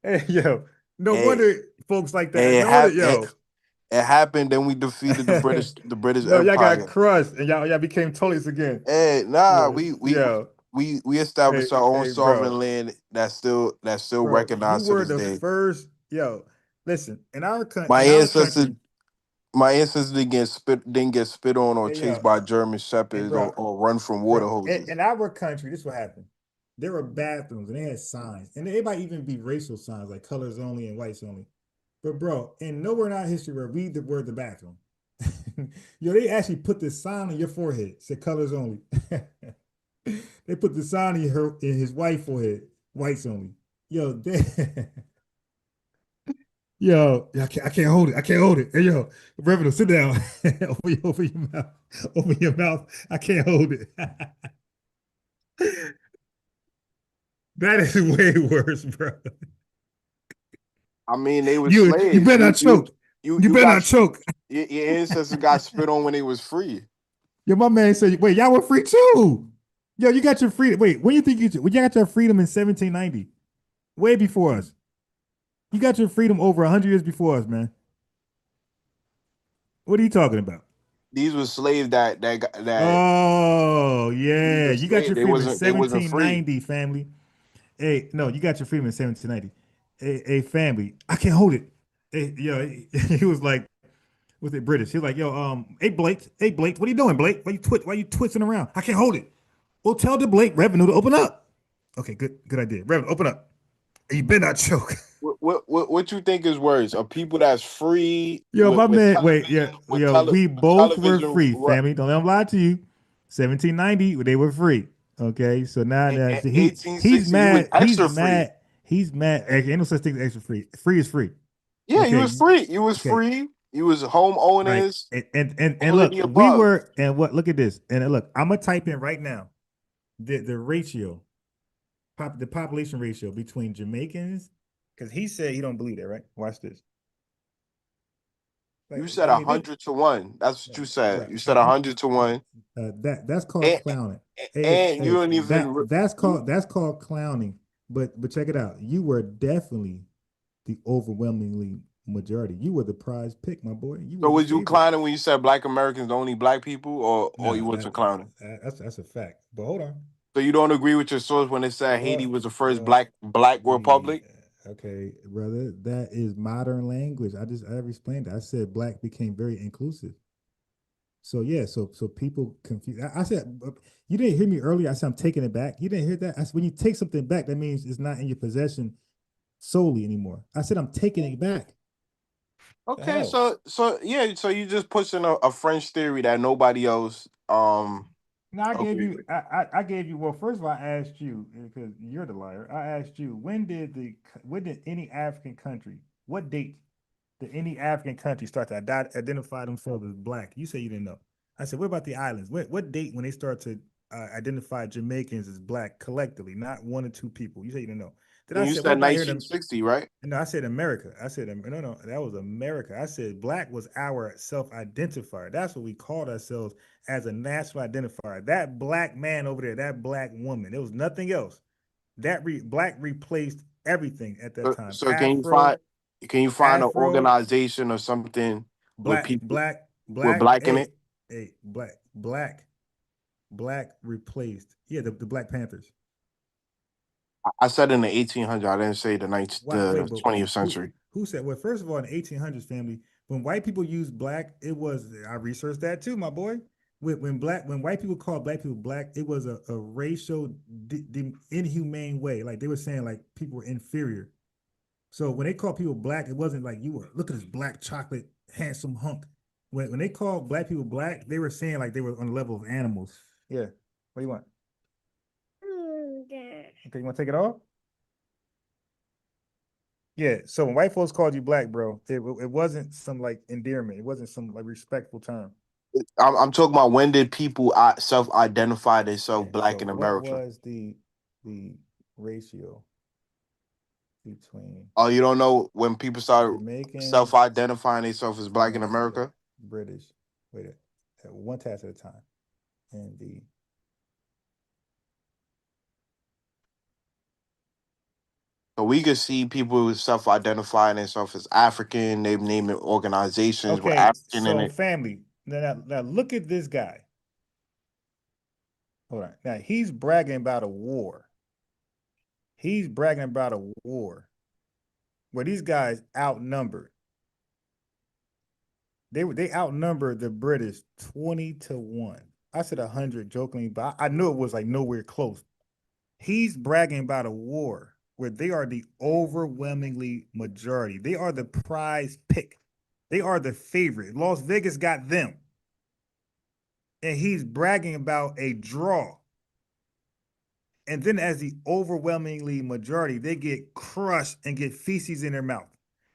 Hey, yo, no wonder folks like that.
It happened. Then we defeated the British. The British
no,
Empire.
Y'all got crushed and y'all became toilets again.
Hey, nah, we established our own sovereign
bro.
land that's still
Bro, you
recognized to
were
this
the
day.
first. Yo, listen, in our
My ancestors,
country,
didn't get spit on or
hey,
chased
yo,
by German
hey,
shepherds
bro,
or run from water hoses.
in our country, this what happened. There were bathrooms and they had signs, and they might even be racial signs like colors only and whites only. But bro, and nowhere in our history where read the word the bathroom. Yo, they actually put the sign on your forehead, said colors only. They put the sign in his white forehead, whites only. Yo, yo, I can't hold it. I can't hold it. Hey, yo, Reverend, sit down. Open your mouth. Open your mouth. I can't hold it. That is way worse, bro.
I mean, they were
You
slaves.
better not choke. You better not choke.
Your ancestors got spit on when they was free.
Yo, my man said, wait, y'all were free too. Yo, you got your freedom. Wait, when you think you got your freedom in 1790? Way before us. You got your freedom over 100 years before us, man. What are you talking about?
These were slaves that.
Oh, yeah. You got your freedom in
They wasn't free.
1790, family. Hey, no, you got your freedom in 1790. Hey, family, I can't hold it. Hey, yo, he was like, was it British? He was like, yo, hey Blake, what are you doing, Blake? Why you twisting around? I can't hold it. Well, tell the Blake Revenue to open up. Okay, good idea. Revenue, open up. You better not choke.
What you think is worse? A people that's free?
Yo, my man, wait, yeah, yo, we both were free, family. Don't let him lie to you. 1790, they were free. Okay, so now he's mad. He's mad. Ain't no such thing as extra free. Free is free.
Yeah,
okay.
you was free. You was free. You was homeowners.
Right. And look, we were, and what? Look at this. And look, I'm gonna type in right now the ratio, the population ratio between Jamaicans, because he said he don't believe that, right? Watch this.
You said 100 to 1. That's what you said. Right. You said 100 to 1.
That's called clowning.
And you don't even.
That's called clowning. But check it out. You were definitely the overwhelmingly majority. You were the prize pick, my boy.
So was you clowning when you said Black Americans the only Black people, or you wasn't clowning?
That's a fact. But hold on.
So you don't agree with your source when it said Haiti was the first black republic?
Okay, brother, that is modern language. I explained that. I said Black became very inclusive. So yeah, so people confuse. I said you didn't hear me earlier. I said I'm taking it back. You didn't hear that. I said when you take something back, that means it's not in your possession solely anymore. I said I'm taking it back.
Okay, so yeah, so you just pushing a French theory that nobody else.
No, I gave you. I gave you. Well, first of all, I asked you because you're the liar. I asked you when did any African country? What date did any African country start to identify themselves as Black? You say you didn't know. I said, what about the islands? What date when they start to identify Jamaicans as Black collectively, not one or two people? You say you didn't know.
Then you said 1960, right?
No, I said America. I said no, that was America. I said Black was our self-identifier. That's what we called ourselves as a national identifier. That Black man over there, that Black woman. There was nothing else. That Black replaced everything at that time.
So can you find an organization or something with people with Black in it?
Hey, Black replaced. Yeah, the Black Panthers.
I said in the 1800s. I didn't say the 20th century.
Who said? Well, first of all, in the 1800s, family, when white people used Black, it was. I researched that too, my boy. When white people called Black people Black, it was a racial, inhumane way. Like they were saying, like people were inferior. So when they called people Black, it wasn't like you were look at this black chocolate handsome hunk. When they called Black people Black, they were saying like they were on the level of animals. Yeah. What do you want? Okay, you want to take it off? Yeah. So when white folks called you Black, bro, it wasn't some like endearment. It wasn't some like respectful term.
I'm talking about when did people self-identify themselves Black in America?
What was the ratio between?
Oh, you don't know when people started self-identifying themselves as Black in America?
British. Wait, one task at a time. And
so we could see people who self-identifying themselves as African. They naming organizations with African in it.
Family. Now look at this guy. hold on. Now he's bragging about a war. He's bragging about a war where these guys outnumbered. They outnumbered the British 20-1. I said 100 jokingly, but I knew it was like nowhere close. He's bragging about a war where they are the overwhelmingly majority. They are the prize pick. They are the favorite. Las Vegas got them. And he's bragging about a draw. And then as the overwhelmingly majority, they get crushed and get feces in their mouth.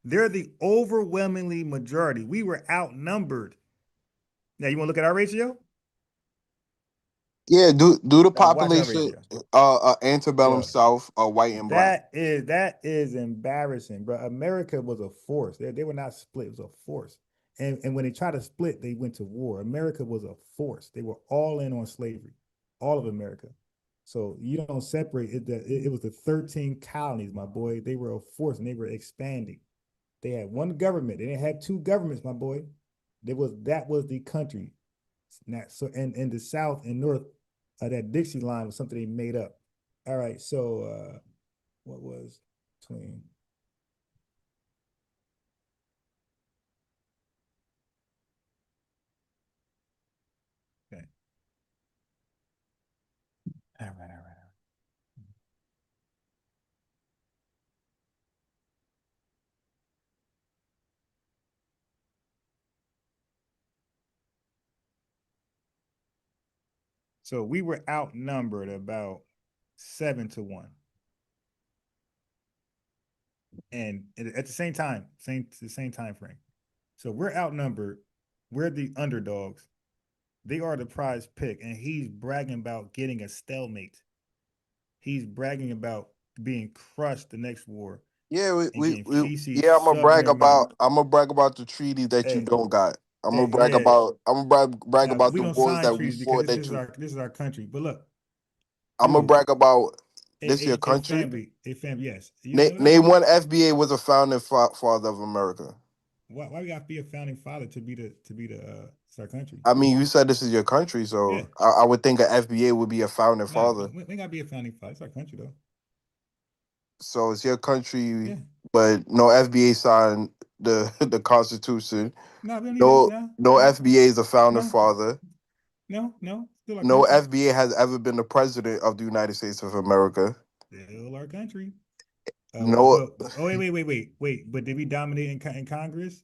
They're the overwhelmingly majority. We were outnumbered. Now, you want to look at our ratio?
Yeah, do the population antebellum South white and black.
That is embarrassing, bro. America was a force. They were not split. It was a force. And when they tried to split, they went to war. America was a force. They were all in on slavery, all of America. So you don't separate it. It was the 13 colonies, my boy. They were a force and they were expanding. They had one government. They didn't have two governments, my boy. That was the country. So and the South and North, that Dixie line was something they made up. All right. So what was between? Okay. All right. So we were outnumbered about 7-1. And at the same time, the same time frame. So we're outnumbered. We're the underdogs. They are the prize pick. And he's bragging about getting a stalemate. He's bragging about being crushed the next war.
Yeah, I'm gonna brag about the treaty that you don't got. I'm gonna brag about the wars that we fought that you.
This is our country. But look,
I'm gonna brag about this your country.
Family, yes.
Name one FBA was a founding father of America.
Why we got to be a founding father to be our country?
I mean, you said this is your country, so yeah. I would think an FBA would be a founding father.
We gotta be a founding father. It's our country though.
So it's your country, but no FBA signed the Constitution. No FBA is a founding father.
No.
No FBA has ever been the president of the United States of America.
Still our country.
No.
Wait. But did we dominate in Congress?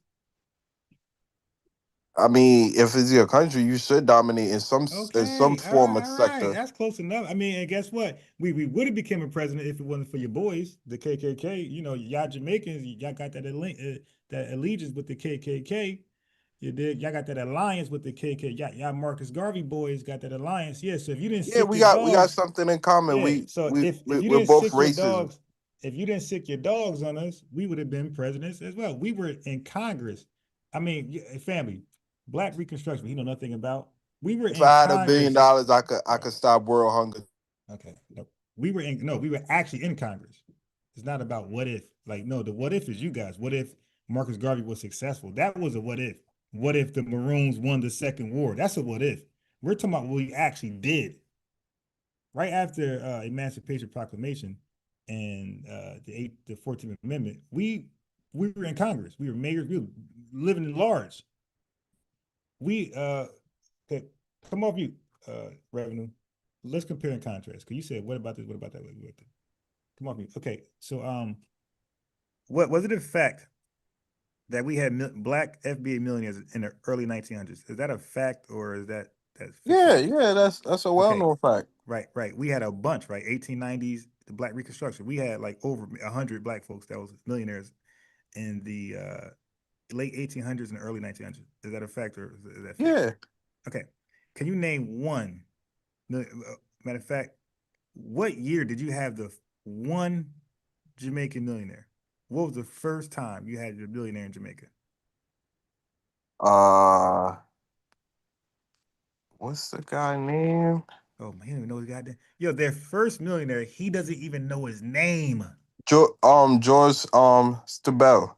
I mean, if it's your country, you should dominate in some form of sector.
Right. That's close enough. I mean, and guess what? We would have become a president if it wasn't for your boys, the KKK. You know, y'all Jamaicans, y'all got that allegiance with the KKK. You did. Y'all got that alliance with the KKK. Y'all Marcus Garvey boys got that alliance. Yeah. So if you didn't,
we got something in common.
Yeah,
we're both racist.
If you didn't sick your dogs on us, we would have been presidents as well. We were in Congress. I mean, family. Black Reconstruction, he know nothing about. We were.
If I had $1 billion, I could stop world hunger.
Okay, no, we were actually in Congress. It's not about what if. Like, no, the what if is you guys. What if Marcus Garvey was successful? That was a what if. What if the Maroons won the Second War? That's a what if. We're talking about what we actually did. Right after Emancipation Proclamation and the 14th Amendment, we were in Congress. We were mayors. We were living at large. Okay, come off mute, Revenue. Let's compare and contrast. Because you said, what about this? What about that? Come off mute. Okay, so what was it a fact that we had black FBA millionaires in the early 1900s? Is that a fact or is that's
that's a well-known fact.
Right. We had a bunch, right? 1890s, the Black Reconstruction. We had like over 100 black folks that was millionaires in the late 1800s and early 1900s. Is that a fact or is that fake?
Yeah.
Okay. Can you name one? Matter of fact, what year did you have the one Jamaican millionaire? What was the first time you had your billionaire in Jamaica?
What's the guy name?
Oh man, he don't even know his goddamn. Yo, their first millionaire, he doesn't even know his name.
George Stabell.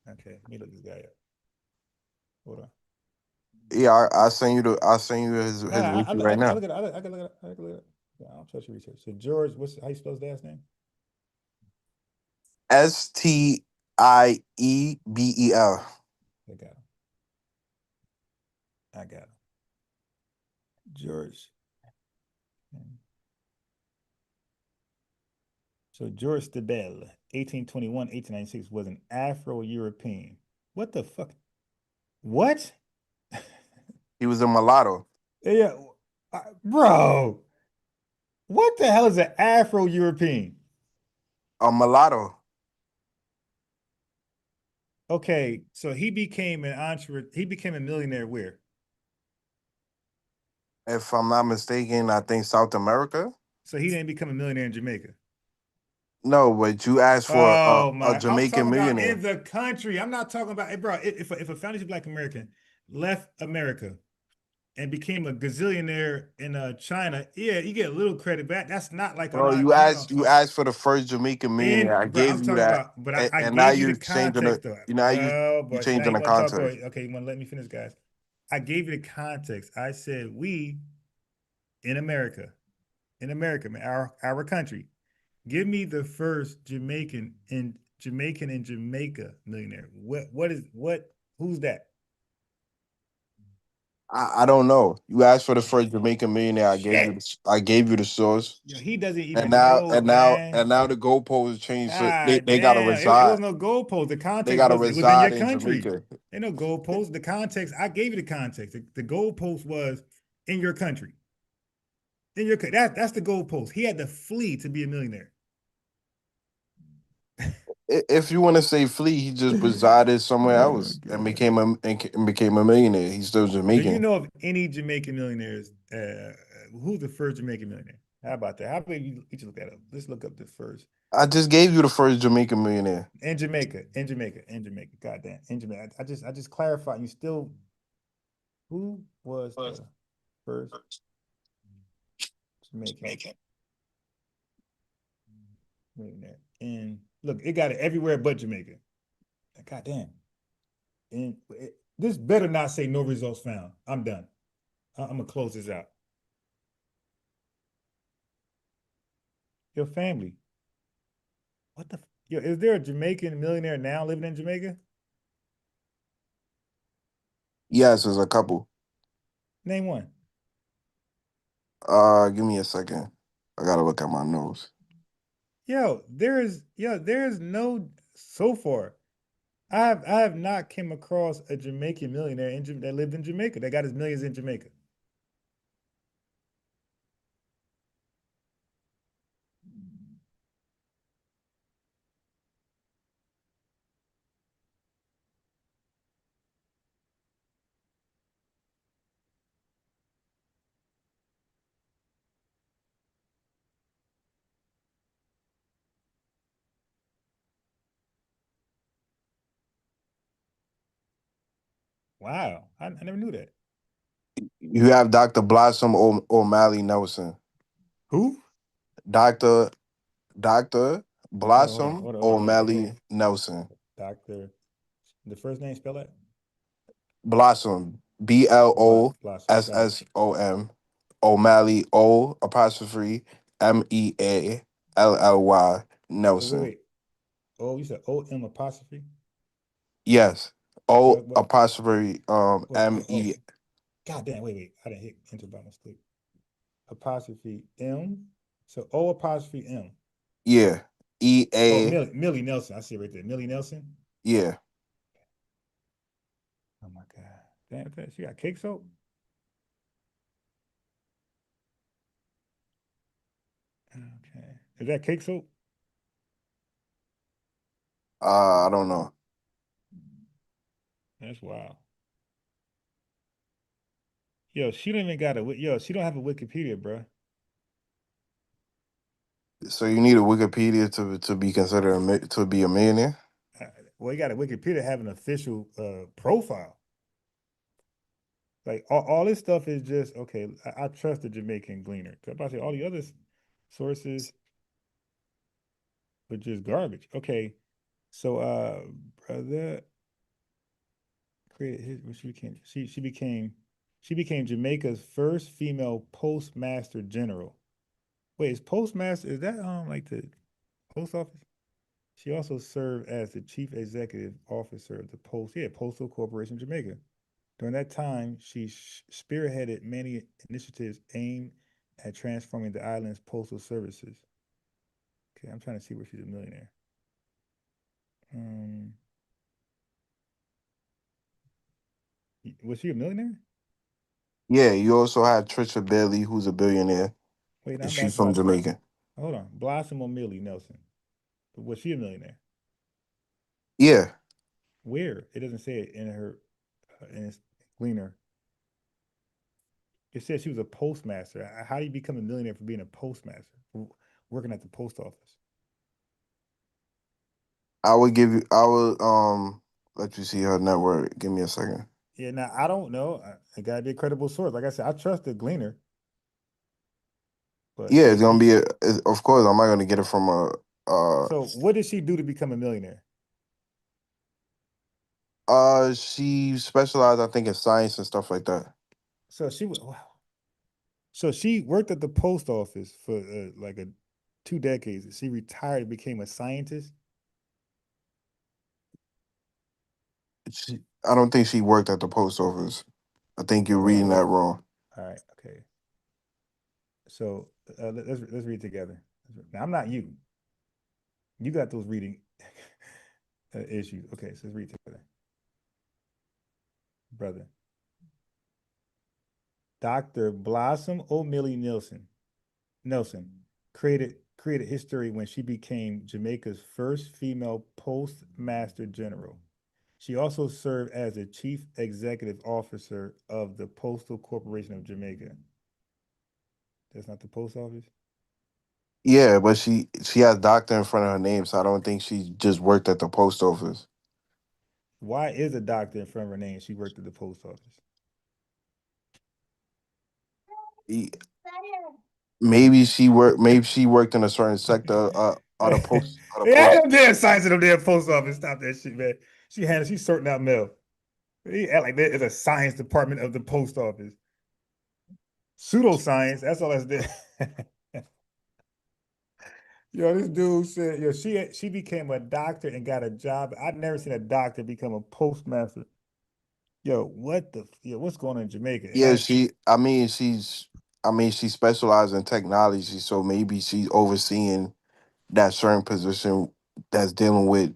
Okay, let me look this guy up. Hold on.
Yeah, I send you his wiki right now.
I look at it. Yeah, I'll trust your research. So George, how you spell his last name?
Stiebel.
I got him. George. So George Stiebel, 1821-1896, was an Afro-European. What the fuck? What?
He was a mulatto.
Yeah, bro. What the hell is an Afro-European?
A mulatto.
Okay, so he became an entrepreneur. He became a millionaire where?
If I'm not mistaken, I think South America.
So he didn't become a millionaire in Jamaica.
No, but you asked for a Jamaican
I'm talking
millionaire.
about in the country. I'm not talking about, bro. If a foundation Black American left America and became a gazillionaire in China, yeah, you get a little credit back. That's not like
Bro, you asked for the first Jamaican millionaire. I gave you that,
but I
and now
gave you
you're
the
changing
context,
it.
though.
You changing the context.
Okay, you want to let me finish, guys? I gave you the context. I said we in America, man, our country. Give me the first Jamaican in Jamaica millionaire. Who's that?
I don't know. You asked for the first Jamaican millionaire. I gave you the source.
Yeah, he doesn't even
And now
know,
the goalposts changed. So they gotta
It was
reside.
no goalpost. The
They
context
gotta
was it was in your
reside in
country.
Jamaica.
Ain't no goalpost. The context, I gave you the context. The goalpost was in your country. That's the goalpost. He had to flee to be a millionaire.
If you want to say flee, he just resided somewhere else and became a millionaire. He's still Jamaican.
Do you know of any Jamaican millionaires? Who's the first Jamaican millionaire? How about that? How about you look that up? Let's look up the first.
I just gave you the first Jamaican millionaire.
In Jamaica. Goddamn, in Jamaica. I just clarified. You still. Who was the first Jamaican millionaire? And look, it got it everywhere but Jamaica. Goddamn. And this better not say no results found. I'm done. I'm gonna close this out. Your family. What the? Yo, is there a Jamaican millionaire now living in Jamaica?
Yes, there's a couple.
Name one.
Give me a second. I gotta look at my notes.
There's no so far. I have not came across a Jamaican millionaire that lived in Jamaica that got his millions in Jamaica. Wow, I never knew that.
You have Dr. Blossom O'Malley Nelson.
Who?
Dr. Blossom
Hold on.
O'Malley Nelson.
Dr. The first name, spell that?
Blossom. Blossom. O'Malley O''Meally Nelson.
So wait. Oh, you said O-M apostrophe?
Yes. O''Me.
God damn, wait. I didn't hit enter by mistake. Apostrophe M. So O apostrophe M.
Yeah. E-A.
Oh, Millie Nelson. I see it right there. Millie Nelson?
Yeah.
Oh my God. Damn, she got cake soap? Okay. Is that cake soap?
I don't know.
That's wild. Yo, she don't even got she don't have a Wikipedia, bro.
So you need a Wikipedia to be considered to be a millionaire?
Well, you got a Wikipedia to have an official profile. Like all this stuff is just okay. I trust the Jamaican Gleaner. I'm about to say all the other sources, but just garbage. Okay, so brother created his. She became She became Jamaica's first female postmaster general. Wait, is postmaster, is that like the post office? She also served as the chief executive officer of the Postal Corporation of Jamaica. During that time, she spearheaded many initiatives aimed at transforming the island's postal services. Okay, I'm trying to see where she's a millionaire. Was she a millionaire?
Yeah, you also had Trisha Bailey, who's a billionaire.
Wait,
and she's from Jamaica.
Hold on, Blossom O'Malley Nelson. But was she a millionaire?
Yeah.
Where? It doesn't say it in her in its Gleaner. It says she was a postmaster. How do you become a millionaire for being a postmaster, working at the post office?
I would let you see her network. Give me a second.
Yeah, now I don't know. It gotta be a credible source. Like I said, I trust the Gleaner.
But yeah, it's gonna be of course, I'm not gonna get it from a
So what did she do to become a millionaire?
She specialized, I think, in science and stuff like that.
So she worked at the post office for like 2 decades. She retired and became a scientist.
I don't think she worked at the post office. I think you're reading that wrong.
All right. Okay. So let's read together. Now I'm not you. You got those reading issues. Okay, so let's read together. Brother. Dr. Blossom O'Malley Nelson created history when she became Jamaica's first female postmaster general. She also served as the chief executive officer of the Postal Corporation of Jamaica. That's not the post office?
Yeah, but she has doctor in front of her name, so I don't think she just worked at the post office.
Why is a doctor in front of her name? She worked at the post office.
Maybe she worked in a certain sector of the post.
Yeah, them damn signs of them damn post office. Stop that shit, man. She's sorting out mail. He act like that is a science department of the post office. Pseudoscience, that's all that's there. Yo, this dude said, yo, she became a doctor and got a job. I've never seen a doctor become a postmaster. Yo, what's going on in Jamaica?
Yeah, she specialized in technology, so maybe she's overseeing that certain position that's dealing with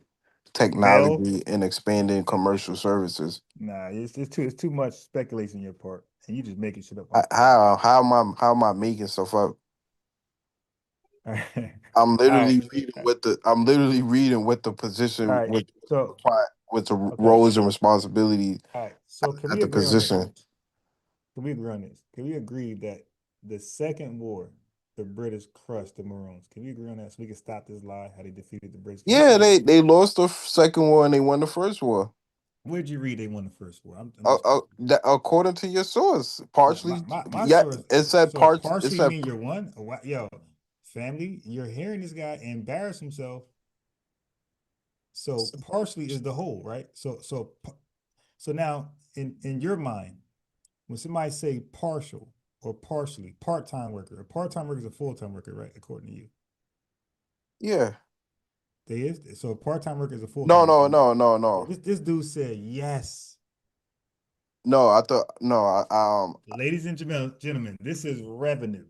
technology and expanding commercial services.
Nah, it's too much speculation on your part, and you just making shit up.
How am I making stuff up? I'm literally reading what the position with the roles and responsibilities.
All right, so can we agree on this? Can we agree on this? Can we agree that the second war, the British crushed the Maroons? Can we agree on that so we can stop this lie? How they defeated the British?
Yeah, they lost the second war and they won the first war.
Where'd you read they won the first war?
According to your source, partially.
My source,
it said partially.
Partially, you mean you're one? Yo, family, you're hearing this guy embarrass himself. So partially is the whole, right? So now in your mind, when somebody say partial or partially, part-time worker, a part-time worker is a full-time worker, right? According to you.
Yeah.
They is. So a part-time worker is a full-time
worker. No.
This dude said yes.
No, I thought no.
Ladies and gentlemen, this is revenue.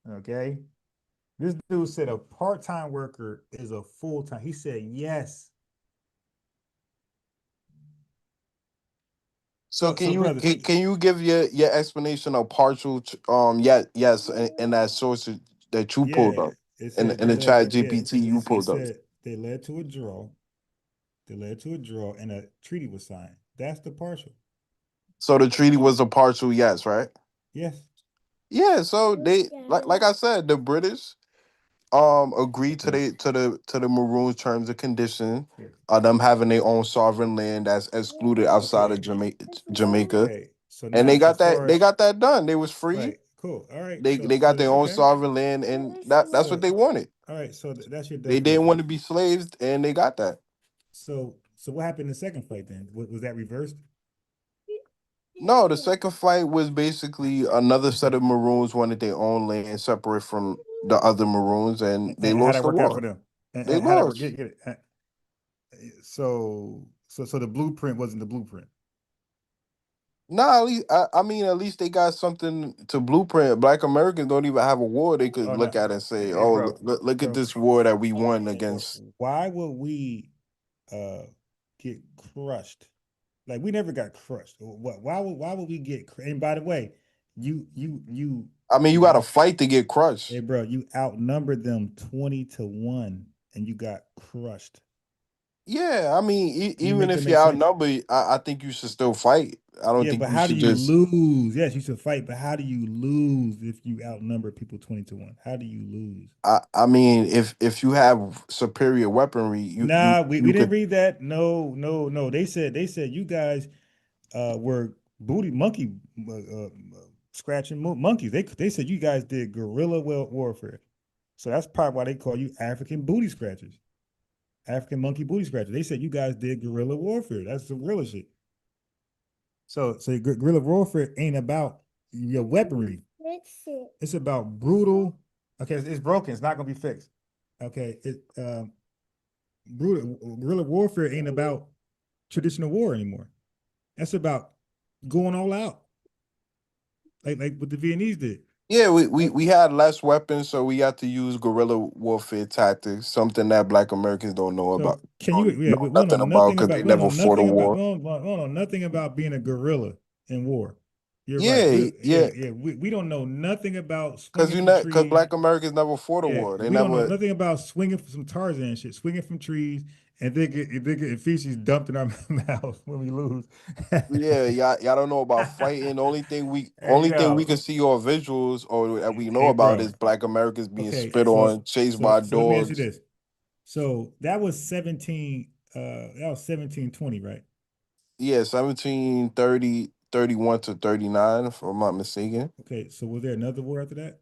Okay. This dude said a part-time worker is a full-time. He said yes.
So can you give your explanation of partial yes and that source that you pulled up in the chat GPT you pulled up?
They led to a draw. And a treaty was signed. That's the partial.
So the treaty was a partial yes, right?
Yes.
Yeah, so they like I said, the British agreed to the Maroons' terms and conditions of them having their own sovereign land that's excluded outside of Jamaica. Okay. So and they got that done. They was free.
Right. Cool. All right.
They got their own sovereign land, and that's what they wanted.
All right. So that's your definition.
They didn't want to be slaves, and they got that.
So what happened in the second fight then? Was that reversed?
No, the second fight was basically another set of Maroons wanted their own land separate from the other Maroons, and they
And how'd
lost
that
the
work out for
war.
them?
They
And how'd that work?
lost.
Get it. So the blueprint wasn't the blueprint.
Nah, at least I mean, at least they got something to blueprint. Black Americans don't even have a war they could
Oh
look
no,
at and say,
hey,
"Oh,
bro,
look at
bro.
this war that we won against."
Why would we get crushed? Like we never got crushed. Why would we get? And by the way, you
I mean, you got to fight to get crushed.
Hey, bro, you outnumbered them 20-1, and you got crushed.
Yeah, I mean,
Can you
even
make that
if
make
you're
sense?
outnumbered, I think you should still fight. I don't
Yeah,
think
but
you
how do
should
you
just.
lose? Yes, you should fight, but how do you lose if you outnumber people 20-1? How do you lose?
I mean, if you have superior weaponry,
Nah, we
you
didn't
could.
read that. No. They said you guys were booty monkey scratching monkeys. They said you guys did guerrilla warfare. So that's probably why they call you African booty scratchers. African monkey booty scratchers. They said you guys did guerrilla warfare. That's some guerrilla shit. So guerrilla warfare ain't about your weaponry. It's about brutal. Okay, it's broken. It's not gonna be fixed. Okay, brutal guerrilla warfare ain't about traditional war anymore. That's about going all out, like what the Vietnamese did.
Yeah, we had less weapons, so we had to use guerrilla warfare tactics, something that Black Americans don't know
So
about.
can you? Yeah,
Know nothing about because they never fought a war.
we don't know nothing about being a guerrilla in war. You're right.
Yeah, yeah,
We don't know nothing about
because
swinging from
because
trees.
Black Americans never fought a
Yeah,
war. They
we don't know
never.
nothing about swinging from some Tarzan shit, swinging from trees, and they get feces dumped in our mouth when we lose.
Yeah, y'all don't know about fighting. The
Hey,
only thing we
yo.
can see on visuals or that we know
Hey,
about
bro.
is Black Americans being
Okay,
spit on, chased by
so let me ask you
dogs.
this. So that was 1720, right?
Yeah, 1730, 31 to 39, if I'm not mistaken.
Okay, so was there another war after that?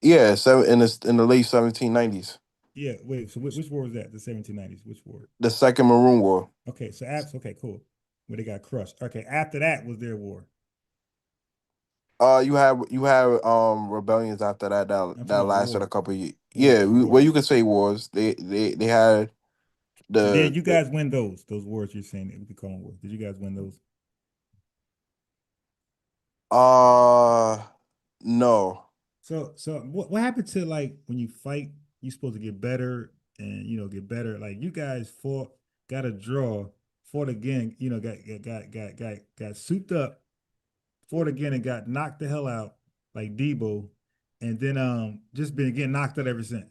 Yeah, in the late 1790s.
Yeah, wait, so which war was that? The 1790s, which war?
The Second Maroon War.
Okay, so okay, cool. Where they got crushed. Okay, after that was their war.
You have rebellions after that
I'm talking
that
about
lasted a
war.
couple years.
War,
Yeah, well,
war.
you could say wars. They had
Did
the,
you guys win those wars you're saying that we could call them wars? Did you guys win those?
no.
So what happened to like when you fight, you're supposed to get better and get better. Like you guys fought, got a draw, fought again, got souped up, fought again and got knocked the hell out, like Debo, and then just been getting knocked out ever since.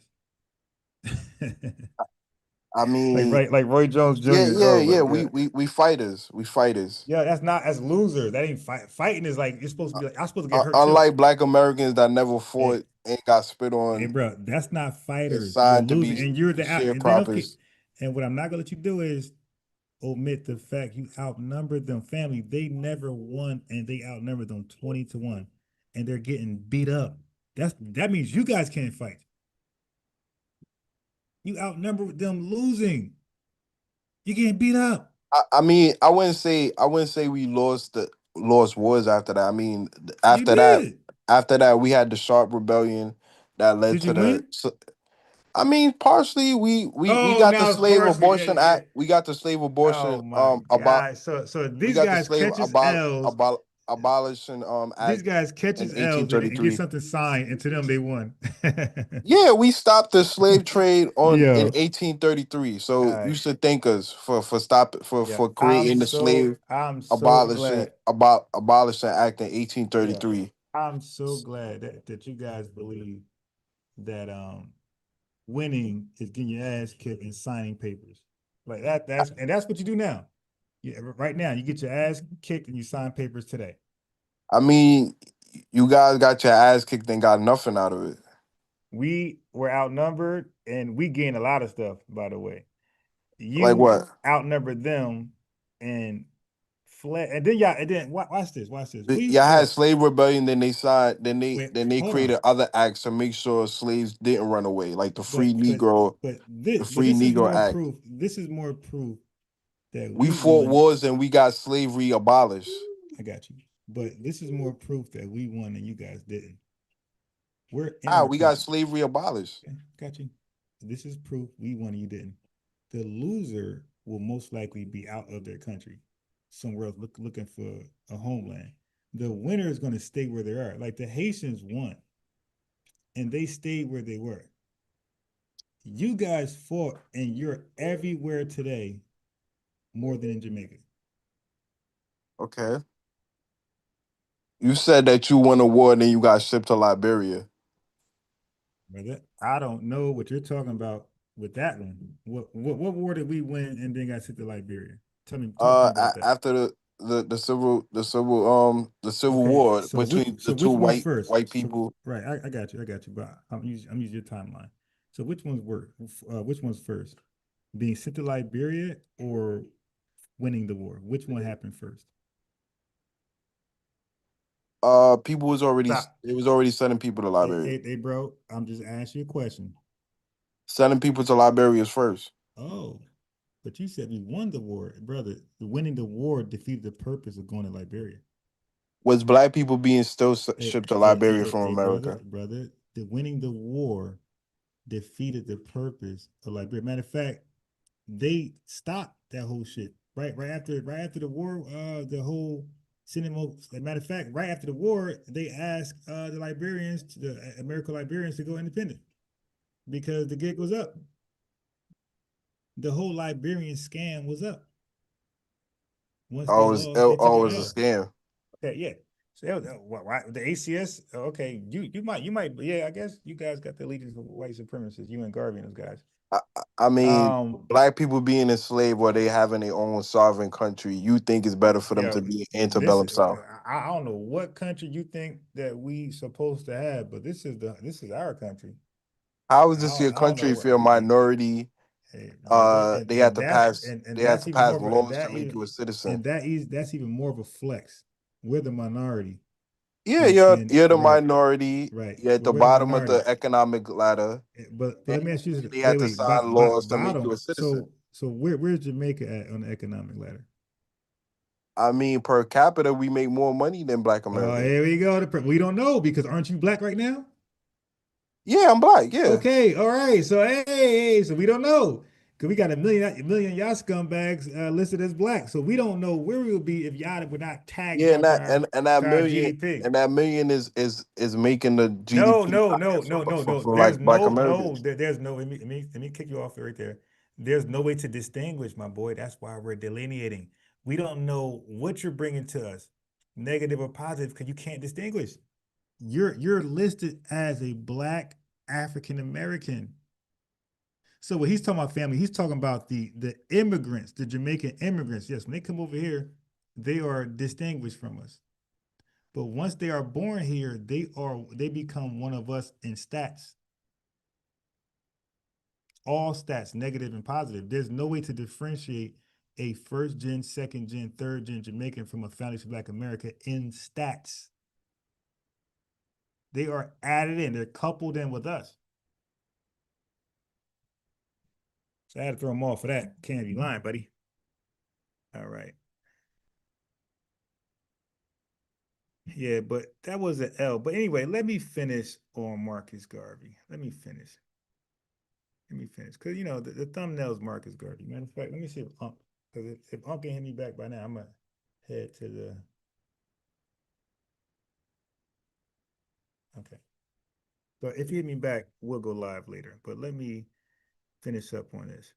I mean,
like Roy Jones Jr. Oh my
yeah.
God.
We fighters. We fighters.
Yeah, that's losers. That ain't fighting is like it's supposed to be like I'm supposed to get hurt too.
Unlike Black Americans that never
Hey,
fought and got spit
hey,
on
bro, that's not
and
fighters. You're
signed to
losing,
be
and you're the out. And then okay,
sharecroppers.
and what I'm not gonna let you do is omit the fact you outnumbered them. Family, they never won, and they outnumbered them 20-1, and they're getting beat up. That means you guys can't fight. You outnumbered them losing. You're getting beat up.
I mean, I wouldn't say we lost wars after that. I mean,
You did.
after that we had the Sharp Rebellion that led
Did
to
you win?
I mean, partially we
Oh,
got the
now it's
Slave
partially. Yeah,
Abortion
yeah.
Act. We got the Slave
Oh
Abortion
my
about
God. So
we
these
got the
guys
Slave
catches L's.
Abolishing
These
Act
guys
in
catches L's and get
1833.
something signed, and to them they won.
Yeah, we stopped the slave trade in
Yo,
1833.
all
So you
right.
should thank us for
Yeah,
creating the slave
I'm so glad.
abolishing act in
Yeah,
1833.
I'm so glad that you guys believe that winning is getting your ass kicked and signing papers. Like that's what you do now. Yeah, right now you get your ass kicked and you sign papers today.
I mean, you guys got your ass kicked and got nothing out of it.
We were outnumbered and we gained a lot of stuff, by the way.
Like
You
what?
outnumbered them and fled. And then watch this. We
Y'all had
look,
slave rebellion, then they signed,
wait,
then they
hold on.
created other acts to make sure slaves didn't run away, like the
But
Free
but
Negro,
but
the
this but
Free
this is
Negro
more
Act.
proof. This is more proof that
We
we
fought
won.
wars and we got slavery abolished.
I got you. but this is more proof that we won and you guys didn't. We're
we got slavery abolished.
Okay, got you. This is proof we won and you didn't. The loser will most likely be out of their country, somewhere else looking for a homeland. The winner is going to stay where they are. Like the Haitians won, and they stayed where they were. You guys fought, and you're everywhere today, more than in Jamaica.
Okay. You said that you won a war and then you got shipped to Liberia.
Brother, I don't know what you're talking about with that one. What war did we win and then got sent to Liberia? Talk to me about that.
After the civil war between the two white people.
Right, I got you, but I'm using your timeline. So which one's worse? Which one's first? Being sent to Liberia or winning the war? Which one happened first?
People was already it was already sending people to Liberia.
Hey, bro, I'm just asking you a question.
Sending people to Liberia first.
Oh, but you said we won the war, brother. Winning the war defeated the purpose of going to Liberia.
Was black people being still shipped to Liberia from America?
Brother, the winning the war defeated the purpose of Liberia. Matter of fact, they stopped that whole shit right after the war. The whole cinema. Matter of fact, right after the war, they asked the American Liberians to go independent because the gig was up. The whole Liberian scam was up.
Once it was a scam.
Okay, yeah. So the ACS. Okay, you might. Yeah, I guess you guys got the allegiance of white supremacists. You and Garvey and those guys.
I mean, black people being enslaved or they having their own sovereign country, you think it's better for them to be antebellum style?
I don't know what country you think that we supposed to have, but this is our country.
How is this your country if you're a minority? They have to pass laws to make you a citizen.
And that's even more of a flex. We're the minority.
Yeah, you're the minority. Right. You're at the bottom of the economic ladder.
But let me ask you this.
They have to sign laws to make you a citizen.
So where's Jamaica at on the economic ladder?
I mean, per capita, we make more money than Black Americans.
Oh, here we go. We don't know because aren't you black right now?
Yeah, I'm black. Yeah.
Okay. All right. So hey, so we don't know. Because we got a million y'all scumbags listed as black. So we don't know where we will be if y'all would not tag
and that million GDP. And that million is making the GDP.
No. There's no. Let me kick you off right there. There's no way to distinguish, my boy. That's why we're delineating. We don't know what you're bringing to us, negative or positive, because you can't distinguish. You're listed as a black African American. So when he's talking about family, he's talking about the immigrants, the Jamaican immigrants. Yes, when they come over here, they are distinguished from us. But once they are born here, they become one of us in stats. All stats, negative and positive. There's no way to differentiate a first gen, second gen, third gen Jamaican from a foundation of Black America in stats. They are added in, they're coupled in with us. So I had to throw them off for that. Can't be lying, buddy. All right. Yeah, but that was an L. But anyway, let me finish on Marcus Garvey. Let me finish. Because, you know, the thumbnail's Marcus Garvey. Matter of fact, let me see because if Unc can hit me back by now, I'm going to head to the... Okay. But if you hit me back, we'll go live later. But let me finish up on this.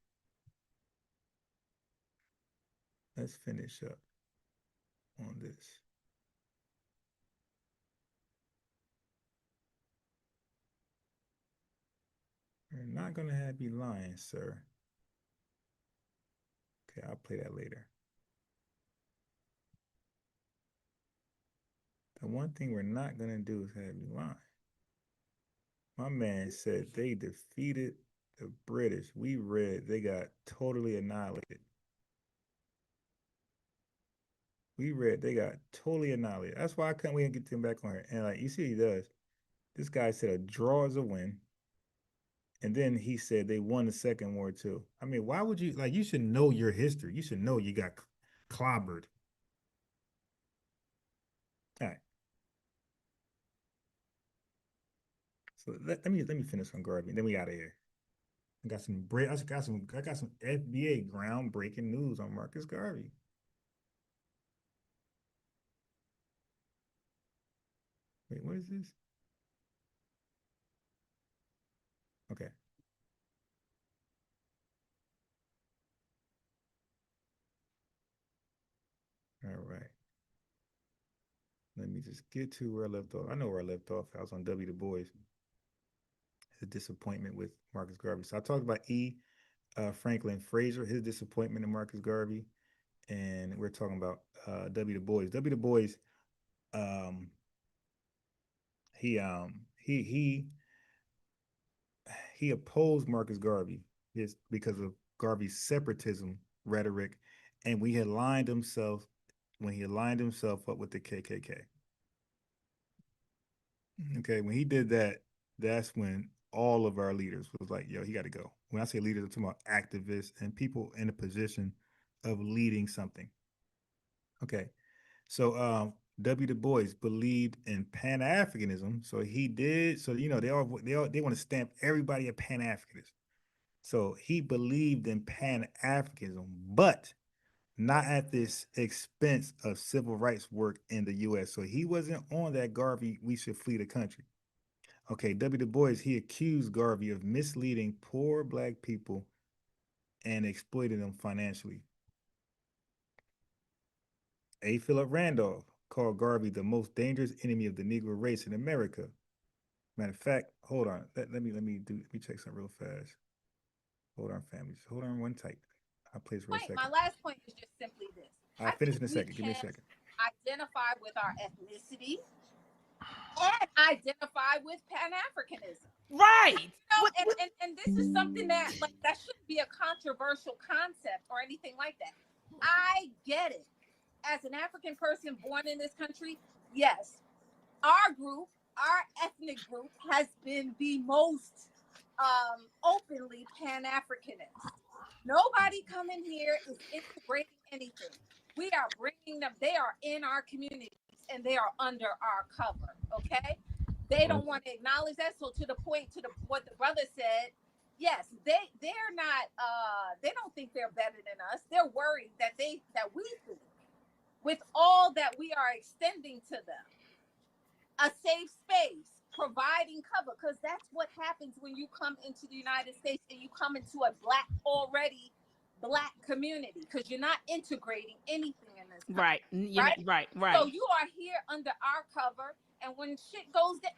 Let's finish up on this. You're not going to have me lying, sir. Okay, I'll play that later. The one thing we're not going to do is have you lying. My man said they defeated the British. We read they got totally annihilated. We read they got totally annihilated. That's why I couldn't wait to get them back on here. And like you see, he does. This guy said a draw is a win. And then he said they won the Second War too. I mean, why would you, like, you should know your history. You should know you got clobbered. So let me finish on Garvey. Then we out of here. I got some FBA groundbreaking news on Marcus Garvey. Wait, what is this? Okay. All right. Let me just get to where I left off. I know where I left off. I was on W. Du Bois. His disappointment with Marcus Garvey. So I talked about Franklin Fraser, his disappointment in Marcus Garvey, and we're talking about W. Du Bois. W. Du Bois, he opposed Marcus Garvey because of Garvey's separatism rhetoric, and when he aligned himself up with the KKK. Okay, when he did that, that's when all of our leaders was like, yo, he got to go. When I say leaders, I'm talking about activists and people in a position of leading something. Okay, so W. Du Bois believed in Pan-Africanism, so he did. So they want to stamp everybody a Pan-Africanist. So he believed in Pan-Africanism, but not at this expense of civil rights work in the U.S. So he wasn't on that Garvey, we should flee the country. Okay, W. Du Bois, he accused Garvey of misleading poor Black people and exploiting them financially. A. Philip Randolph called Garvey the most dangerous enemy of the Negro race in America. Matter of fact, hold on. Let me check something real fast. Hold on, families. Hold on one tight. I'll play this real second.
My last point is just simply this.
I'll finish in a second. Give me a second.
Identify with our ethnicity and identify with Pan-Africanism.
Right.
And this is something that shouldn't be a controversial concept or anything like that. I get it. As an African person born in this country, yes, our ethnic group has been the most openly Pan-Africanist. Nobody coming here is integrating anything. We are bringing them. They are in our communities and they are under our cover. Okay, they don't want to acknowledge that. So to what the brother said, yes, they're not. They don't think they're better than us. They're worried that we think, with all that we are extending to them, a safe space, providing cover, because that's what happens when you come into the United States and you come into a already Black community, because you're not integrating anything in this country, right. So you are here under our cover, and when shit goes down,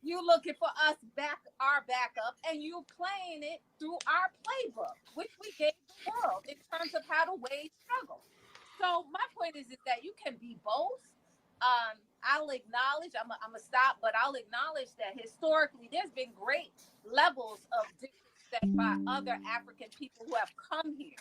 you looking for us our backup, and you playing it through our playbook, which we gave the world in terms of how to wage struggle. So my point is that you can be both. I'll acknowledge, I'm gonna stop, but I'll acknowledge that historically there's been great levels of disrespect by other African people who have come here,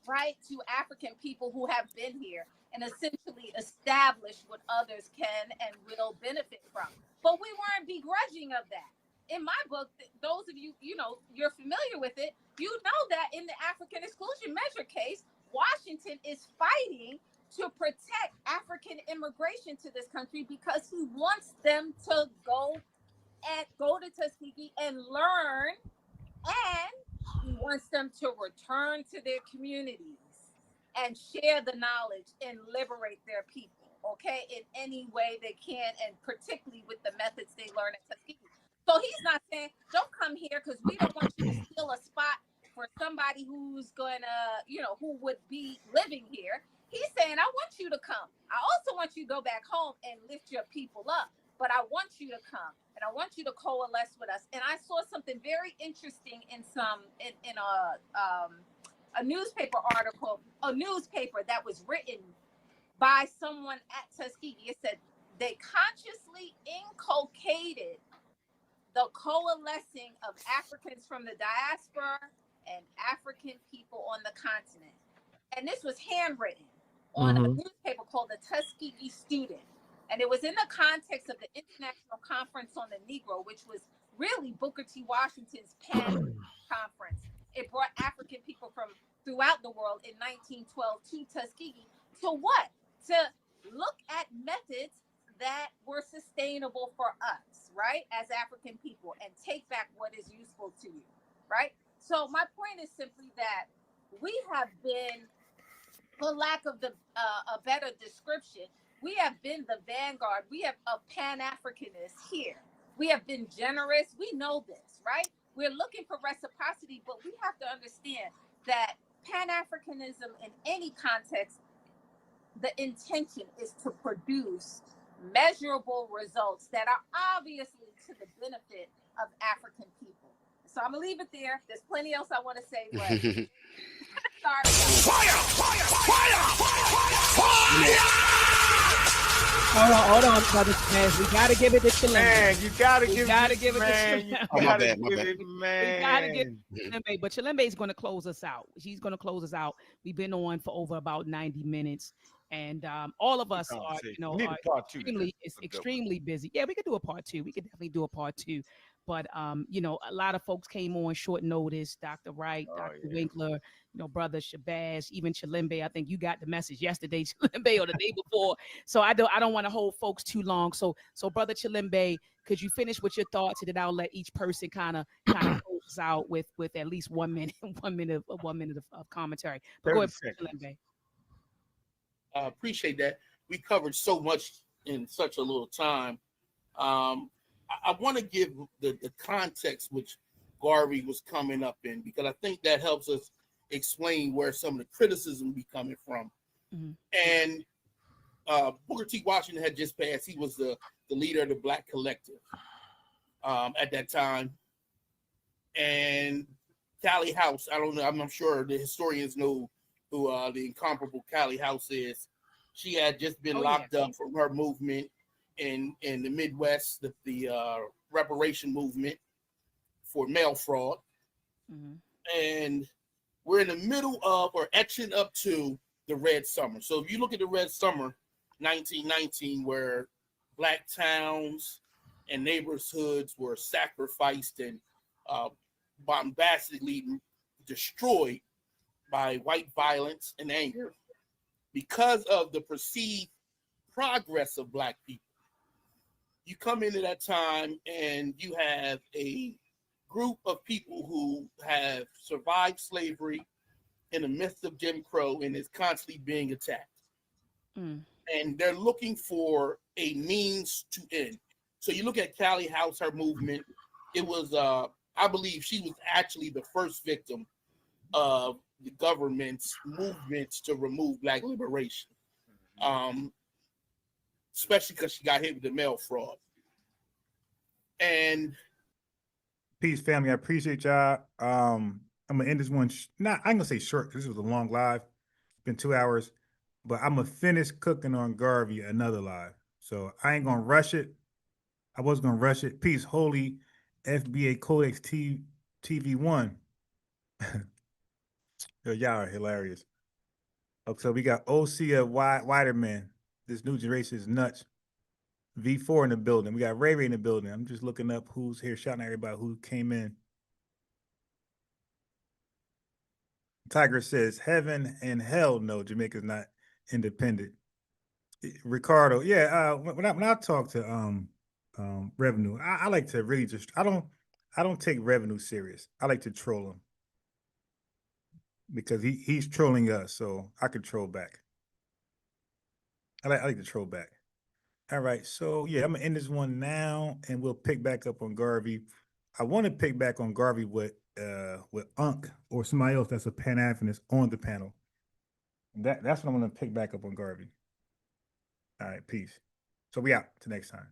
right? To African people who have been here and essentially established what others can and will benefit from. But we weren't begrudging of that. In my book, those of you, you're familiar with it, you know that in the African exclusion measure case, Washington is fighting to protect African immigration to this country because he wants them to go to Tuskegee and learn, and he wants them to return to their communities and share the knowledge and liberate their people, okay, in any way they can, and particularly with the methods they learn at Tuskegee. So he's not saying, don't come here because we don't want you to steal a spot for somebody who's gonna, who would be living here. He's saying, I want you to come. I also want you to go back home and lift your people up, but I want you to come and I want you to coalesce with us. And I saw something very interesting in a newspaper article, a newspaper that was written by someone at Tuskegee. It said they consciously inculcated the coalescing of Africans from the diaspora and African people on the continent. And this was handwritten on a newspaper called the Tuskegee Student. And it was in the context of the International Conference on the Negro, which was really Booker T. Washington's Pan Conference. It brought African people from throughout the world in 1912 to Tuskegee to what? To look at methods that were sustainable for us, right, as African people, and take back what is useful to you, right? So my point is simply that we have been, for lack of a better description, we have been the vanguard. We have a Pan-Africanist here. We have been generous. We know this, right? We're looking for reciprocity, but we have to understand that Pan-Africanism in any context, the intention is to produce measurable results that are obviously to the benefit of African people. So I'm gonna leave it there. There's plenty else I want to say, but sorry.
Hold on, brother Smash. We gotta give it to Chilembe.
Man, you gotta
give it to Chilembe.
Oh, my bad.
We gotta give it to Chilembe, but Chilembe is gonna close us out. She's gonna close us out. We've been on for over about 90 minutes. And all of us are, extremely busy. Yeah, we could do a part 2. We could definitely do a part 2. But a lot of folks came on short notice. Dr. Wright, Dr. Winkler, brother Shabazz, even Chilembe. I think you got the message yesterday, Chilembe, or the day before. So I don't want to hold folks too long. So brother Chilembe, could you finish with your thoughts, and then I'll let each person kind of close us out with at least 1 minute, 1 minute of commentary. But go ahead, Chilembe.
I appreciate that. We covered so much in such a little time. I want to give the context which Garvey was coming up in, because I think that helps us explain where some of the criticism be coming from. Mm-hmm. And Booker T. Washington had just passed. He was the leader of the Black Collective at that time. And Callie House, I don't know, I'm sure the historians know who the incomparable Callie House is. She had just been locked up from her movement in the Midwest, the reparation movement for mail fraud. Mm-hmm. And we're in the middle of, or etching up to, the Red Summer. So if you look at the Red Summer 1919, where Black towns and neighborhoods were sacrificed and bombastically destroyed by white violence and anger because of the perceived progress of Black people. You come into that time and you have a group of people who have survived slavery in the midst of Jim Crow and is constantly being attacked. Mm. And they're looking for a means to end. So you look at Callie House, her movement, it was, I believe she was actually the first victim of the government's movements to remove Black liberation. Especially because she got hit with the mail fraud. And
peace, family. I appreciate y'all. I'm gonna end this one. I ain't gonna say short because this was a long live. It's been 2 hours, but I'm gonna finish cooking on Garvey another live. So I ain't gonna rush it. I was gonna rush it. Peace, holy FBA Codex TV1. Y'all are hilarious. Okay, so we got OC of Widerman. This new generation is nuts. V4 in the building. We got Ray Ray in the building. I'm just looking up who's here, shouting at everybody who came in. Tiger says, heaven and hell no, Jamaica's not independent. Ricardo, yeah, when I talk to revenue, I like to really just, I don't take revenue serious. I like to troll him because he's trolling us, so I could troll back. I like to troll back. All right, so yeah, I'm gonna end this one now, and we'll pick back up on Garvey. I want to pick back on Garvey with Unc or somebody else that's a Pan-Africanist on the panel. That's what I'm gonna pick back up on Garvey. All right, peace. So we out till next time.